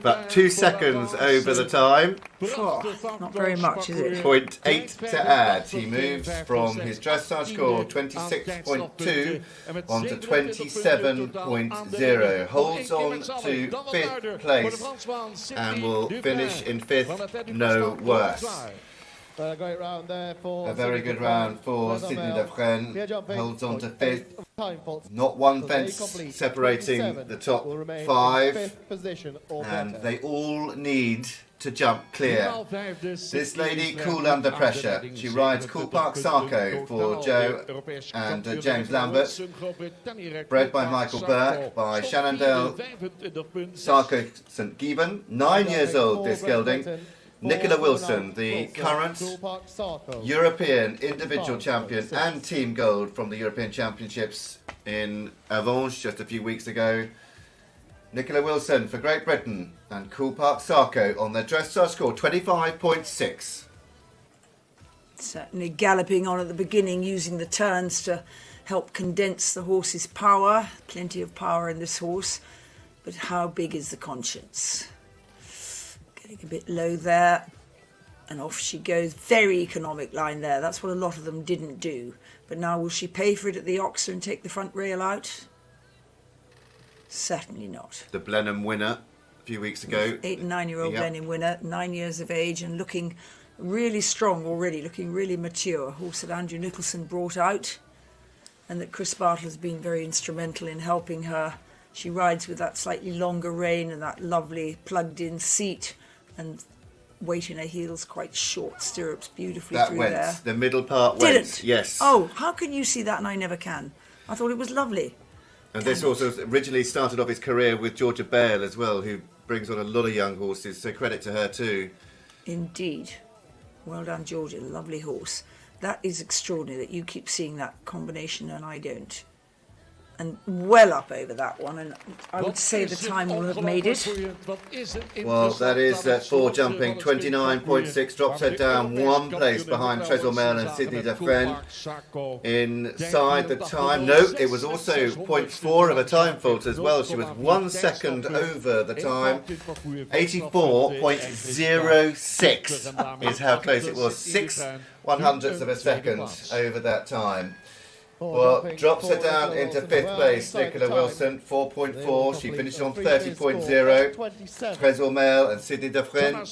but 2 seconds over the time. Oh, not very much, is it? 0.8 to add. He moves from his dressage score 26.2 on to 27.0. Holds on to 5th place and will finish in 5th, no worse. A great round there for a very good round for Sydney Dufresne. Holds on to 5th. Not one fence separating the top 5. And they all need to jump clear. This lady, cool under pressure. She rides Cool Park Sarko for Joe and James Lambert. Bred by Michael Burke by Shannondale Sarko St. Gibbon. 9 years old, this gelding. Nicola Wilson, the current European individual champion and team gold from the European Championships in Avange just a few weeks ago. Nicola Wilson for Great Britain and Cool Park Sarko on their dressage score 25.6. Certainly galloping on at the beginning, using the turns to help condense the horse's power. Plenty of power in this horse, but how big is the conscience? Getting a bit low there, and off she goes. Very economic line there. That's what a lot of them didn't do. But now will she pay for it at the Oxer and take the front rail out? Certainly not. The Blenheim winner a few weeks ago. 8 and 9-year-old Blenheim winner, 9 years of age and looking really strong already, looking really mature. A horse that Andrew Nicholson brought out and that Chris Bartle has been very instrumental in helping her. She rides with that slightly longer rein and that lovely plugged-in seat, and weight in her heels, quite short stirrups, beautifully that through went. there. The middle part Did went. it? Yes. Oh, how can you see that and I never can? I thought it was lovely. And this also originally started off his career with Georgia Bale as well, who brings on a lot of young horses, so credit to her too. Indeed. Well done, Georgia. Lovely horse. That is extraordinary that you keep seeing that combination and I don't. and well up over that one, and I would say the time will have made it. Well, that is for jumping 29.6, drops her down 1 place behind Trezelmel and Sydney Defren. Inside the time, no, it was also 0.4 of a time fault as well. She was 1 second over the time. 84.06 is how close it was. 6/100ths of a second over that time. Well, drops her down into 5th place, Nicola Wilson, 4.4. She finished on 30.0. Trezelmel and Sydney Defren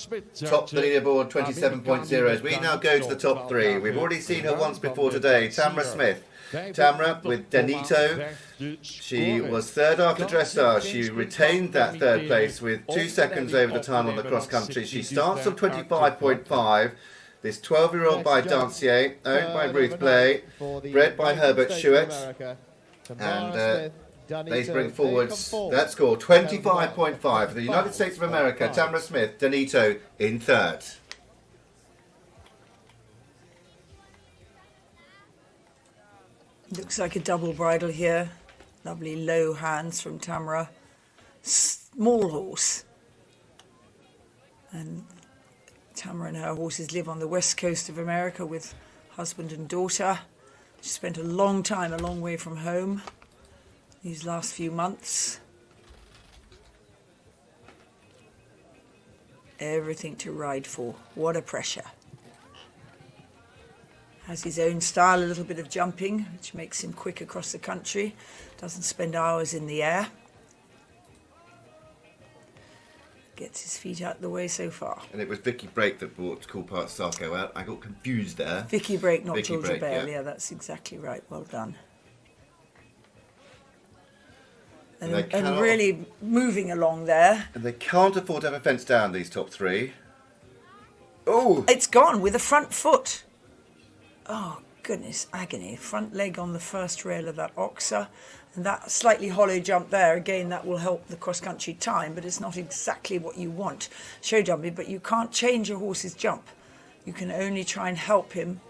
top the leaderboard, 27.0. As we now go to the top 3. We've already seen her once before today, Tamra Smith. Tamra with Danito. She was 3rd after dressage. She retained that 3rd place with 2 seconds over the time on the cross country. She starts on 25.5. This 12-year-old by Dancier, owned by Ruth Blay, bred by Herbert Schuett, and they bring forward that score, 25.5 for the United States of America. Tamra Smith, Danito in 3rd. Looks like a double bridle here. Lovely low hands from Tamra. Small horse. And Tamra and her horses live on the west coast of America with husband and daughter. She spent a long time a long way from home these last few months. Everything to ride for. What a pressure. Has his own style, a little bit of jumping, which makes him quick across the country. Doesn't spend hours in the air. Gets his feet out the way so far. And it was Vicky Brake that brought Cool Part Sarko out. I got confused there. Vicky Brake, not Vicky Georgia Brake, Bale. yeah. Yeah, that's exactly right. Well done. And really moving along there. And they can't afford to have a fence down, these top 3. Oh! It's gone with a front foot. Oh, goodness, agony. Front leg on the first rail of that oxer. And that slightly hollow jump there, again, that will help the cross-country time, but it's not exactly what you want. Show jumping, but you can't change a horse's jump. You can only try and help him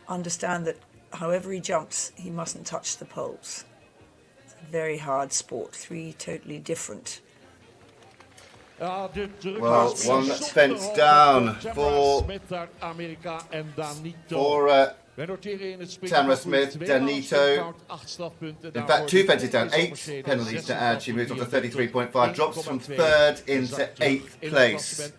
understand that however he jumps, he mustn't touch the poles. It's a very hard sport, 3 totally different. Well, one fence down for Tamra Smith, Danito. In fact, 2 fences down, 8 penalties to add. She moves on to 33.5, drops from 3rd into 8th place.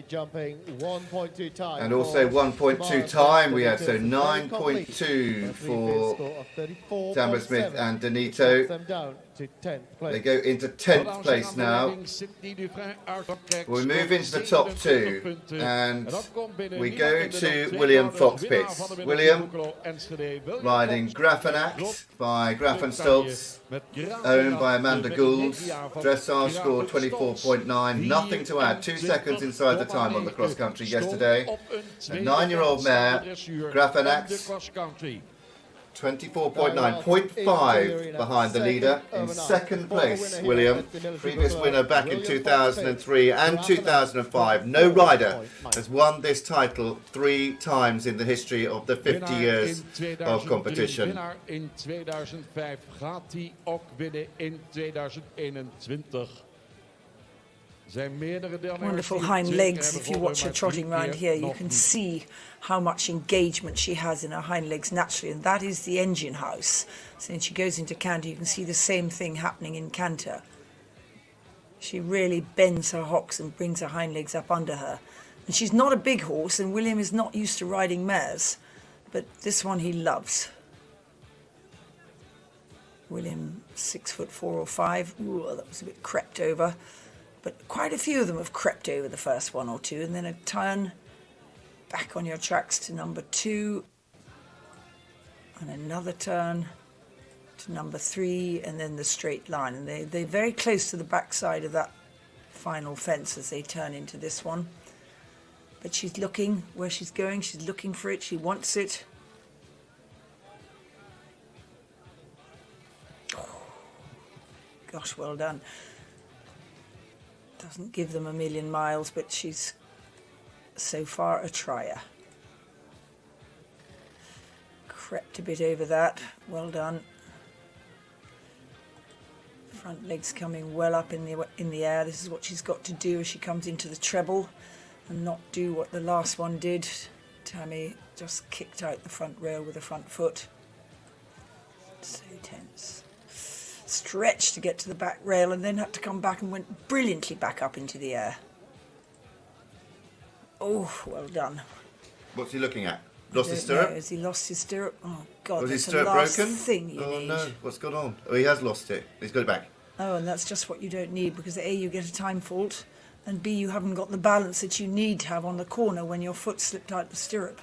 Jumping 1.2 time. And also 1.2 time we had, so 9.2 for Tamra Smith and Danito. They go into 10th place now. We move into the top 2 and we go to William Foxpitz. William riding Grafenacht by Grafenstolz, owned by Amanda Gould. Dressage score 24.9, nothing to add, 2 seconds inside the time on the cross country yesterday. A 9-year-old mare, Grafenacht, 24.9, 0.5 behind the leader. In 2nd place, William, previous winner back in 2003 and 2005. No rider has won this title 3 times in the history of the 50 years of competition. In 2005 gaat hij ook winnen in 2021. Wonderful hind legs. If you watch her trotting around here, you can see how much engagement she has in her hind legs naturally, and that is the engine house. So when she goes into canter, you can see the same thing happening in canter. She really bends her hocks and brings her hind legs up under her. And she's not a big horse, and William is not used to riding mares, but this one he loves. William, 6'4" or 5. Ooh, that was a bit crept over. But quite a few of them have crept over the first 1 or 2, and then a turn back on your tracks to number 2, and another turn to number 3, and then the straight line. And they're very close to the backside of that final fence as they turn into this one. But she's looking where she's going, she's looking for it, she wants it. Oh, gosh, well done. Doesn't give them a million miles, but she's so far a trier. Crept a bit over that. Well done. Front legs coming well up in the air. This is what she's got to do as she comes into the treble and not do what the last one did. Tammy just kicked out the front rail with the front foot. So tense. Stretched to get to the back rail and then had to come back and went brilliantly back up into the air. Oh, well done. What's he looking at? Lost his stirrup? Has he lost his stirrup? Oh, God, Was his that's stirrup the last broken? thing you need. No, what's gone on? Oh, he has lost it. He's got it back. Oh, and that's just what you don't need, because A, you get a time fault, and B, you haven't got the balance that you need to have on the corner when your foot slipped out the stirrup.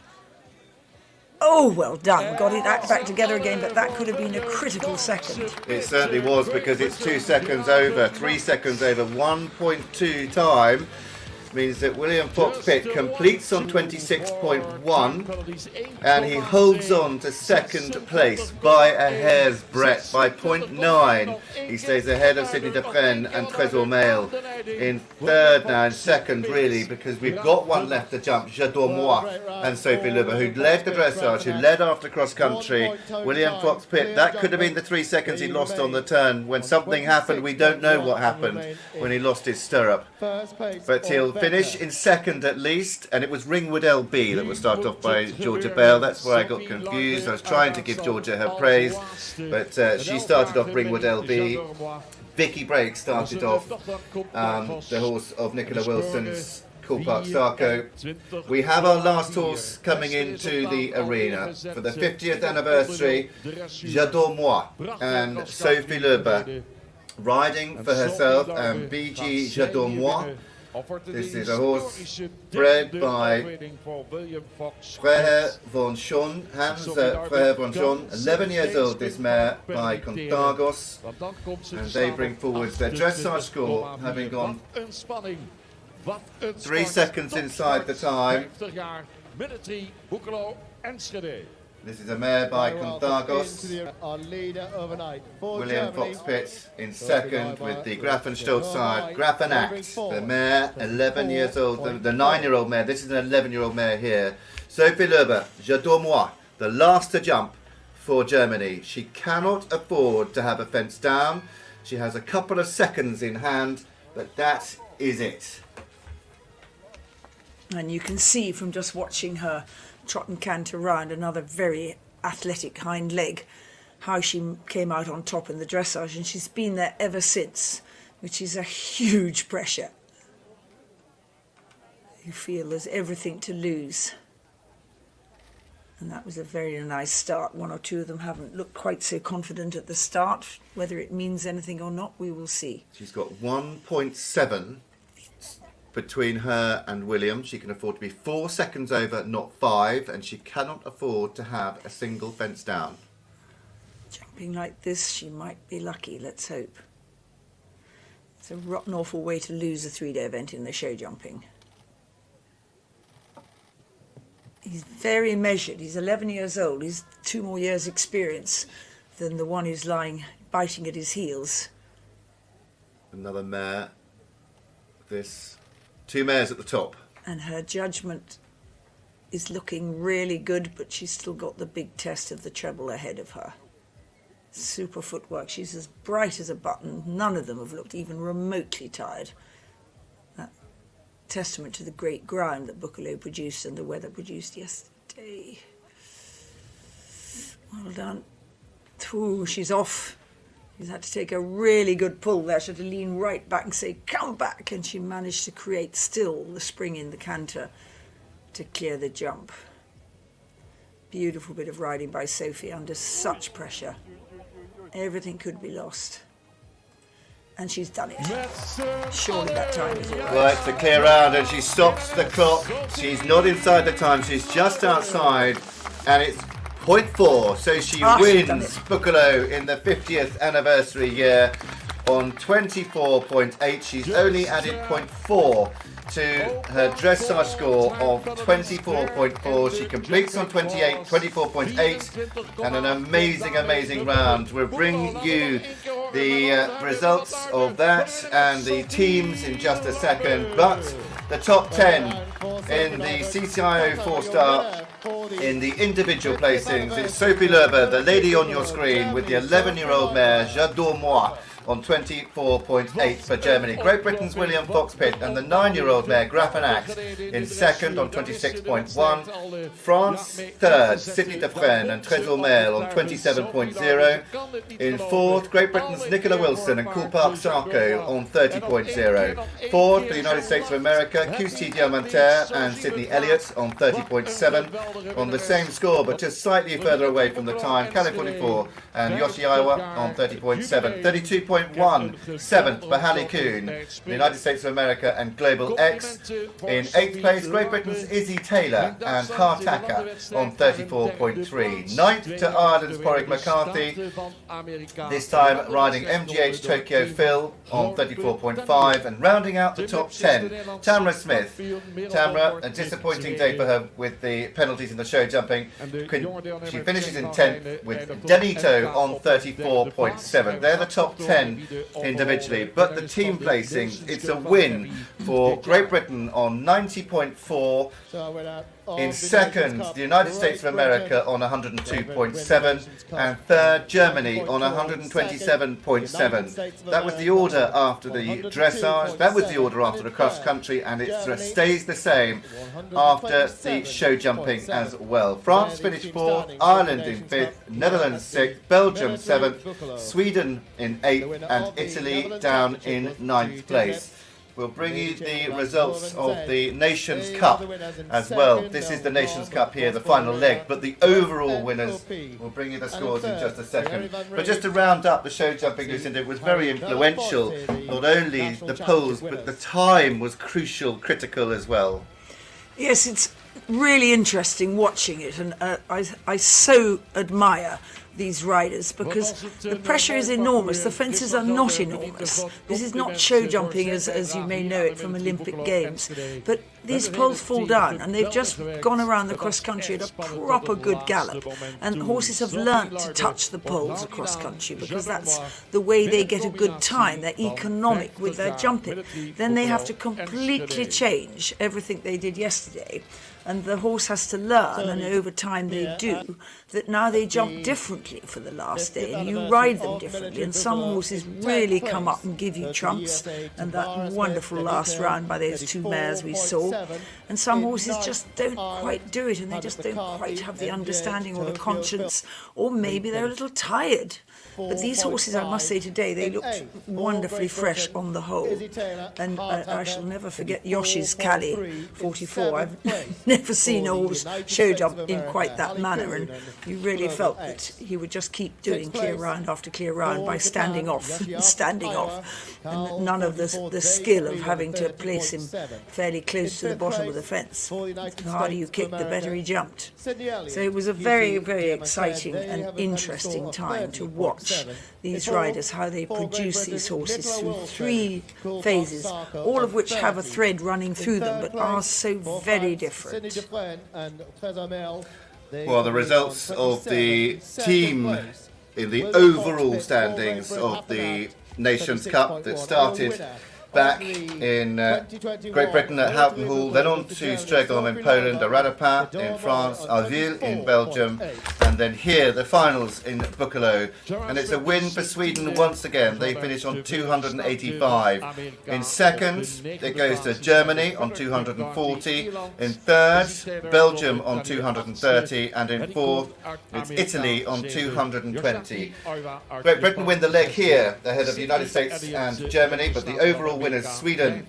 Oh, well done. Got it back together again, but that could have been a critical second. It certainly was, because it's 2 seconds over, 3 seconds over, 1.2 time. Means that William Fox-Pitt completes on 26.1 and he holds on to second place by a hair's breadth, by 0.9. He stays ahead of Sydney Dufresne and Trésor Mail in third now, and second really, because we've got one left to jump, J'adore moi and Sophie Luber, who led the dressage, who led after cross country. William Fox-Pitt, that could have been the 3 seconds he lost on the turn. When something happened, we don't know what happened when he lost his stirrup. But he'll finish in second at least, and it was Ringwood LB that was started off by Georgia Bell. That's where I got confused. I was trying to give Georgia her praise, but she started off Ringwood LB. Vicky Brake started off the horse of Nicola Wilson's Cool Park Starco. We have our last horse coming into the arena for the 50th anniversary, J'adore moi, and Sophie Luber riding for herself, and BG J'adore moi. This is a horse bred by Freiherr von Schon, Hans Freiherr von Schon, 11 years old, this mare by Contagos, and they bring forward their dressage score, having gone 3 seconds inside the time. This is a mare by Contagos. William Fox-Pitt in second with the Grafenstolz side. Grafenacht, the mare, 11 years old, the 9-year-old mare. This is an 11-year-old mare here. Sophie Luber, J'adore moi, the last to jump for Germany. She cannot afford to have a fence down. She has a couple of seconds in hand, but that is it. And you can see from just watching her trot and canter round, another very athletic hind leg, how she came out on top in the dressage, and she's been there ever since, which is a huge pressure. You feel there's everything to lose. And that was a very nice start. One or two of them haven't looked quite so confident at the start. Whether it means anything or not, we will see. She's got 1.7 between her and William. She can afford to be 4 seconds over, not 5, and she cannot afford to have a single fence down. Jumping like this, she might be lucky, let's hope. It's a rotten awful way to lose a 3-day event in the show jumping. He's very measured. He's 11 years old. He's 2 more years experience than the one who's lying, biting at his heels. Another mare. This 2 mares at the top. And her judgment is looking really good, but she's still got the big test of the treble ahead of her. Super footwork. She's as bright as a button. None of them have looked even remotely tired. That testament to the great ground that Buccolo produced and the weather produced yesterday. Well done. Ooh, she's off. She's had to take a really good pull there. She had to lean right back and say, come back. And she managed to create still the spring in the canter to clear the jump. Beautiful bit of riding by Sophie under such pressure. Everything could be lost. And she's done it. Surely that time is all right. Right, to clear round, and she stops the clock. She's not inside the time, she's just outside, and it's 0.4, so she wins Buccolo in the 50th anniversary year on 24.8. She's only added 0.4 to her dressage score of 24.4. She completes on 24.8, and an amazing round. We'll bring you the results of that and the teams in just a second, but the top 10 in the CCIO 4-star In the individual placings, it's Sophie Loeber, the lady on your screen, with the 11-year-old mare J'adore Moi on 24.8 for Germany. Great Britain's William Fox-Pitt and the 9-year-old mare Grafenax in second on 26.1. France third, Sydney Defresne and Trésor Mail on 27.0. In fourth, Great Britain's Nicola Wilson and Cool Park Sarko on 30.0. Fourth, the United States of America, QC Diamantaire and Sydney Elliott on 30.7. On the same score, but just slightly further away from the time, California 4 and Yoshi Iowa on 30.7. 32.1 seventh for Hallie Kuhn, the United States of America and Global X. In 8th place, Great Britain's Izzy Taylor and Hartaka on 34.3. 9th to Ireland's Porrick McCarthy, this time riding MGH Tokyo Phil on 34.5, and rounding out the top 10, Tamra Smith. Tamra, a disappointing day for her with the penalties in the show jumping. She finishes in 10th with Denito on 34.7. They're the top 10 individually, but the team placings, it's a win for Great Britain on 90.4. In second, the United States of America on 102.7, and third, Germany on 127.7. That was the order after the dressage, that was the order after the cross country, and it stays the same after the show jumping as well. France finished 4th, Ireland in 5th, Netherlands 6th, Belgium 7th, Sweden in 8th, and Italy down in 9th place. We'll bring you the results of the Nations Cup as well. This is the Nations Cup here, the final leg, but the overall winners, we'll bring you the scores in just a second. But just to round up the show jumping, Lucinda, it was very influential, not only the polls, but the time was crucial, critical as well. Yes, it's really interesting watching it, and I so admire these riders because the pressure is enormous. The fences are not enormous. This is not show jumping as you may know it from Olympic Games, but these poles fall down, and they've just gone around the cross country at a proper good gallop, and horses have learnt to touch the poles across country because that's the way they get a good time. They're economic with their jumping. Then they have to completely change everything they did yesterday, and the horse has to learn, and over time they do, that now they jump differently for the last day, and you ride them differently, and some horses really come up and give you trumps, and that wonderful last round by those two mares we saw, and some horses just don't quite do it, and they just don't quite have the understanding or the conscience, or maybe they're a little tired. But these horses, I must say today, they looked wonderfully fresh on the whole. And I shall never forget Yoshi's Cali, 44. I've never seen a horse show jump in quite that manner. And you really felt that he would just keep doing clear round after clear round by standing off and standing off. And none of the skill of having to place him fairly close to the bottom of the fence. The harder you kicked, the better he jumped. So it was a very, very exciting and interesting time to watch these riders, how they produce these horses through 3 phases, all of which have a thread running through them, but are so very different. Well, the results of the team in the overall standings of the Nations Cup that started back in Great Britain at Houghton Hall, then on to Stregom in Poland, Aradapin in France, Alville in Belgium, and then here the finals in Buccolo. And it's a win for Sweden once again. They finish on 285. In second, it goes to Germany on 240. In third, Belgium on 230. And in fourth, it's Italy on 220. Great Britain win the leg here ahead of the United States and Germany, but the overall winners, Sweden,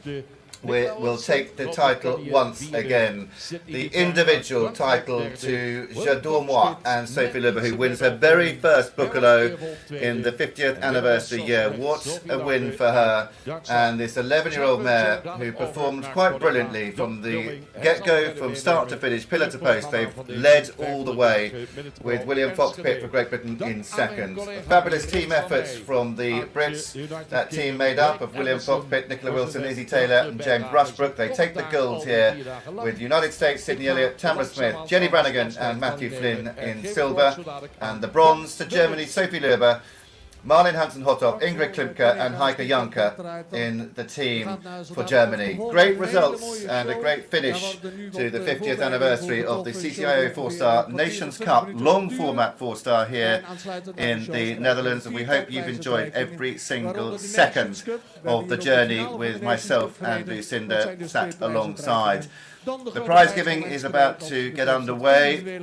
will take the title once again. The individual title to J'adore Moi and Sophie Loeber, who wins her very first Buccolo in the 50th anniversary year. What a win for her. And this 11-year-old mare who performed quite brilliantly from the get-go, from start to finish, pillar to post. They've led all the way with William Fox-Pitt for Great Britain in second. A fabulous team efforts from the Brits. That team made up of William Fox-Pitt, Nicola Wilson, Izzy Taylor and James Rushbrook. They take the gold here with United States, Sydney Elliott, Tamra Smith, Jenny Brannigan and Matthew Flynn in silver, and the bronze to Germany, Sophie Loeber Marlin Hansen-Hottop, Ingrid Klimke and Heike Janke in the team for Germany. Great results and a great finish to the 50th anniversary of the CCIO 4-star Nations Cup long format 4-star here in the Netherlands, and we hope you've enjoyed every single second of the journey with myself and Lucinda sat alongside. The prize giving is about to get underway.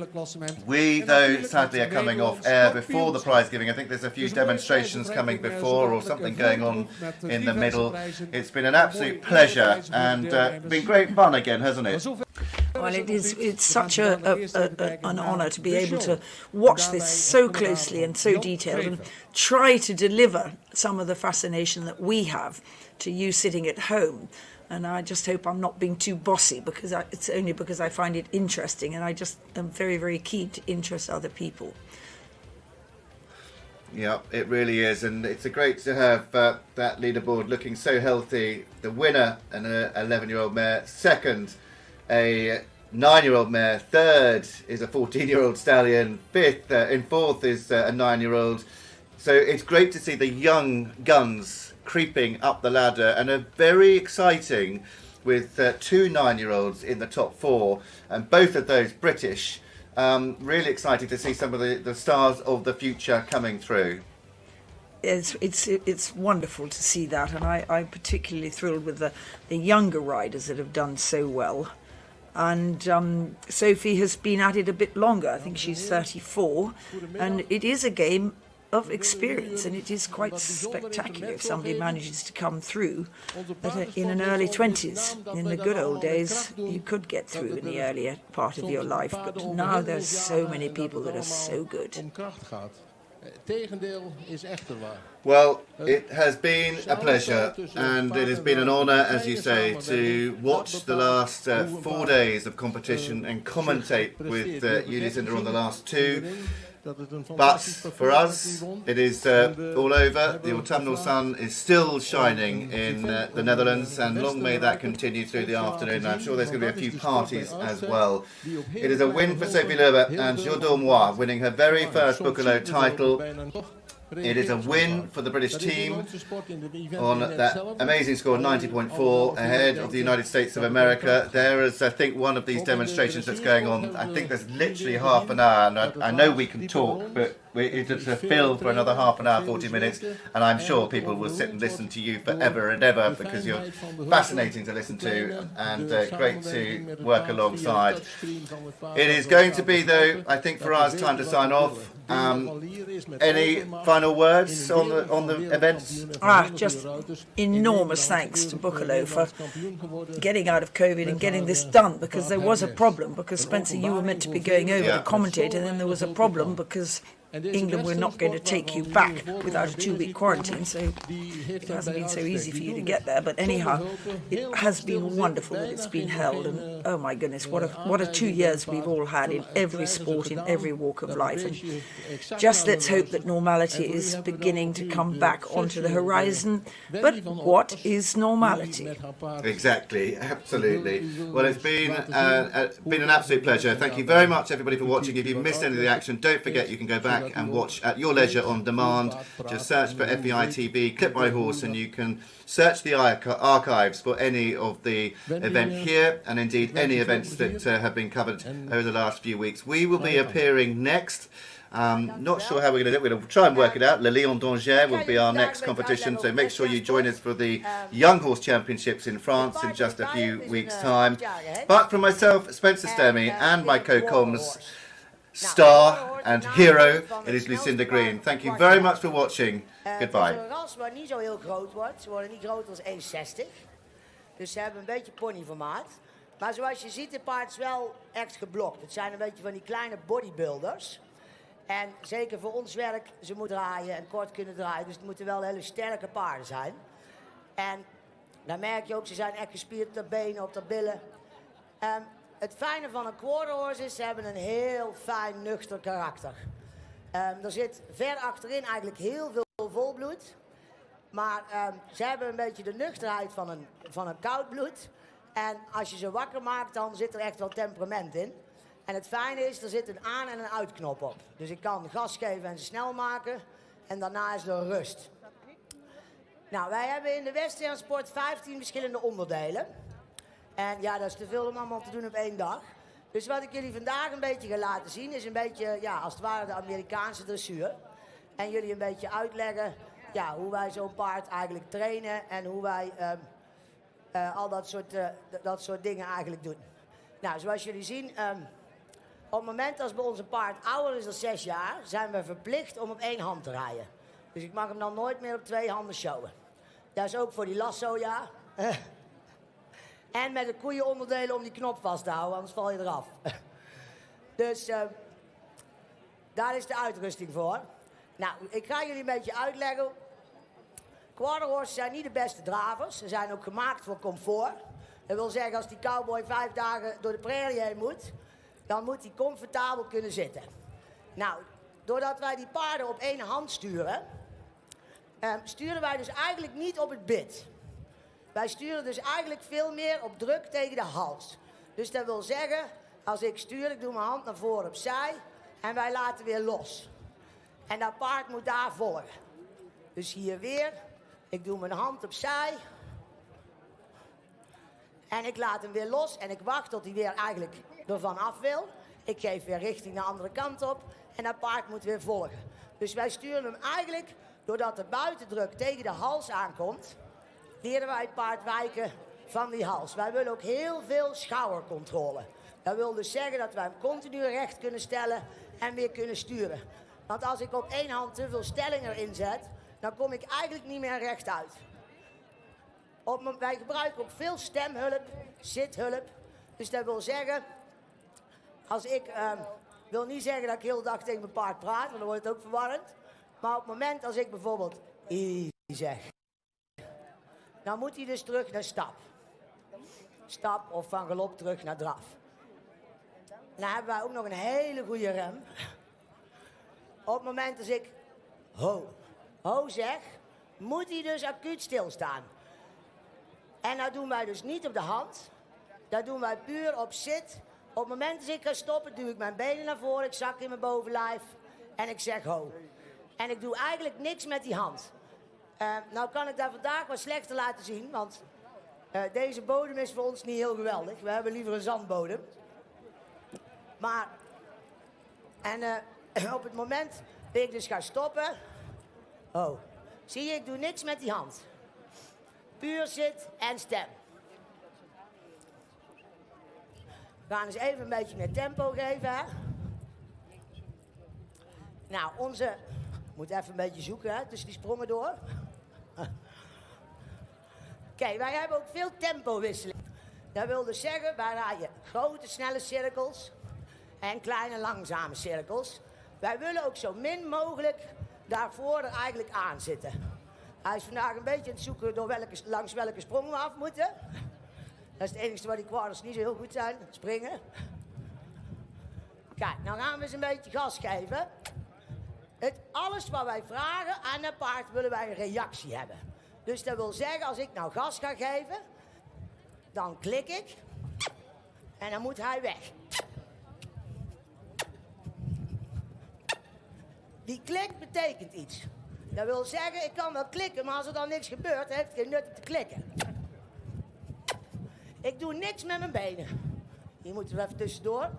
We, though, sadly are coming off air before the prize giving. I think there's a few demonstrations coming before or something going on in the middle. It's been an absolute pleasure and been great fun again, hasn't it? Well, it's such an honour to be able to watch this so closely and so detailed and try to deliver some of the fascination that we have to you sitting at home. And I just hope I'm not being too bossy, because it's only because I find it interesting, and I just am very, very keen to interest other people. Yeah, it really is, and it's great to have that leaderboard looking so healthy. The winner, an 11-year-old mare. Second, a 9-year-old mare. Third is a 14-year-old stallion. In fourth is a 9-year-old. So it's great to see the young guns creeping up the ladder, and are very exciting with 2 9-year-olds in the top 4, and both of those British. Really exciting to see some of the stars of the future coming through. It's wonderful to see that, and I'm particularly thrilled with the younger riders that have done so well. And Sophie has been at it a bit longer. I think she's 34, and it is a game of experience, and it is quite spectacular if somebody manages to come through in an early 20s. In the good old days, you could get through in the earlier part of your life, but now there's so many people that are so good. Well, it has been a pleasure, and it has been an honour, as you say, to watch the last 4 days of competition and commentate with you, Lucinda, on the last 2. But for us, it is all over. The autumnal sun is still shining in the Netherlands, and long may that continue through the afternoon. I'm sure there's going to be a few parties as well. It is a win for Sophie Loewe and Jour d'Ormois, winning her very first Boekelo title. It is a win for the British team on that amazing score, 90.4, ahead of the United States of America. There is, I think, one of these demonstrations that's going on. I think there's literally half an hour, and I know we can talk, but it's a fill for another half an hour, 40 minutes, and I'm sure people will sit and listen to you forever and ever, because you're fascinating to listen to and great to work alongside. It is going to be, though, I think for us, time to sign off. Any final words on the events? Just enormous thanks to Boekelo for getting out of COVID and getting this done, because there was a problem, because Spencer, you were meant to be going over to commentate, and then there was a problem because England were not going to take you back without a 2-week quarantine, so it hasn't been so easy for you to get there. But anyhow, it has been wonderful that it's been held, and oh my goodness, what a 2 years we've all had in every sport, in every walk of life. And just let's hope that normality is beginning to come back onto the horizon. But what is normality? Exactly, absolutely. Well, it's been an absolute pleasure. Thank you very much, everybody, for watching. If you missed any of the action, don't forget you can go back and watch at your leisure on demand. Just search for FEI TV, Clip My Horse, and you can search the archives for any of the event here, and indeed any events that have been covered over the last few weeks. We will be appearing next. Not sure how we're going to do it. We're going to try and work it out. Le Lion d'Angers will be our next competition, so make sure you join us for the Young Horse Championships in France in just a few weeks' time. But from myself, Spencer Stemmy, and my co-coms, star and hero, it is Lucinda Green. Thank you very much for watching. Goodbye. Het ras waar niet zo heel groot wordt. Ze worden niet groter dan 1,60. Dus ze hebben een beetje ponyformaat. Maar zoals je ziet, het paard is wel echt geblokt. Het zijn een beetje van die kleine bodybuilders. En zeker voor ons werk, ze moeten draaien en kort kunnen draaien. Dus het moeten wel hele sterke paarden zijn. En dan merk je ook, ze zijn echt gespierd op de benen, op de billen. Het fijne van een quarter horse is, ze hebben een heel fijn, nuchter karakter. Er zit ver achterin eigenlijk heel veel volbloed. Maar ze hebben een beetje de nuchterheid van een koud bloed. En als je ze wakker maakt, dan zit er echt wel temperament in. En het fijne is, er zit een aan- en een uitknop op. Dus ik kan gas geven en ze snel maken. En daarna is er rust. Nou, wij hebben in de westernsport 15 verschillende onderdelen. En ja, dat is te veel om allemaal te doen op 1 dag. Dus wat ik jullie vandaag een beetje ga laten zien is een beetje, ja, als het ware de Amerikaanse dressuur. En jullie een beetje uitleggen, ja, hoe wij zo'n paard eigenlijk trainen en hoe wij al dat soort dingen eigenlijk doen. Nou, zoals jullie zien, op het moment als bij ons een paard ouder is dan 6 jaar, zijn we verplicht om op 1 hand te rijden. Dus ik mag hem dan nooit meer op 2 handen showen. Dat is ook voor die lasso, ja. En met de koeienonderdelen om die knop vast te houden, anders val je eraf. Dus daar is de uitrusting voor. Nou, ik ga jullie een beetje uitleggen. Quarter horses zijn niet de beste dravers. Ze zijn ook gemaakt voor comfort. Dat wil zeggen, als die cowboy 5 dagen door de prairie heen moet, dan moet hij comfortabel kunnen zitten. Nou, doordat wij die paarden op 1 hand sturen, sturen wij dus eigenlijk niet op het bit. Wij sturen dus eigenlijk veel meer op druk tegen de hals. Dus dat wil zeggen, als ik stuur, ik doe mijn hand naar voren opzij en wij laten weer los. En dat paard moet daar volgen. Dus hier weer, ik doe mijn hand opzij. En ik laat hem weer los en ik wacht tot hij weer eigenlijk ervan af wil. Ik geef weer richting de andere kant op en dat paard moet weer volgen. Dus wij sturen hem eigenlijk, doordat de buitendruk tegen de hals aankomt, leren wij het paard wijken van die hals. Wij willen ook heel veel schoudercontrole. Dat wil dus zeggen dat wij hem continu recht kunnen stellen en weer kunnen sturen. Want als ik op 1 hand te veel stelling erin zet, dan kom ik eigenlijk niet meer recht uit. Wij gebruiken ook veel stemhulp, zithulp. Dus dat wil zeggen, als ik wil niet zeggen dat ik heel de dag tegen mijn paard praat, want dan wordt het ook verwarrend. Maar op het moment als ik bijvoorbeeld easy zeg, dan moet hij dus terug naar stap. Stap of van galop terug naar draf. En dan hebben wij ook nog een hele goede rem. Op het moment als ik ho zeg, moet hij dus acuut stilstaan. En dat doen wij dus niet op de hand. Dat doen wij puur op zit. Op het moment dat ik ga stoppen, duw ik mijn benen naar voren, ik zak in mijn bovenlijf en ik zeg ho. En ik doe eigenlijk niks met die hand. Nou kan ik dat vandaag wat slechter laten zien, want deze bodem is voor ons niet heel geweldig. We hebben liever een zandbodem. Maar, op het moment dat ik dus ga stoppen, zie je, ik doe niks met die hand. Puur zit en stem. We gaan eens even een beetje meer tempo geven, hè. Nou, moet even een beetje zoeken, hè, tussen die sprongen door. Kijk, wij hebben ook veel tempowisseling. Dat wil dus zeggen, wij rijden grote, snelle cirkels en kleine, langzame cirkels. Wij willen ook zo min mogelijk daarvoor er eigenlijk aan zitten. Hij is vandaag een beetje aan het zoeken door langs welke sprong we af moeten. Dat is het enige waar die quarters niet zo heel goed zijn, springen. Kijk, nou gaan we eens een beetje gas geven. Alles wat wij vragen aan een paard willen wij een reactie hebben. Dus dat wil zeggen, als ik nou gas ga geven, dan klik ik en dan moet hij weg. Die klik betekent iets. Dat wil zeggen, ik kan wel klikken, maar als er dan niks gebeurt, heeft het geen nut om te klikken. Ik doe niks met mijn benen. Hier moeten we even tussendoor.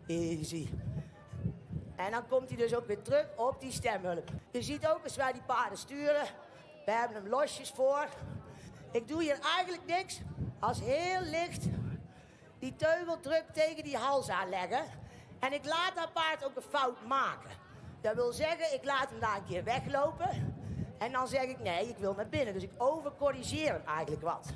Easy. En dan komt hij dus ook weer terug op die stemhulp. Je ziet ook als wij die paarden sturen, we hebben hem losjes voor. Ik doe hier eigenlijk niks als heel licht die teugeldruk tegen die hals aanleggen. En ik laat dat paard ook een fout maken. Dat wil zeggen, ik laat hem daar een keer weglopen. En dan zeg ik, nee, ik wil naar binnen. Dus ik overcorrigeer hem eigenlijk wat.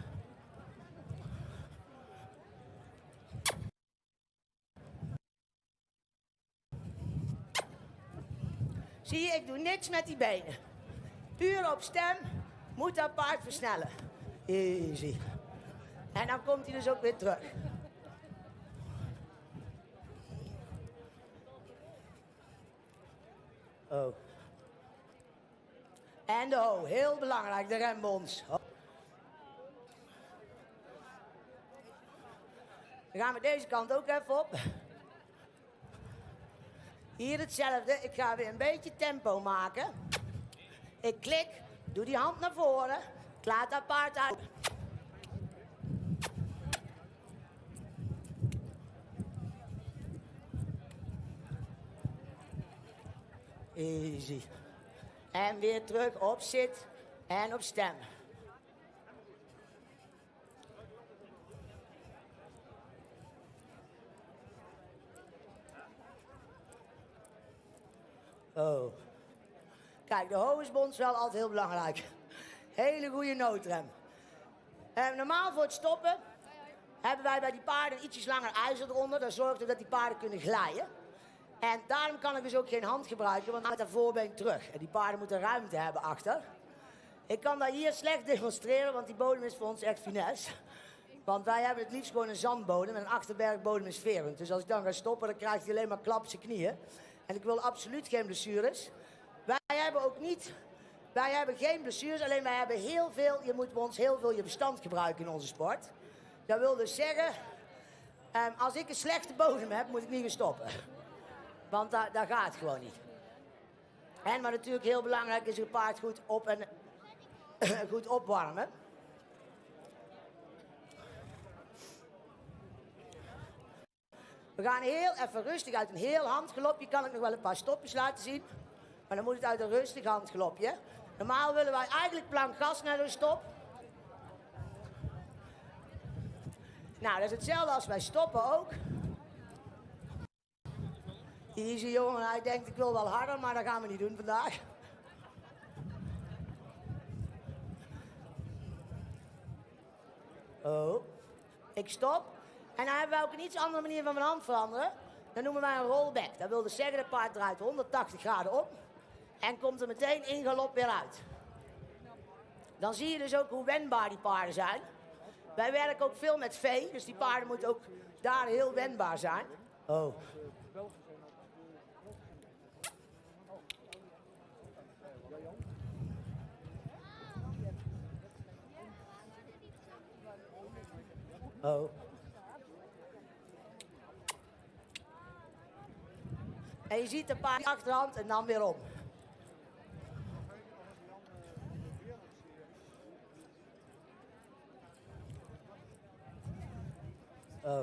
Zie je, ik doe niks met die benen. Puur op stem moet dat paard versnellen. Easy. En dan komt hij dus ook weer terug. Oh. En de ho, heel belangrijk, de rembons. Dan gaan we deze kant ook even op. Hier hetzelfde. Ik ga weer een beetje tempo maken. Ik klik, doe die hand naar voren. Ik laat dat paard uit. Easy. En weer terug op zit en op stem. Oh. Kijk, de hoofdbond is wel altijd heel belangrijk. Hele goede noodrem. Normaal voor het stoppen hebben wij bij die paarden ietsjes langer ijzer eronder. Dat zorgt ervoor dat die paarden kunnen glijden. En daarom kan ik dus ook geen hand gebruiken, want dan gaat dat voorbeen terug. En die paarden moeten ruimte hebben achter. Ik kan dat hier slecht demonstreren, want die bodem is voor ons echt finesse. Want wij hebben het liefst gewoon een zandbodem en een achterbergbodem is verend. Dus als ik dan ga stoppen, dan krijgt hij alleen maar klap op zijn knieën. En ik wil absoluut geen blessures. Wij hebben geen blessures, alleen wij hebben heel veel, je moet bij ons heel veel je verstand gebruiken in onze sport. Dat wil dus zeggen, als ik een slechte bodem heb, moet ik niet gaan stoppen. Want dat gaat gewoon niet. En wat natuurlijk heel belangrijk is, je paard goed op en goed opwarmen. We gaan heel even rustig uit een heel handgalopje. Kan ik nog wel een paar stopjes laten zien. Maar dan moet het uit een rustig handgalopje. Normaal willen wij eigenlijk plank gas naar de stop. Nou, dat is hetzelfde als wij stoppen ook. Easy jongen, hij denkt ik wil wel harder, maar dat gaan we niet doen vandaag. Oh, ik stop. En dan hebben we ook een iets andere manier van mijn hand veranderen. Dat noemen wij een rollback. Dat wil dus zeggen, dat paard draait 180 graden op. En komt er meteen in galop weer uit. Dan zie je dus ook hoe wendbaar die paarden zijn. Wij werken ook veel met FEI, dus die paarden moeten ook daar heel wendbaar zijn. Oh. Oh. En je ziet de paard achterhand en dan weer om. Oh.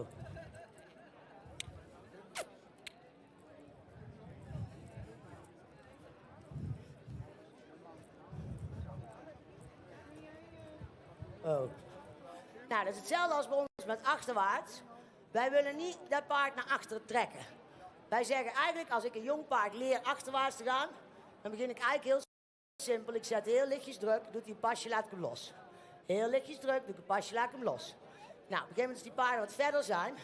Oh. Nou, dat is hetzelfde als bij ons met achterwaarts. Wij willen niet dat paard naar achteren trekken. Wij zeggen eigenlijk, als ik een jong paard leer achterwaarts te gaan, dan begin ik eigenlijk heel simpel. Ik zet heel lichtjes druk, doet hij een pasje, laat ik hem los. Heel lichtjes druk, doe ik een pasje, laat ik hem los. Nou, op een gegeven moment als die paarden wat verder zijn,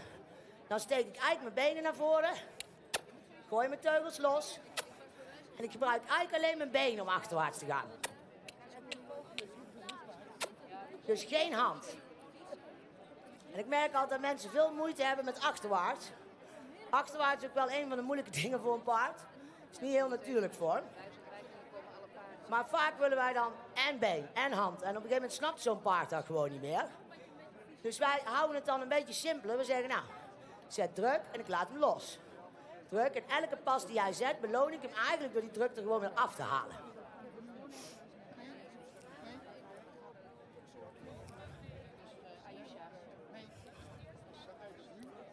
dan steek ik eigenlijk mijn benen naar voren, gooi mijn teugels los. En ik gebruik eigenlijk alleen mijn benen om achterwaarts te gaan. Dus geen hand. En ik merk altijd dat mensen veel moeite hebben met achterwaarts. Achterwaarts is ook wel een van de moeilijke dingen voor een paard. Het is niet heel natuurlijk voor hem. Maar vaak willen wij dan en been en hand. En op een gegeven moment snapt zo'n paard dat gewoon niet meer. Dus wij houden het dan een beetje simpeler. We zeggen, nou, zet druk en ik laat hem los. Druk en elke pas die hij zet, beloon ik hem eigenlijk door die druk er gewoon weer af te halen.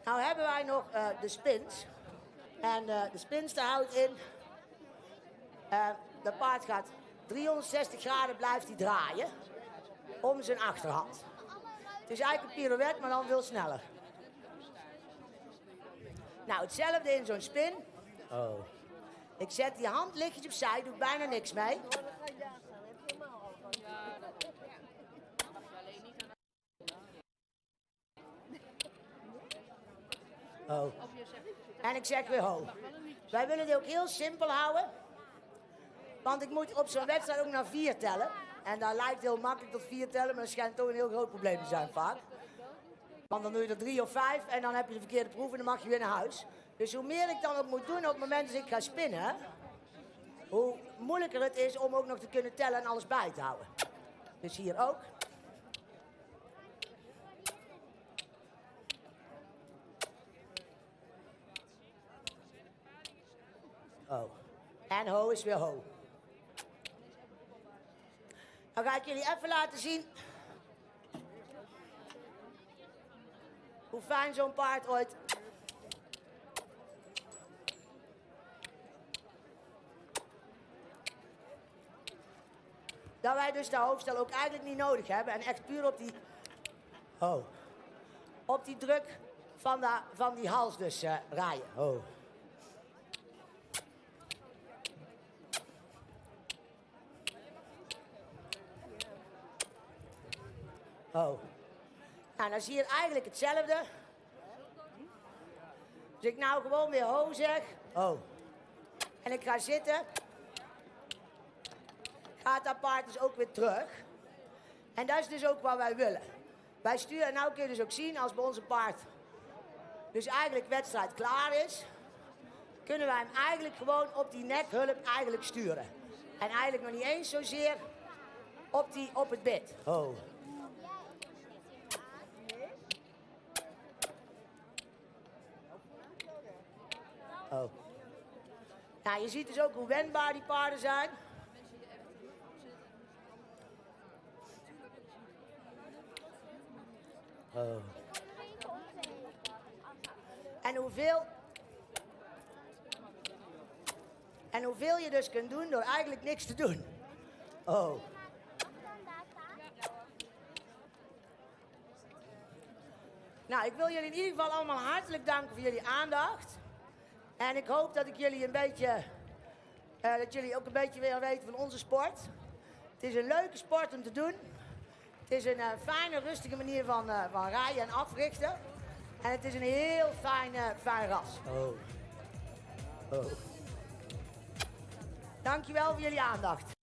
Nou hebben wij nog de spins. En de spins daar houdt in. De paard gaat 360 graden blijft hij draaien. Om zijn achterhand. Het is eigenlijk een pirouette, maar dan veel sneller. Nou, hetzelfde in zo'n spin. Oh. Ik zet die hand lichtjes opzij, doe bijna niks mee. Oh. En ik zeg weer ho. Wij willen dit ook heel simpel houden. Want ik moet op zo'n wedstrijd ook naar 4 tellen. En dat lijkt heel makkelijk tot 4 tellen, maar dat schijnt toch een heel groot probleem te zijn vaak. Want dan doe je er 3 of 5 en dan heb je de verkeerde proef en dan mag je weer naar huis. Dus hoe meer ik dan ook moet doen op het moment dat ik ga spinnen, hoe moeilijker het is om ook nog te kunnen tellen en alles bij te houden. Dus hier ook. Oh. En ho is weer ho. Dan ga ik jullie even laten zien hoe fijn zo'n paard ooit. Dat wij dus de hoofdstel ook eigenlijk niet nodig hebben en echt puur op die, op die druk van die hals dus rijden. Oh. Oh. Nou, dan zie je eigenlijk hetzelfde. Als ik nou gewoon weer ho zeg. Oh. En ik ga zitten. Gaat dat paard dus ook weer terug. En dat is dus ook wat wij willen. Wij sturen, en nou kun je dus ook zien als bij onze paard dus eigenlijk wedstrijd klaar is, kunnen wij hem eigenlijk gewoon op die nekhulp eigenlijk sturen. En eigenlijk nog niet eens zozeer op het bit. Oh. Oh. Nou, je ziet dus ook hoe wendbaar die paarden zijn. Oh. En hoeveel je dus kunt doen door eigenlijk niks te doen. Oh. Nou, ik wil jullie in ieder geval allemaal hartelijk danken voor jullie aandacht. En ik hoop dat ik jullie een beetje, dat jullie ook een beetje weer weten van onze sport. Het is een leuke sport om te doen. Het is een fijne, rustige manier van rijden en africhten. En het is een heel fijn ras. Oh. Oh. Dankjewel voor jullie aandacht.